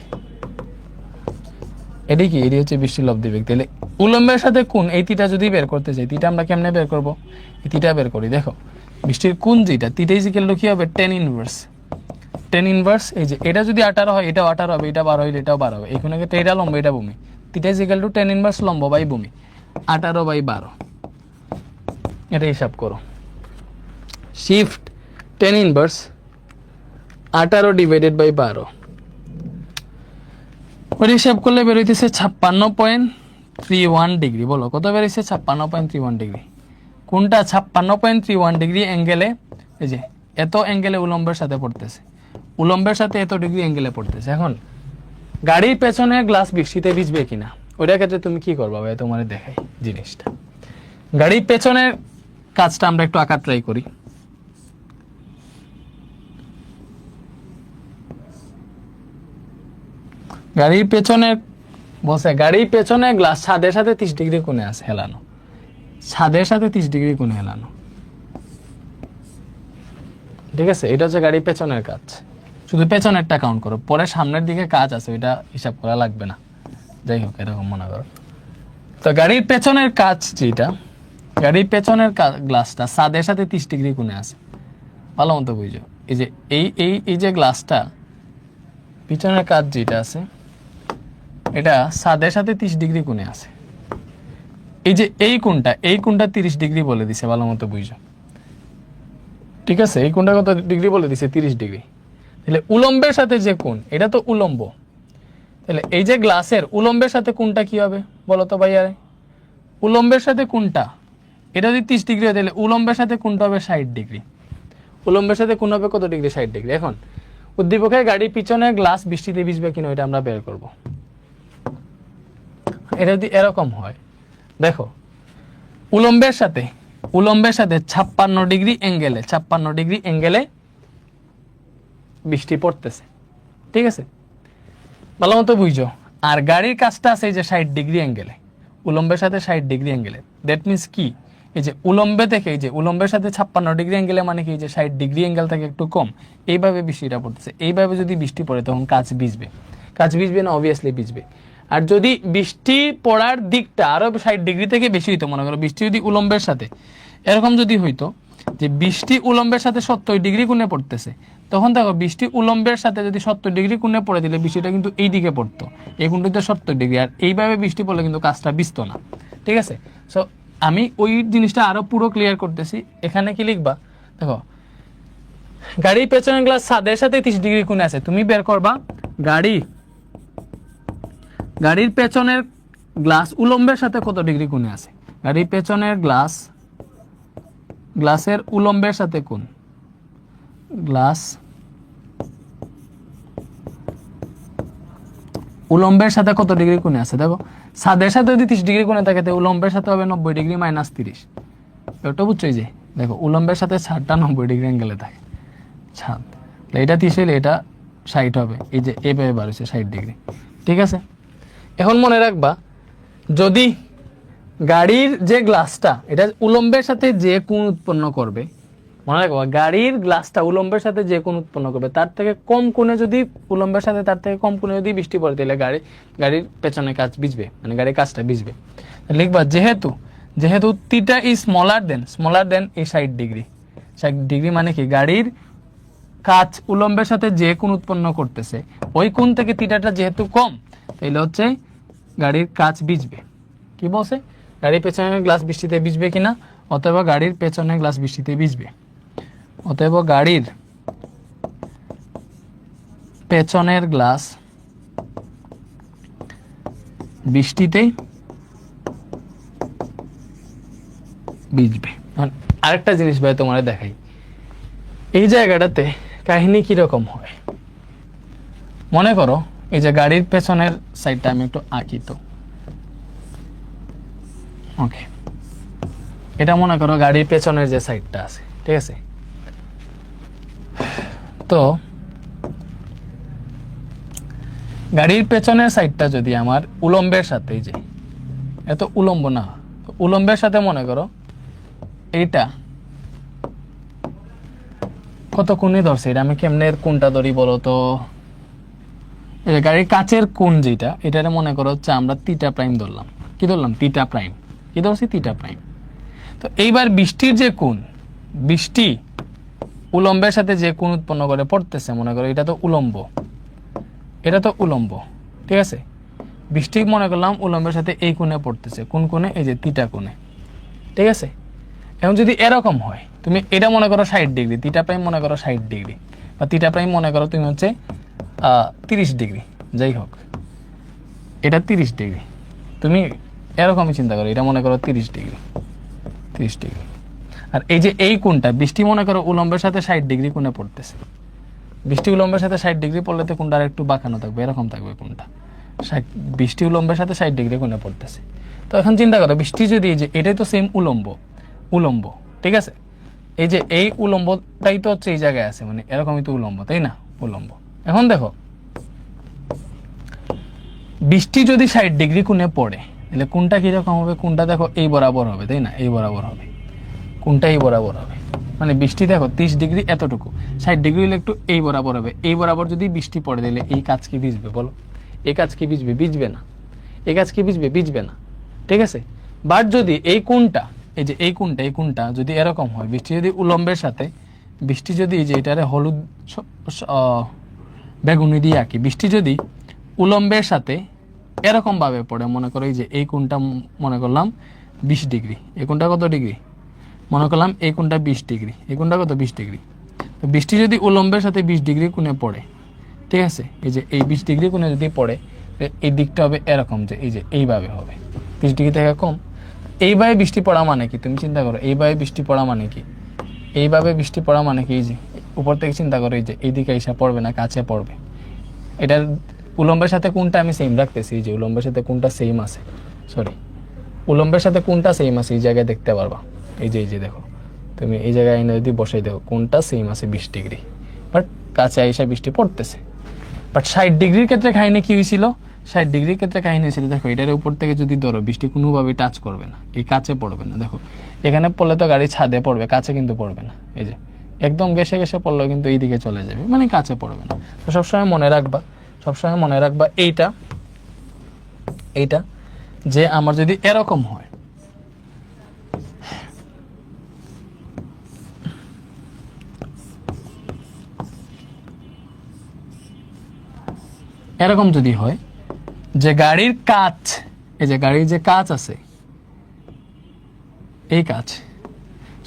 এটি কি, এটি হচ্ছে বৃষ্টির লব্ধি বেগ। তাহলে উলম্বের সাথে কোণ, এই তিটা যদি বের করতে চাই, তিটা আমরা কেমনে বের করব, এই তিটা বের করি। দেখো বৃষ্টির কোণ যেটা, তিটা ইকুয়াল টু কি হবে, tan ইনভার্স, এই যে এটা যদি 18 হয় এটাও 18 হবে, এটা 12 হইলে এটাও 12 হবে, এখানে এটা লম্ব এটা ভূমি, theta equal to tan inverse লম্ব বাই ভূমি 18/12, এটা হিসাব করো। Shift tan inverse 18 divided by 12, ওটা হিসাব করলে বের হইতেছে 56.31 ডিগ্রি। বলো কত বেরিয়েছে, 56.31 ডিগ্রি। কোনটা 56.31 ডিগ্রি অ্যাঙ্গেলে, এই যে এত অ্যাঙ্গেলে উলম্বের সাথে পড়তেছে, উলম্বের সাথে এত ডিগ্রি অ্যাঙ্গেলে পড়তেছে। এখন গাড়ির পেছনে গ্লাস বৃষ্টিতে ভিজবে কিনা ওইটার ক্ষেত্রে তুমি কি করবা ভাই, তোমার দেখাই জিনিসটা। গাড়ির পেছনের কাজটা আমরা একটু আঁকা ট্রাই করি। গাড়ির পেছনে গ্লাস ছাদের সাথে 30 ডিগ্রি কোণে আছে হেলানো, ছাদের সাথে 30 ডিগ্রি কোণে হেলানো, ঠিক আছে। এটা হচ্ছে গাড়ির পেছনের কাজ, শুধু পেছনেরটা কাউন্ট করো, পরে সামনের দিকে কাজ আছে ওইটা হিসাব করা লাগবে না, যাই হোক এরকম মনে করো। তো গাড়ির পেছনের কাজ যেটা, গাড়ির পেছনের গ্লাসটা ছাদের সাথে 30 ডিগ্রি কোণে আছে, ভালো মতো বুঝো। এই যে এই যে গ্লাসটা পিছনের কাজ যেটা আছে এটা ছাদের সাথে 30 ডিগ্রি কোণে আছে, এই যে এই কোণটা 30 ডিগ্রি বলে দিছে, ভালো মতো বুঝো, ঠিক আছে? এই কোণটা কত ডিগ্রি বলে দিছে? 30 ডিগ্রি। তাহলে উলম্বের সাথে যে কোণ, এটা তো উলম্ব, তাহলে এই যে গ্লাসের উলম্বের সাথে কোণটা কি হবে বলো তো ভাইয়া? উলম্বের সাথে কোণটা, এটা যদি 30 ডিগ্রি হয় তাহলে উলম্বের সাথে কোণটা হবে 60 ডিগ্রি। উলম্বের সাথে কোণ হবে কত ডিগ্রি? 60 ডিগ্রি। এখন উদ্দীপকের গাড়ির পিছনে গ্লাস বৃষ্টিতে ভিজবে কিনা এটা আমরা বের করব। এটা যদি এরকম হয়, দেখো উলম্বের সাথে 56 ডিগ্রি অ্যাঙ্গেলে বৃষ্টি পড়তেছে, ঠিক আছে? ভালো মতো বুঝছো। আর গাড়ির কাজটা আছে এই যে 60 ডিগ্রি অ্যাঙ্গেলে, উলম্বের সাথে 60 ডিগ্রি অ্যাঙ্গেলে। দ্যাট মিনস কি, এই যে উলম্বে থেকে এই যে উলম্বের সাথে 56 ডিগ্রি অ্যাঙ্গেলে মানে কি, এই যে 60 ডিগ্রি অ্যাঙ্গেল থেকে একটু কম, এইভাবে বৃষ্টিটা পড়তেছে। এইভাবে যদি বৃষ্টি পড়ে তখন কাঁচ ভিজবে। কাঁচ ভিজবে না? অবভিয়াসলি ভিজবে। আর যদি বৃষ্টি পড়ার দিকটা আরো 60 ডিগ্রি থেকে বেশি হইতো, মনে করো বৃষ্টি যদি উলম্বের সাথে এরকম যদি হইতো যে বৃষ্টি উলম্বের সাথে 70 ডিগ্রি কোণে পড়তেছে, তখন দেখো বৃষ্টি উলম্বের সাথে যদি 70 ডিগ্রি কোণে পড়ে দিলে বৃষ্টিটা কিন্তু এই দিকে পড়তো, এই কোণটাতে 70 ডিগ্রি। আর এইভাবে বৃষ্টি পড়লে কিন্তু কাজটা ভিজতো না, ঠিক আছে? সো আমি ওই জিনিসটা আরো পুরো ক্লিয়ার করতেছি। এখানে কি লিখবা, দেখো গাড়ির পেছনের গ্লাস ছাদের সাথে 30 ডিগ্রি কোণে আছে, তুমি বের করবা গাড়ির পেছনের গ্লাস উলম্বের সাথে কত ডিগ্রি কোণে আছে। গাড়ির পেছনের গ্লাসের উলম্বের সাথে কোণ, গ্লাস উলম্বের সাথে কত ডিগ্রি কোণে আছে। দেখো ছাদের সাথে যদি 30 ডিগ্রি কোণে থাকে, উলম্বের সাথে হবে 90 ডিগ্রি মাইনাস 30। এটা বুঝছো? যে দেখো উলম্বের সাথে ছাদটা 90 ডিগ্রি অ্যাঙ্গেলে থাকে, ছাদ এটা 30 হলে এটা 60 হবে। এই যে এভাবে বার হচ্ছে 60 ডিগ্রি, ঠিক আছে? এখন মনে রাখবা, যদি গাড়ির যে গ্লাসটা এটা উলম্বের সাথে যে কোণ উৎপন্ন করবে, মনে রাখবা গাড়ির গ্লাসটা উলম্বের সাথে যে কোণ উৎপন্ন করবে তার থেকে কম কোণে যদি উলম্বের সাথে তার থেকে কম কোণে যদি বৃষ্টি পড়ে, তাহলে গাড়ির পেছনে কাঁচ ভিজবে, মানে গাড়ির কাঁচটা ভিজবে। লিখবা যেহেতু থিটা ইজ স্মলার দেন এই 60 ডিগ্রি। 60 ডিগ্রি মানে কি, গাড়ির কাঁচ উলম্বের সাথে যে কোণ উৎপন্ন করতেছে ওই কোণ থেকে থিটাটা যেহেতু কম, তাহলে হচ্ছে গাড়ির কাঁচ ভিজবে। কি বলছে? গাড়ির পেছনের গ্লাস বৃষ্টিতে ভিজবে কিনা, অতএব গাড়ির পেছনের গ্লাস বৃষ্টিতে ভিজবে। অতএব গাড়ির পেছনের গ্লাস বৃষ্টিতে ভিজবে। আরেকটা জিনিস ভাই তোমার দেখাই, এই জায়গাটাতে কাহিনী কিরকম হয়। মনে করো এই যে গাড়ির পেছনের সাইডটা আমি একটু আঁকি, তো ওকে, এটা মনে করো গাড়ির পেছনের যে সাইডটা আছে, ঠিক আছে? তো গাড়ির পেছনের সাইডটা যদি আমার উলম্বের সাথে, এই যে এত উলম্ব না, উলম্বের সাথে মনে করো এইটা কত কোণে ধরছে, এটা আমি কেমনে কোনটা ধরি বলো তো? এই যে গাড়ির কাচের কোণ যেটা, এটারে মনে করো হচ্ছে আমরা থিটা প্রাইম ধরলাম। কি ধরলাম? Theta prime. কি ধরছি? Theta prime. তো এইবার বৃষ্টির যে কোণ, বৃষ্টি উলম্বের সাথে যে কোণ উৎপন্ন করে পড়তেছে, মনে করো এটা তো উলম্ব, ঠিক আছে? বৃষ্টি মনে করলাম উলম্বের সাথে এই কোণে পড়তেছে, কোন কোণে? এই যে থিটা কোণে, ঠিক আছে? এখন যদি এরকম হয়, তুমি এটা মনে করো 60 ডিগ্রি, থিটা প্রাইম মনে করো 60 ডিগ্রি, বা থিটা প্রাইম মনে করো তুমি হচ্ছে 30 ডিগ্রি, যাই হোক এটা 30 ডিগ্রি, তুমি এরকমই চিন্তা করো, এটা মনে করো 30 ডিগ্রি। আর এই যে এই কোণটা বৃষ্টি মনে করো উলম্বের সাথে 60 ডিগ্রি কোণে পড়তেছে, বৃষ্টি উলম্বের সাথে 60 ডিগ্রি পড়লে তো কোণটা একটু বাঁকানো থাকবে, এরকম থাকবে কোণটা। বৃষ্টি উলম্বের সাথে 60 ডিগ্রি কোণে পড়তেছে। তো এখন চিন্তা করো, বৃষ্টি যদি এই যে এটাই তো সেম উলম্ব, ঠিক আছে? এই যে এই উলম্বটাই তো হচ্ছে এই জায়গায় আছে, মানে এরকমই তো উলম্ব, তাই না? উলম্ব। এখন দেখো বৃষ্টি যদি 60 ডিগ্রি কোণে পড়ে, তাহলে কোণটা কিরকম হবে? কোণটা দেখো এই বরাবর হবে, তাই না? এই বরাবর হবে, কোণটা এই বরাবর হবে, মানে বৃষ্টি দেখো 30 ডিগ্রি এতটুকু, 60 ডিগ্রি হলে একটু এই বরাবর হবে। এই বরাবর যদি বৃষ্টি পড়ে দিলে এই কাজ কি ভিজবে বলো? এই কাজ কি ভিজবে? ভিজবে না। এই কাজ কি ভিজবে? ভিজবে না, ঠিক আছে? বাট যদি এই কোণটা, এই যে এই কোণটা যদি এরকম হয়, বৃষ্টি যদি উলম্বের সাথে, বৃষ্টি যদি এই যে এটারে হলুদ বেগুনি দিয়ে আঁকি, বৃষ্টি যদি উলম্বের সাথে এরকম ভাবে পড়ে, মনে করো এই যে এই কোণটা মনে করলাম 20 ডিগ্রি, এই কোণটা কত ডিগ্রি? মনে করলাম এই কোণটা 20 ডিগ্রি, এই কোণটা কত 20 ডিগ্রি। তো বৃষ্টি যদি উলম্বের সাথে 20 ডিগ্রি কোণে পড়ে, ঠিক আছে, এই যে এই 20 ডিগ্রি কোণে যদি পড়ে, এই দিকটা হবে এরকম, যে এই যে এইভাবে হবে 20 ডিগ্রি থেকে কম। এইভাবে বৃষ্টি পড়া মানে কি তুমি চিন্তা করো, এইভাবে বৃষ্টি পড়া মানে কি, এইভাবে বৃষ্টি পড়া মানে কি, এই যে উপর থেকে চিন্তা করো, এই যে এইদিকে এসে পড়বে না কাছে পড়বে। এটার উলম্বের সাথে কোনটা আমি সেম রাখতেছি, এই যে উলম্বের সাথে কোনটা সেম আছে, সরি উলম্বের সাথে কোনটা সেম আছে এই জায়গায় দেখতে পারবা। এই যে দেখো তুমি এই জায়গায় এনে যদি বসাই দেখো কোনটা সেম আছে 20 ডিগ্রি, বাট কাছে আইসা বৃষ্টি পড়তেছে। বাট 60 ডিগ্রির ক্ষেত্রে কাহিনী কি হয়েছিল, 60 ডিগ্রির ক্ষেত্রে কাহিনী হয়েছিল, দেখো এটার উপর থেকে যদি ধরো বৃষ্টি কোনোভাবে টাচ করবে না, এই কাছে পড়বে না, দেখো এখানে পড়লে তো গাড়ি ছাদে পড়বে, কাছে কিন্তু পড়বে না, এই যে একদম ঘেসে ঘেসে পড়লেও কিন্তু এই দিকে চলে যাবে, মানে কাছে পড়বে না। তো সবসময় মনে রাখবা, সবসময় মনে রাখবা এইটা, এইটা যে আমার যদি এরকম হয়, এরকম যদি হয় যে গাড়ির কাচ, এই যে গাড়ির যে কাচ আছে, এই কাচ,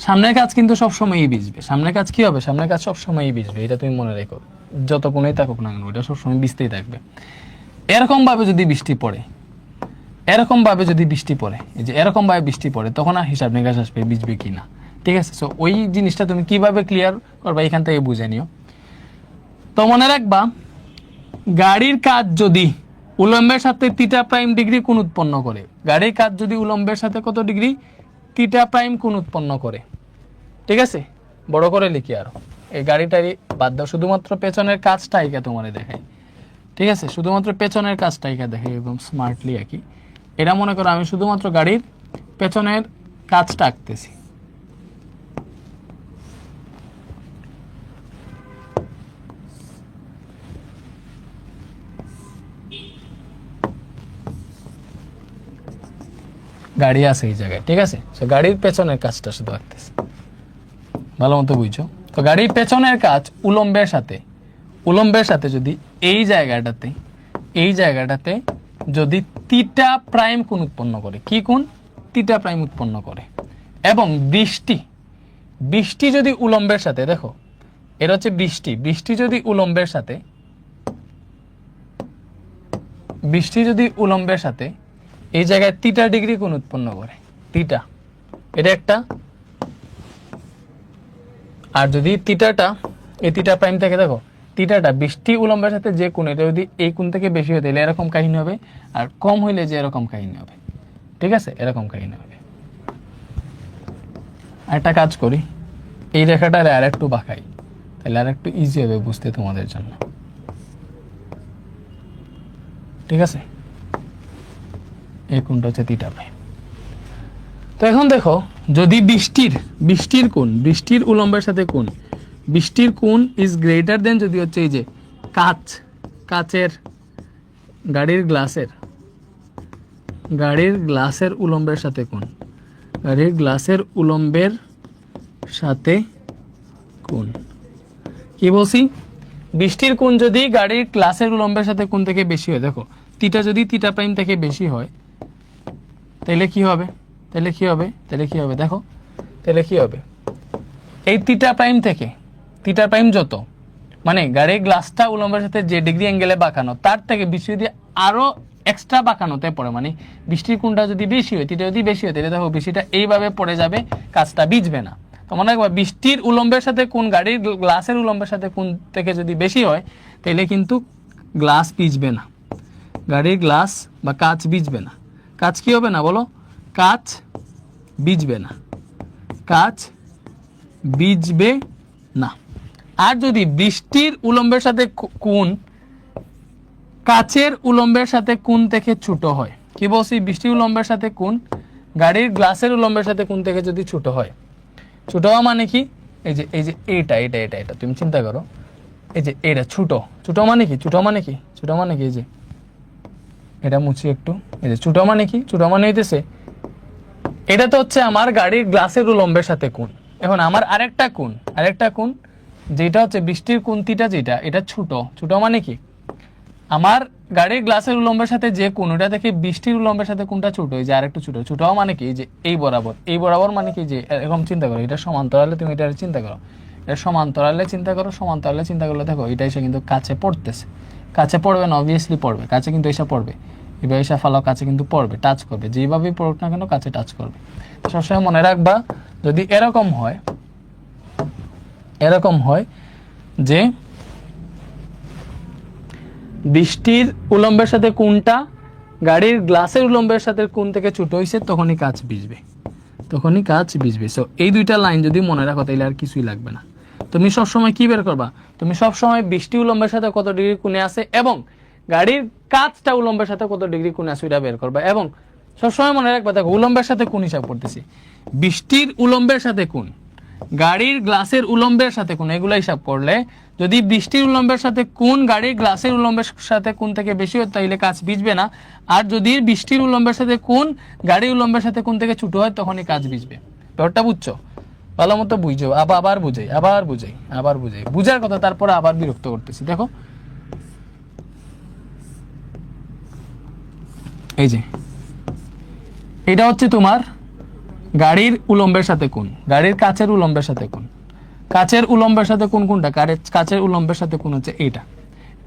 সামনের কাজ কিন্তু সবসময়ই ভিজবে, সামনের কাজ কি হবে, সামনের কাজ সবসময়ই ভিজবে, এটা তুমি মনে রেখো, যত কোণেই থাকুক না কেন এটা সবসময় ভিজতেই থাকবে। এরকম ভাবে যদি বৃষ্টি পড়ে, এরকম ভাবে যদি বৃষ্টি পড়ে, এই যে এরকম ভাবে বৃষ্টি পড়ে, তখন আর হিসাব নিকাশ আসবে ভিজবে কি না, ঠিক আছে। সো ওই জিনিসটা তুমি কিভাবে ক্লিয়ার করবা এখান থেকে বুঝে নিও। তো মনে রাখবা গাড়ির কাজ যদি উলম্বের সাথে θ'ডিগ্রি কোণ উৎপন্ন করে, গাড়ির কাজ যদি উলম্বের সাথে কত ডিগ্রি, θ' কোণ উৎপন্ন করে, ঠিক আছে। বড় করে লিখি আরো, এই গাড়িটারই বাদ দাও, শুধুমাত্র পেছনের কাজটাই তোমারে দেখাই, ঠিক আছে, শুধুমাত্র পেছনের কাজটাই দেখাই একদম স্মার্টলি আঁকি। এটা মনে করো আমি শুধুমাত্র গাড়ির পেছনের কাজটা আঁকতেছি, গাড়ি আছে এই জায়গায়, ঠিক আছে। তো গাড়ির পেছনের কাজটা শুধু আঁকতেছি, ভালো মতো বুঝছো। তো গাড়ির পেছনের কাজ উলম্বের সাথে, উলম্বের সাথে যদি এই জায়গাটাতে, এই জায়গাটাতে যদি θ' কোণ উৎপন্ন করে, কি কোণ, θ' উৎপন্ন করে, এবং বৃষ্টি, বৃষ্টি যদি উলম্বের সাথে, দেখো এটা হচ্ছে বৃষ্টি, বৃষ্টি যদি উলম্বের সাথে, বৃষ্টি যদি উলম্বের সাথে এই জায়গায় θ' কোণ উৎপন্ন করে, θ, এটা একটা, আর যদি θটা এই θ' থেকে, দেখো θটা বৃষ্টি উলম্বের সাথে যে কোণ, এটা যদি এই কোণ থেকে বেশি হয় তাহলে এরকম কাহিনী হবে, আর কম হইলে যে এরকম কাহিনী হবে, ঠিক আছে, এরকম কাহিনী হবে। একটা কাজ করি, এই রেখাটা আর একটু বাঁকাই, তাহলে আর একটু ইজি হবে বুঝতে তোমাদের জন্য, ঠিক আছে। এই কোণটা হচ্ছে θ'। তো এখন দেখো যদি বৃষ্টির কোণ, বৃষ্টির উলম্বের সাথে কোণ, বৃষ্টির কোণ ইজ গ্রেটার দেন, যদি হচ্ছে এই যে কাচ, কাচের গাড়ির গ্লাসের উলম্বের সাথে কোণ, গাড়ির গ্লাসের উলম্বের সাথে কোণ, কি বলছি, বৃষ্টির কোণ যদি গাড়ির গ্লাসের উলম্বের সাথে কোণ থেকে বেশি হয়, দেখো θ যদি θ' থেকে বেশি হয় তাহলে কি হবে, তাহলে কি হবে, তাহলে কি হবে, দেখো তাহলে কি হবে, এই θ' থেকে, θ' যত, মানে গাড়ির গ্লাসটা উলম্বের সাথে যে ডিগ্রি অ্যাঙ্গেলে বাঁকানো, তার থেকে বৃষ্টি যদি আরো এক্সট্রা বাঁকানোতে পড়ে, মানে বৃষ্টির কোণটা যদি বেশি হয়, θ যদি বেশি হয়, তাহলে দেখো বৃষ্টিটা এইভাবে পড়ে যাবে, কাজটা ভিজবে না। তো মনে রাখবা বৃষ্টির উলম্বের সাথে কোণ, গাড়ির গ্লাসের উলম্বের সাথে কোণ থেকে যদি বেশি হয় তাহলে কিন্তু গ্লাস ভিজবে না, গাড়ির গ্লাস বা কাচ ভিজবে না। কাচ কি হবে না বলো, কাচ ভিজবে না, কাচ ভিজবে না। আর যদি বৃষ্টির উলম্বের সাথে কোণ কাচের উলম্বের সাথে কোণ থেকে ছোট হয়, কি বলছি, বৃষ্টির উলম্বের সাথে কোণ গাড়ির গ্লাসের উলম্বের সাথে কোণ থেকে যদি ছোট হয়, ছোট হওয়া মানে কি, এই যে এই যে এইটা এটা এটা এটা তুমি চিন্তা করো, এই যে এটা ছোট, ছোট মানে কি, ছোট মানে কি, ছোট মানে কি, এই যে এটা মুছি একটু, এই যে ছোট মানে কি, ছোট মানে হইতেছে এটা তো হচ্ছে আমার গাড়ির গ্লাসের উলম্বের সাথে কোণ। এখন আমার আরেকটা কোণ যেটা হচ্ছে বৃষ্টির কোণ θ, যেটা এটা ছোট, ছোট মানে কি, আমার গাড়ির গ্লাসের উলম্বের সাথে যে কোনটা থেকে বৃষ্টির উলম্বের সাথে কোনটা ছোট, এই যে আরেকটু ছোট, ছোট মানে কি যে এই বরাবর মানে কি যে এরকম চিন্তা করো, এটা সমান্তরালে তুমি এটা চিন্তা করো, এটা সমান্তরালে চিন্তা করো, সমান্তরালে চিন্তা করলে দেখো এটা এসে কিন্তু কাছে পড়তেছে, কাছে পড়বে না, অবভিয়াসলি পড়বে, কাছে কিন্তু এসে পড়বে, এবার এসে ফালাও কাছে কিন্তু পড়বে, টাচ করবে, যেভাবেই পড়ুক না কেন কাছে টাচ করবে। সবসময় মনে রাখবা যদি এরকম হয় যে বৃষ্টির উলম্বের সাথে কোনটা গাড়ির গ্লাসের উলম্বের সাথে কোন থেকে ছোট হয়েছে, তখনই কাজ ভিজবে। সো এই দুইটা লাইন যদি মনে রাখো তাহলে আর কিছুই লাগবে না। তুমি সবসময় কি বের করবা, তুমি সবসময় বৃষ্টি উলম্বের সাথে কত ডিগ্রি কোণে আছে এবং গাড়ির কাজটা উলম্বের সাথে কত ডিগ্রি কোণে আছে এটা বের করবা। এবং সবসময় মনে রাখবা দেখো উলম্বের সাথে কোন হিসাব করতেছি, বৃষ্টির উলম্বের সাথে কোন, গাড়ির গ্লাসের উলম্বের সাথে কোন, এগুলো হিসাব করলে যদি বৃষ্টির উলম্বের সাথে কোন গাড়ির গ্লাসের উলম্বের সাথে কোন থেকে বেশি হয় তাহলে কাজ ভিজবে না, আর যদি বৃষ্টির উলম্বের সাথে কোন গাড়ির উলম্বের সাথে কোন থেকে ছোট হয় তখনই কাজ ভিজবে। ব্যাপারটা বুঝছো? ভালো মতো বুঝছো? আবার বুঝাই বুঝার কথা, তারপরে আবার বিরক্ত করতেছি। দেখো এই যে এটা হচ্ছে তোমার গাড়ির উলম্বের সাথে কোন, গাড়ির কাছের উলম্বের সাথে কোন, কাছের উলম্বের সাথে কোন কোনটা, কাছের উলম্বের সাথে কোন হচ্ছে এইটা।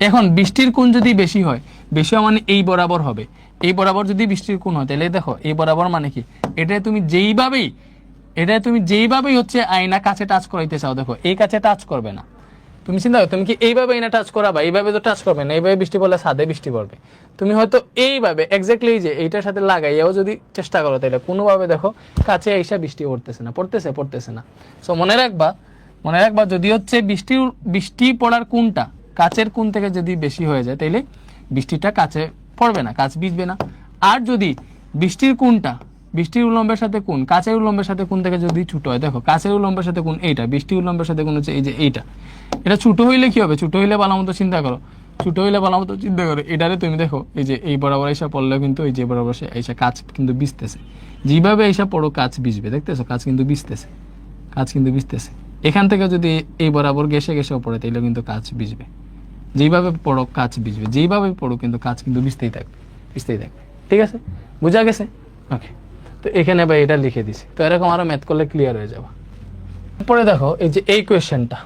এখন বৃষ্টির কোণ যদি বেশি হয়, বেশি মানে এই বরাবর হবে, এই বরাবর যদি বৃষ্টির কোণ হয় তাহলে দেখো এই বরাবর মানে কি, এটা তুমি যেইভাবেই হচ্ছে আয়না কাছে টাচ করাইতে চাও, দেখো এই কাছে টাচ করবে না। তুমি চিন্তা করো তুমি কি এইভাবে আয়না টাচ করাবা, এইভাবে তো টাচ করবে না, এইভাবে বৃষ্টি পড়লে ছাদে বৃষ্টি পড়বে। তুমি হয়তো এইভাবে এক্স্যাক্টলি যে এইটার সাথে লাগাইয়াও যদি চেষ্টা করো তাহলে কোনোভাবে দেখো কাছে এসে বৃষ্টি পড়তেছে না। সো মনে রাখবা যদি হচ্ছে বৃষ্টি পড়ার কোনটা কাছের কোন থেকে যদি বেশি হয়ে যায় তাইলে বৃষ্টিটা কাছে পড়বে না, কাছে ভিজবে না। আর যদি বৃষ্টির কোনটা বৃষ্টির উলম্বের সাথে কোন কাছের উলম্বের সাথে কোন থেকে যদি ছোট হয়, দেখো কাছের উলম্বের সাথে কোন এইটা, বৃষ্টির উলম্বের সাথে কোন হচ্ছে এই যে এইটা, এটা ছোট হইলে কি হবে, ছোট হইলে ভালো মতো চিন্তা করো, এটারে তুমি দেখো এই যে এই বরাবর এসে পড়লেও কিন্তু এই যে বরাবর এসে কাজ কিন্তু ভিজতেছে, যেভাবে এসে পড়ো কাজ ভিজবে, দেখতেছো কাজ কিন্তু ভিজতেছে। এখান থেকে যদি এই বরাবর ঘেসে পড়ে তাহলে কিন্তু কাজ ভিজবে, যেইভাবে পড়ো কাজ ভিজবে, যেইভাবে পড়ো কিন্তু কাজ কিন্তু ভিজতেই থাকবে। ঠিক আছে, বুঝা গেছে? ওকে, তো এখানে বা এটা লিখে দিছি, তো এরকম আরো ম্যাথ করলে ক্লিয়ার হয়ে যাবে। পরে দেখো এই যে এই কোয়েশ্চেনটা,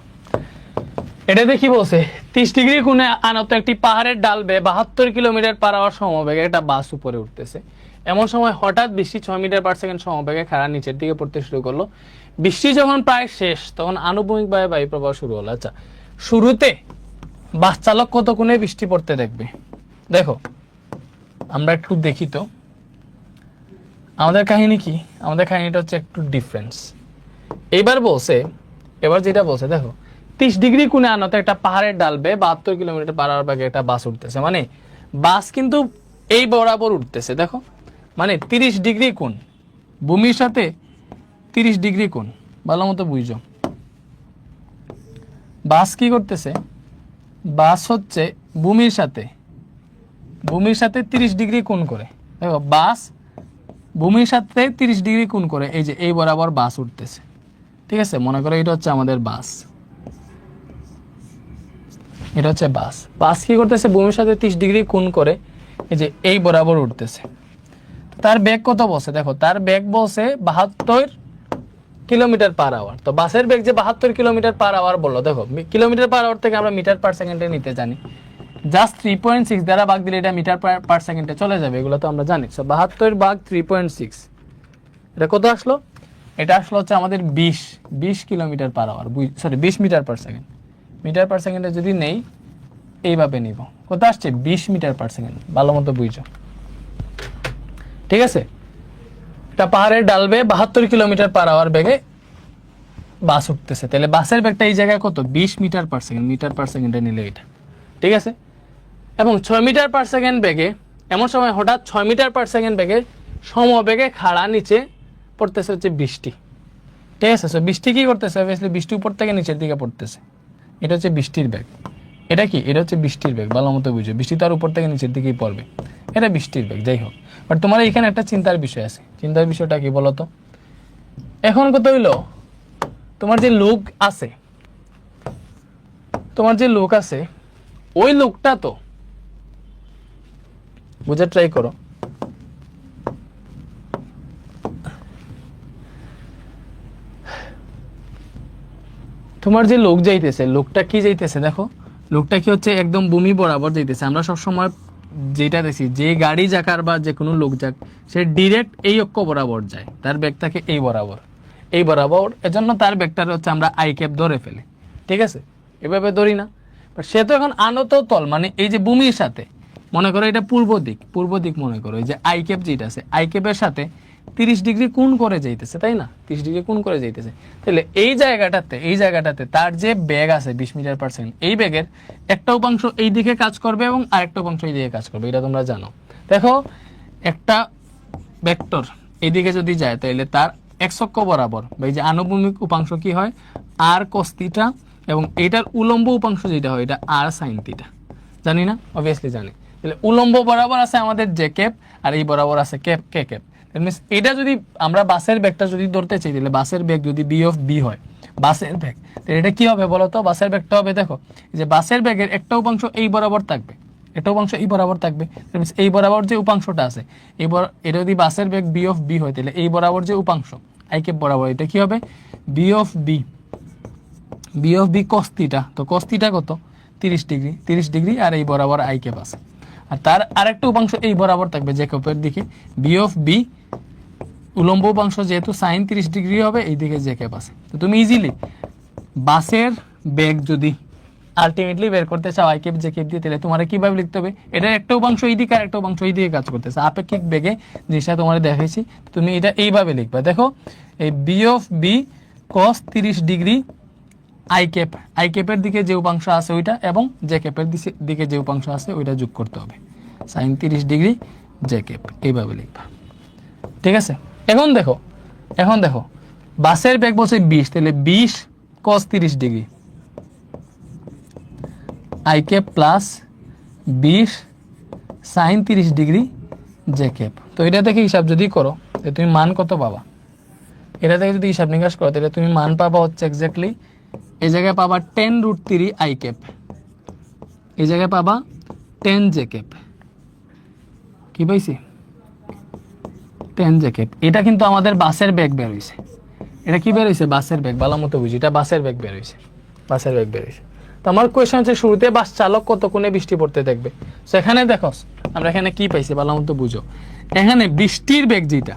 এটা দেখি বলছে 30 ডিগ্রি কোণে আনত একটি পাহাড়ের ডাল বেয়ে 72 কিলোমিটার পার আওয়ার সমবেগে একটা বাস উপরে উঠতেছে। এমন সময় হঠাৎ বৃষ্টি 6 মিটার পার সেকেন্ড সমবেগে খাড়া নিচের দিকে পড়তে শুরু করলো। বৃষ্টি যখন প্রায় শেষ তখন আনুভূমিকভাবে বায়ু প্রবাহ শুরু হলো। আচ্ছা, শুরুতে বাস চালক কত কোণে বৃষ্টি পড়তে দেখবে? দেখো আমরা একটু দেখি তো আমাদের কাহিনী কি, আমাদের কাহিনীটা হচ্ছে একটু ডিফারেন্স। এবার যেটা বলছে দেখো 30 ডিগ্রি কোণে আনত একটা পাহাড়ের ডাল বেয়ে 72 কিলোমিটার পার আওয়ার বেগে একটা বাস উঠতেছে, মানে বাস কিন্তু এই বরাবর উঠতেছে। দেখো মানে 30 ডিগ্রি কোণ, ভূমির সাথে 30 ডিগ্রি কোণ, ভালো মতো বুঝো। বাস কি করতেছে, বাস হচ্ছে ভূমির সাথে 30 ডিগ্রি কোণ করে, দেখো বাস ভূমির সাথে 30 ডিগ্রি কোণ করে এই যে এই বরাবর বাস উঠতেছে। ঠিক আছে, মনে করো এটা হচ্ছে আমাদের বাস, এটা হচ্ছে বাস কি করতেছে ভূমির সাথে 30 ডিগ্রি কোণ করে এই যে এই বরাবর উঠতেছে। তার বেগ কত বলছে, দেখো তার বেগ বলছে 72 কিলোমিটার পার আওয়ার। তো বাসের বেগ যে 72 কিলোমিটার পার আওয়ার বললো, দেখো কিলোমিটার পার আওয়ার থেকে আমরা মিটার পার সেকেন্ডে নিতে জানি, জাস্ট 3.6 দ্বারা ভাগ দিলে এটা মিটার পার সেকেন্ডে চলে যাবে, এগুলো তো আমরা জানি। সো 72 ভাগ 3.6 এটা কত আসলো? এটা আসলো হচ্ছে আমাদের 20 kilometre per hour, sorry 20 metre per second. Metre per সেকেন্ডে যদি নেই এইভাবে নিব, কত আসছে 20 মিটার পার সেকেন্ড, ভালো মতো বুঝছো। ঠিক আছে, এটা পাহাড়ের ডাল বেয়ে 72 কিলোমিটার পার আওয়ার বেগে বাস উঠতেছে, তাহলে বাসের বেগটা এই জায়গায় কত 20 metre per second, metre per সেকেন্ডে নিলে এটা। ঠিক আছে, এবং 6 মিটার পার সেকেন্ড বেগে এমন সময় হঠাৎ 6 মিটার পার সেকেন্ড বেগে সমবেগে খাড়া নিচে পড়তেছে হচ্ছে বৃষ্টি। ঠিক আছে, বৃষ্টি কি করতেছে, অবভিয়াসলি বৃষ্টি উপর থেকে নিচের দিকে পড়তেছে, এটা হচ্ছে বৃষ্টির বেগ। এটা কি, এটা হচ্ছে বৃষ্টির বেগ, ভালো মতো বুঝো। বৃষ্টি তো আর উপর থেকে নিচের দিকেই পড়বে, এটা বৃষ্টির বেগ। যাই হোক, বাট তোমার এখানে একটা চিন্তার বিষয় আছে, চিন্তার বিষয়টা কি বলতো? এখন কত হইলো, তোমার যে লোক আছে ওই লোকটা তো বুঝে ট্রাই করো। তোমার যে লোক যাইতেছে, লোকটা কি যাইতেছে দেখো, লোকটা কি হচ্ছে একদম ভূমি বরাবর যাইতেছে। আমরা সবসময় যেটা দেখি, যে গাড়ি যাকার বা যে কোনো লোক যাক, সে ডিরেক্ট এই অক্ষ বরাবর যায়, তার ব্যাগ থাকে এই বরাবর, এই বরাবর। এজন্য তার ব্যাগটার হচ্ছে আমরা আই ক্যাপ ধরে ফেলি, ঠিক আছে? এভাবে ধরি না। সে তো এখন আনত তল, মানে এই যে ভূমির সাথে, মনে করো এটা পূর্ব দিক, পূর্ব দিক মনে করো, এই যে আই ক্যাপ যেটা আছে, আই ক্যাপের সাথে 30 ডিগ্রি কোণ করে যাইতেছে, তাই না? 30 ডিগ্রি কোণ করে যাইতেছে। তাহলে এই জায়গাটাতে তার যে ব্যাগ আছে 20 মিটার পার সেকেন্ড, এই ব্যাগের একটা উপাংশ এই দিকে কাজ করবে এবং আরেকটা উপাংশ এই দিকে কাজ করবে, এটা তোমরা জানো। দেখো, একটা ভেক্টর এদিকে যদি যায়, তাহলে তার এক্স অক্ষ বরাবর বা এই যে আনুভূমিক উপাংশ কি হয়, আর কস থিটা, এবং এটার উলম্ব উপাংশ যেটা হয় এটা আর সাইন থিটা। জানি না? অবভিয়াসলি জানি। তাহলে উলম্ব বরাবর আছে আমাদের জে ক্যাপ, আর এই বরাবর আছে ক্যাপ কে ক্যাপ। এটা যদি আমরা বাসের ব্যাগটা যদি ধরতে চাই, তাহলে বাসের ব্যাগ যদি বি অফ বি হয়, বাসের ব্যাগ, তাহলে এটা কি হবে বলো তো? বাসের ব্যাগটা হবে, দেখো, যে বাসের ব্যাগের একটা উপাংশ এই বরাবর থাকবে, একটা উপাংশ এই বরাবর থাকবে। এই বরাবর যে উপাংশটা আছে, এটা যদি বাসের ব্যাগ বি অফ বি হয়, তাহলে এই বরাবর যে উপাংশ আই ক্যাপ বরাবর, এটা কি হবে? V of B, V of B cos theta. তো কস থিটা কত? 30 ডিগ্রি, 30 ডিগ্রি, আর এই বরাবর আই ক্যাপ আছে। আর তার আরেকটা উপাংশ এই বরাবর থাকবে জে ক্যাপের দিকে, বি অফ বি, উলম্ব উপাংশ যেহেতু সাইন 30 ডিগ্রি হবে, এই দিকে জে ক্যাপ আছে। তো তুমি ইজিলি বাসের বেগ যদি আলটিমেটলি বের করতে চাও আই ক্যাপ জে ক্যাপ দিয়ে, তাহলে তোমার কিভাবে লিখতে হবে? এটার একটা উপাংশ এই দিকে আর একটা উপাংশ এই দিকে কাজ করতেছে, আপেক্ষিক বেগে, জিনিসটা তোমার দেখাইছি। তুমি এটা এইভাবে লিখবা, দেখো, এই B of B cos 30 degree I cap, i ক্যাপের দিকে যে উপাংশ আছে ওইটা, এবং জে ক্যাপের দিকে যে উপাংশ আছে ওইটা যোগ করতে হবে, সাইন 30 ডিগ্রি জে ক্যাপ, এইভাবে লিখবা, ঠিক আছে? এখন দেখো বাসের বেগ বলছে 20, তাহলে 20 cos 30 degree I cap plus 20 sine 30 degree J cap. তো এটা থেকে হিসাব যদি করো, তুমি মান কত পাবা? এটা থেকে যদি হিসাব নিকাশ করো, তাহলে তুমি মান পাবা হচ্ছে এক্স্যাক্টলি, এই জায়গায় পাবা 10√3 আই ক্যাপ, এই জায়গায় পাবা 10 জে ক্যাপ। কি পাইছি? 10 জে ক্যাপ। এটা কিন্তু আমাদের বাসের ব্যাগ বের হইছে। এটা কি বের হইছে? বাসের ব্যাগ। ভালো মতো বুঝি, এটা বাসের ব্যাগ বের হইছে, বাসের ব্যাগ বের হইছে। তো আমার কোয়েশ্চন হচ্ছে, শুরুতে বাস চালক কত কোণে বৃষ্টি পড়তে দেখবে? তো এখানে দেখো, আমরা এখানে কি পাইছি ভালো মতো বুঝো। এখানে বৃষ্টির বেগ যেটা,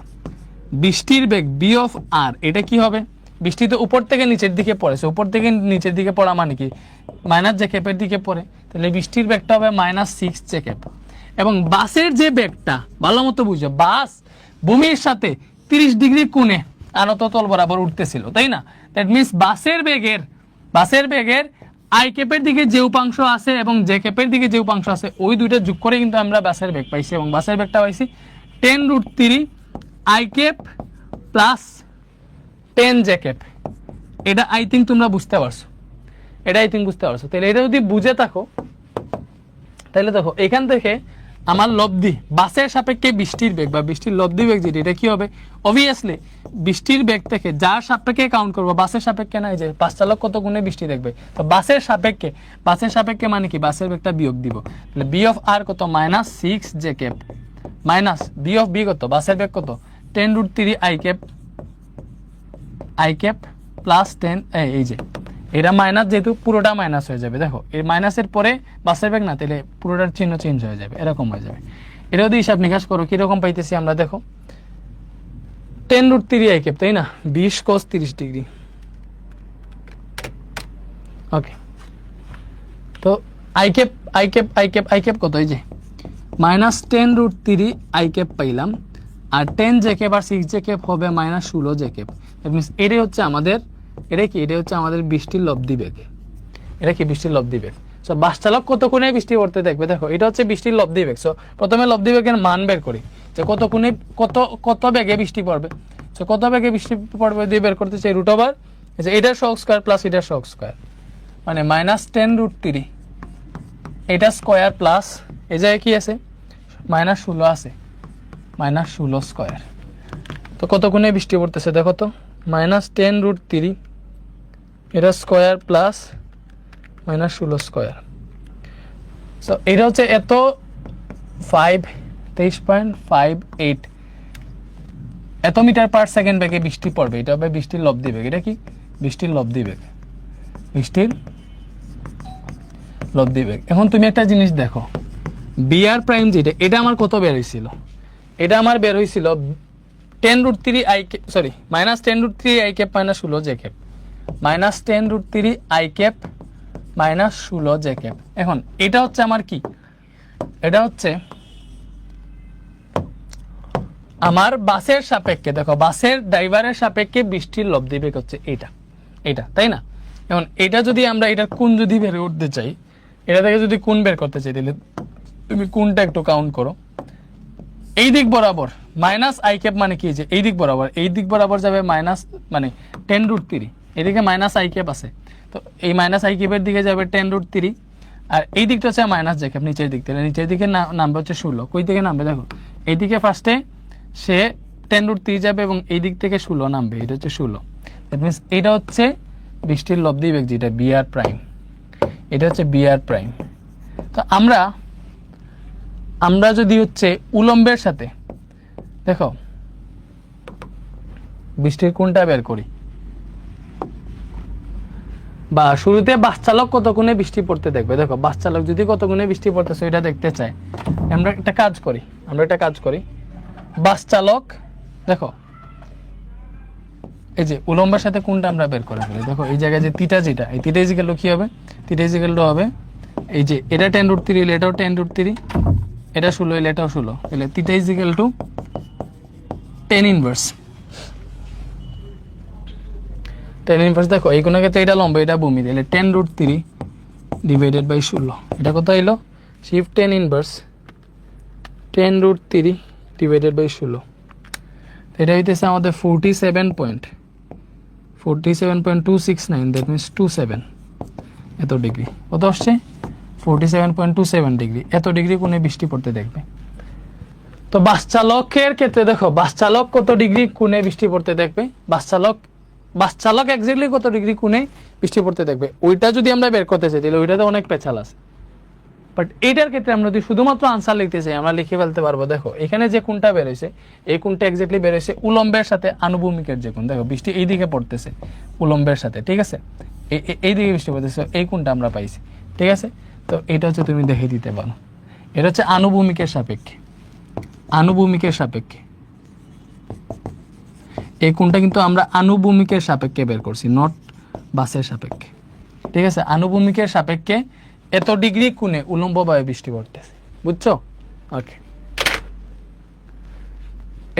বৃষ্টির বেগ বি অফ আর, এটা কি হবে? বৃষ্টি তো উপর থেকে নিচের দিকে পড়েছে, উপর থেকে নিচের দিকে পড়া মানে কি? মাইনাস জে ক্যাপের দিকে পড়ে, তাহলে বৃষ্টির বেগটা হবে -6 জে ক্যাপ। এবং বাসের যে বেগটা, ভালো মতো বুঝো, বাস ভূমির সাথে 30 ডিগ্রি কোণে আনত তল বরাবর উঠতেছিল, তাই না? দ্যাট মিনস বাসের বেগের আই ক্যাপের দিকে যে উপাংশ আছে এবং জে ক্যাপের দিকে যে উপাংশ আছে, ওই দুইটা যোগ করে কিন্তু আমরা বাসের বেগ পাইছি, এবং বাসের বেগটা পাইছি 10√3 I cap plus 10 J cap. এটা আই থিঙ্ক তোমরা বুঝতে পারছো, তাহলে এটা যদি বুঝে থাকো, তাহলে দেখো এখান থেকে আমার লব্ধি, বাসের সাপেক্ষে বৃষ্টির বেগ বা বৃষ্টির লব্ধি বেগ যেটা, এটা কি হবে? অবভিয়াসলি বৃষ্টির বেগ থেকে যার সাপেক্ষে কাউন্ট করবো, বাসের সাপেক্ষে না, যে বাস চালক কত গুণে বৃষ্টি দেখবে, তো বাসের সাপেক্ষে মানে কি? বাসের বেগটা বিয়োগ দিব, তাহলে বি অফ আর কত? -6 J cap, minus V of B কত? বাসের বেগ কত? 10√3 আই ক্যাপ প্লাস 10, এই যে এটা মাইনাস, যেহেতু পুরোটা মাইনাস হয়ে যাবে, দেখো এই মাইনাসের পরে বাসের বেগ না, তাহলে পুরোটার চিহ্ন চেঞ্জ হয়ে যাবে, এরকম হয়ে যাবে। এটা যদি হিসাব নিকাশ করো, কিরকম পাইতেছি আমরা, দেখো 10√3 আই ক্যাপ, তাই না? 20 cos 30 ডিগ্রি। ওকে, তো আই ক্যাপ কত? এই যে -10√3 আই ক্যাপ পাইলাম, আর 10 জে ক্যাপ আর 6 জে ক্যাপ হবে -16 জে ক্যাপ। দ্যাট মিনস এটাই হচ্ছে আমাদের, এটা হচ্ছে আমাদের বৃষ্টির লব্ধি বেগ। এটা কি? বৃষ্টির লব্ধি বেগ। সো বাস চালক কত কোণে বৃষ্টি পড়তে দেখবে, দেখো এটা হচ্ছে বৃষ্টির লব্ধি বেগ। সো প্রথমে লব্ধি বেগের মান বের করি, যে কত বেগে বৃষ্টি পড়বে। সো কত বেগে বৃষ্টি পড়বে দিয়ে বের করতে চাই √, এটার সহগ স্কয়ার প্লাস এটার সহগ স্কয়ার, মানে -10√3 এটা স্কয়ার প্লাস এই জায়গায় কি আছে? -16 আছে, -16 স্কয়ার। তো কত কোণে বৃষ্টি পড়তেছে দেখো তো, -10√3 এটা স্কয়ার প্লাস -16 স্কয়ার। সো এটা হচ্ছে এত 5 23.58 এত মিটার পার সেকেন্ড বেগে বৃষ্টি পড়বে। এটা হবে বৃষ্টির লব্ধি বেগ। এটা কি? বৃষ্টির লব্ধি বেগ। বৃষ্টির লব্ধি বেগ। এখন তুমি একটা জিনিস দেখো, বিআর প্রাইম যেটা, এটা আমার কত বের হয়েছিল? এটা আমার বের হয়েছিল 10√3 i cap, sorry -10√3 i cap minus 16 j cap, -10√3 i cap minus 16 j cap. এখন এটা হচ্ছে আমার কি? এটা হচ্ছে আমার বাসের সাপেক্ষে, দেখো বাসের ড্রাইভারের সাপেক্ষে বৃষ্টির লব্ধি বেগ হচ্ছে এটা, এটা, তাই না? এখন এটা যদি আমরা এটার কোণ যদি বের করতে চাই, এটা থেকে যদি কোণ বের করতে চাই, তাহলে তুমি কোণটা একটু কাউন্ট করো। এই দিক বরাবর মাইনাস আই ক্যাপ মানে কি, যে এই দিক বরাবর যাবে মাইনাস মানে 10√3, এদিকে মাইনাস আই ক্যাপ আছে, তো এই মাইনাস আই ক্যাপের দিকে যাবে 10√3, আর এই দিকটা হচ্ছে মাইনাস জে ক্যাপ নিচের দিক থেকে, নিচের দিকে নামবে হচ্ছে 16। কই থেকে নামবে দেখো, এইদিকে ফার্স্টে সে 10√3 যাবে এবং এই দিক থেকে 16 নামবে, এটা হচ্ছে 16। দ্যাট মিনস এটা হচ্ছে বৃষ্টির লব্ধি বেগ, যেটা বিআর প্রাইম, এটা হচ্ছে বিআর প্রাইম। তো আমরা যদি হচ্ছে উলম্বের সাথে দেখো বৃষ্টির কোণটা বের করি, বা শুরুতে বাস চালক কত কোণে বৃষ্টি পড়তে দেখবে, দেখো বাস চালক যদি কত কোণে বৃষ্টি পড়তেছে এটা দেখতে চায়, আমরা একটা কাজ করি, বাস চালক দেখো এই যে উলম্বের সাথে কোণটা আমরা বের করে ফেলি। দেখো এই জায়গায় যে থিটা, যেটা এই থিটা ইজিক্যাল টু কি হবে? থিটা ইজিক্যাল টু হবে এই যে এটা 10√3, এটাও 10√3, এটা 16, এটাও 16, তাহলে থিটা ইজিক্যাল টু 10 ইনভার্স। দেখো এই কোণের ক্ষেত্রে এটা লম্ব, এটা ভূমি, তাহলে 10√3 ডিভাইডেড বাই 16, এটা কত এলো? শিফট 10 ইনভার্স 10√3 ডিভাইডেড বাই 16, এটা হইতেছে আমাদের 47.269, দ্যাট মিনস 27 এত ডিগ্রি। কত আসছে? 47.27 ডিগ্রি, এত ডিগ্রি কোণে বৃষ্টি পড়তে দেখবে। তো বাস চালকের ক্ষেত্রে দেখো বাস চালক কত ডিগ্রি কোণে বৃষ্টি পড়তে দেখবে, বাস চালক এক্স্যাক্টলি কত ডিগ্রি কোণে বৃষ্টি পড়তে দেখবে, ওইটা যদি আমরা বের করতে চাই তাহলে ওইটাতে অনেক পেছাল আছে। বাট এইটার ক্ষেত্রে আমরা যদি শুধুমাত্র আনসার লিখতে চাই, আমরা লিখে ফেলতে পারবো। দেখো এখানে যে কোণটা বের হয়েছে, এই কোণটা এক্স্যাক্টলি বের হয়েছে উলম্বের সাথে আনুভূমিকের যে কোণ। দেখো বৃষ্টি এই দিকে পড়তেছে উলম্বের সাথে, ঠিক আছে, এই দিকে বৃষ্টি পড়তেছে, এই কোণটা আমরা পাইছি, ঠিক আছে। তো এটা হচ্ছে তুমি দেখে দিতে পারো, এটা হচ্ছে আনুভূমিকের সাপেক্ষে, এই কোণটা কিন্তু আমরা আনুভূমিকের সাপেক্ষে বের করছি, নট বাসের সাপেক্ষে, ঠিক আছে। আনুভূমিকের সাপেক্ষে এত ডিগ্রি কোণে উলম্বভাবে বৃষ্টি পড়তেছে, বুঝছো? ওকে,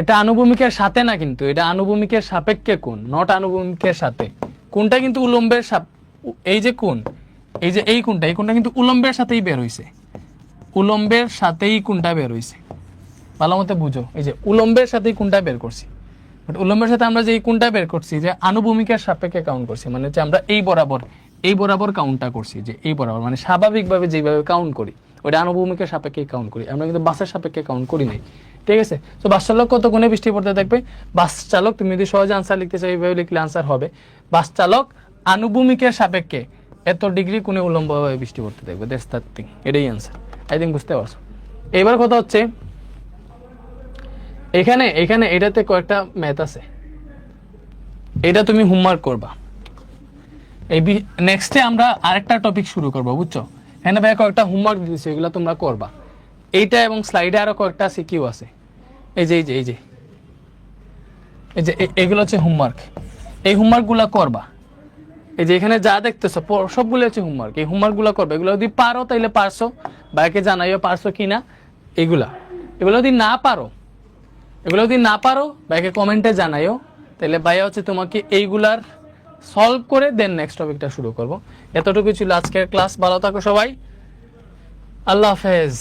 এটা আনুভূমিকের সাথে না, কিন্তু এটা আনুভূমিকের সাপেক্ষে কোণ, নট আনুভূমিকের সাথে। কোণটা কিন্তু উলম্বের এই যে কোণ, এই যে এই কোণটা কিন্তু উলম্বের সাথেই বের হইছে, উলম্বের সাথেই কোণটা বের হইছে, ভালো মতো বুঝো। এই যে উলম্বের সাথেই কোণটা বের করছি, বাট উলম্বের সাথে আমরা যে এই কোণটা বের করছি, যে আনুভূমিকের সাপেক্ষে কাউন্ট করছি, মানে হচ্ছে আমরা এই বরাবর কাউন্টটা করছি, যে এই বরাবর মানে স্বাভাবিকভাবে যেভাবে কাউন্ট করি ওইটা আনুভূমিকের সাপেক্ষে কাউন্ট করি, আমরা কিন্তু বাসের সাপেক্ষে কাউন্ট করি নাই, ঠিক আছে। তো বাস চালক কত কোণে বৃষ্টি পড়তে দেখবে, বাস চালক, তুমি যদি সহজে আনসার লিখতে চাও এইভাবে লিখলে আনসার হবে, বাস চালক আনুভূমিকের সাপেক্ষে এত ডিগ্রি কোণে উলম্বভাবে বৃষ্টি পড়তে দেখবে, দ্যাটস দ্য থিং, এটাই আনসার। আই থিঙ্ক বুঝতে পারছো। এবার কথা হচ্ছে এখানে এটাতে কয়েকটা ম্যাথ আছে, এটা তুমি হোমওয়ার্ক করবা। এই নেক্সটে আমরা আরেকটা টপিক শুরু করবো, বুঝছো? এখানে ভাই কয়েকটা হোমওয়ার্ক দিয়েছে, এগুলো তোমরা করবা। এইটা এবং স্লাইডে আরো কয়েকটা সিকিউ আছে, এই যে এগুলো হচ্ছে হোমওয়ার্ক, এই হোমওয়ার্কগুলো করবা। এই যে এখানে যা দেখতেছো সবগুলো হচ্ছে হোমওয়ার্ক, এই হোমওয়ার্কগুলো করবে। এগুলো যদি পারো তাইলে পারছো, ভাইকে জানাইও পারছো কিনা। এগুলো যদি না পারো ভাইকে কমেন্টে জানাইও, তাহলে ভাইয়া হচ্ছে তোমাকে এইগুলার সলভ করে দেন নেক্সট টপিকটা শুরু করব। এতটুকু ছিল আজকের ক্লাস। ভালো থাকো সবাই, আল্লাহ হাফেজ।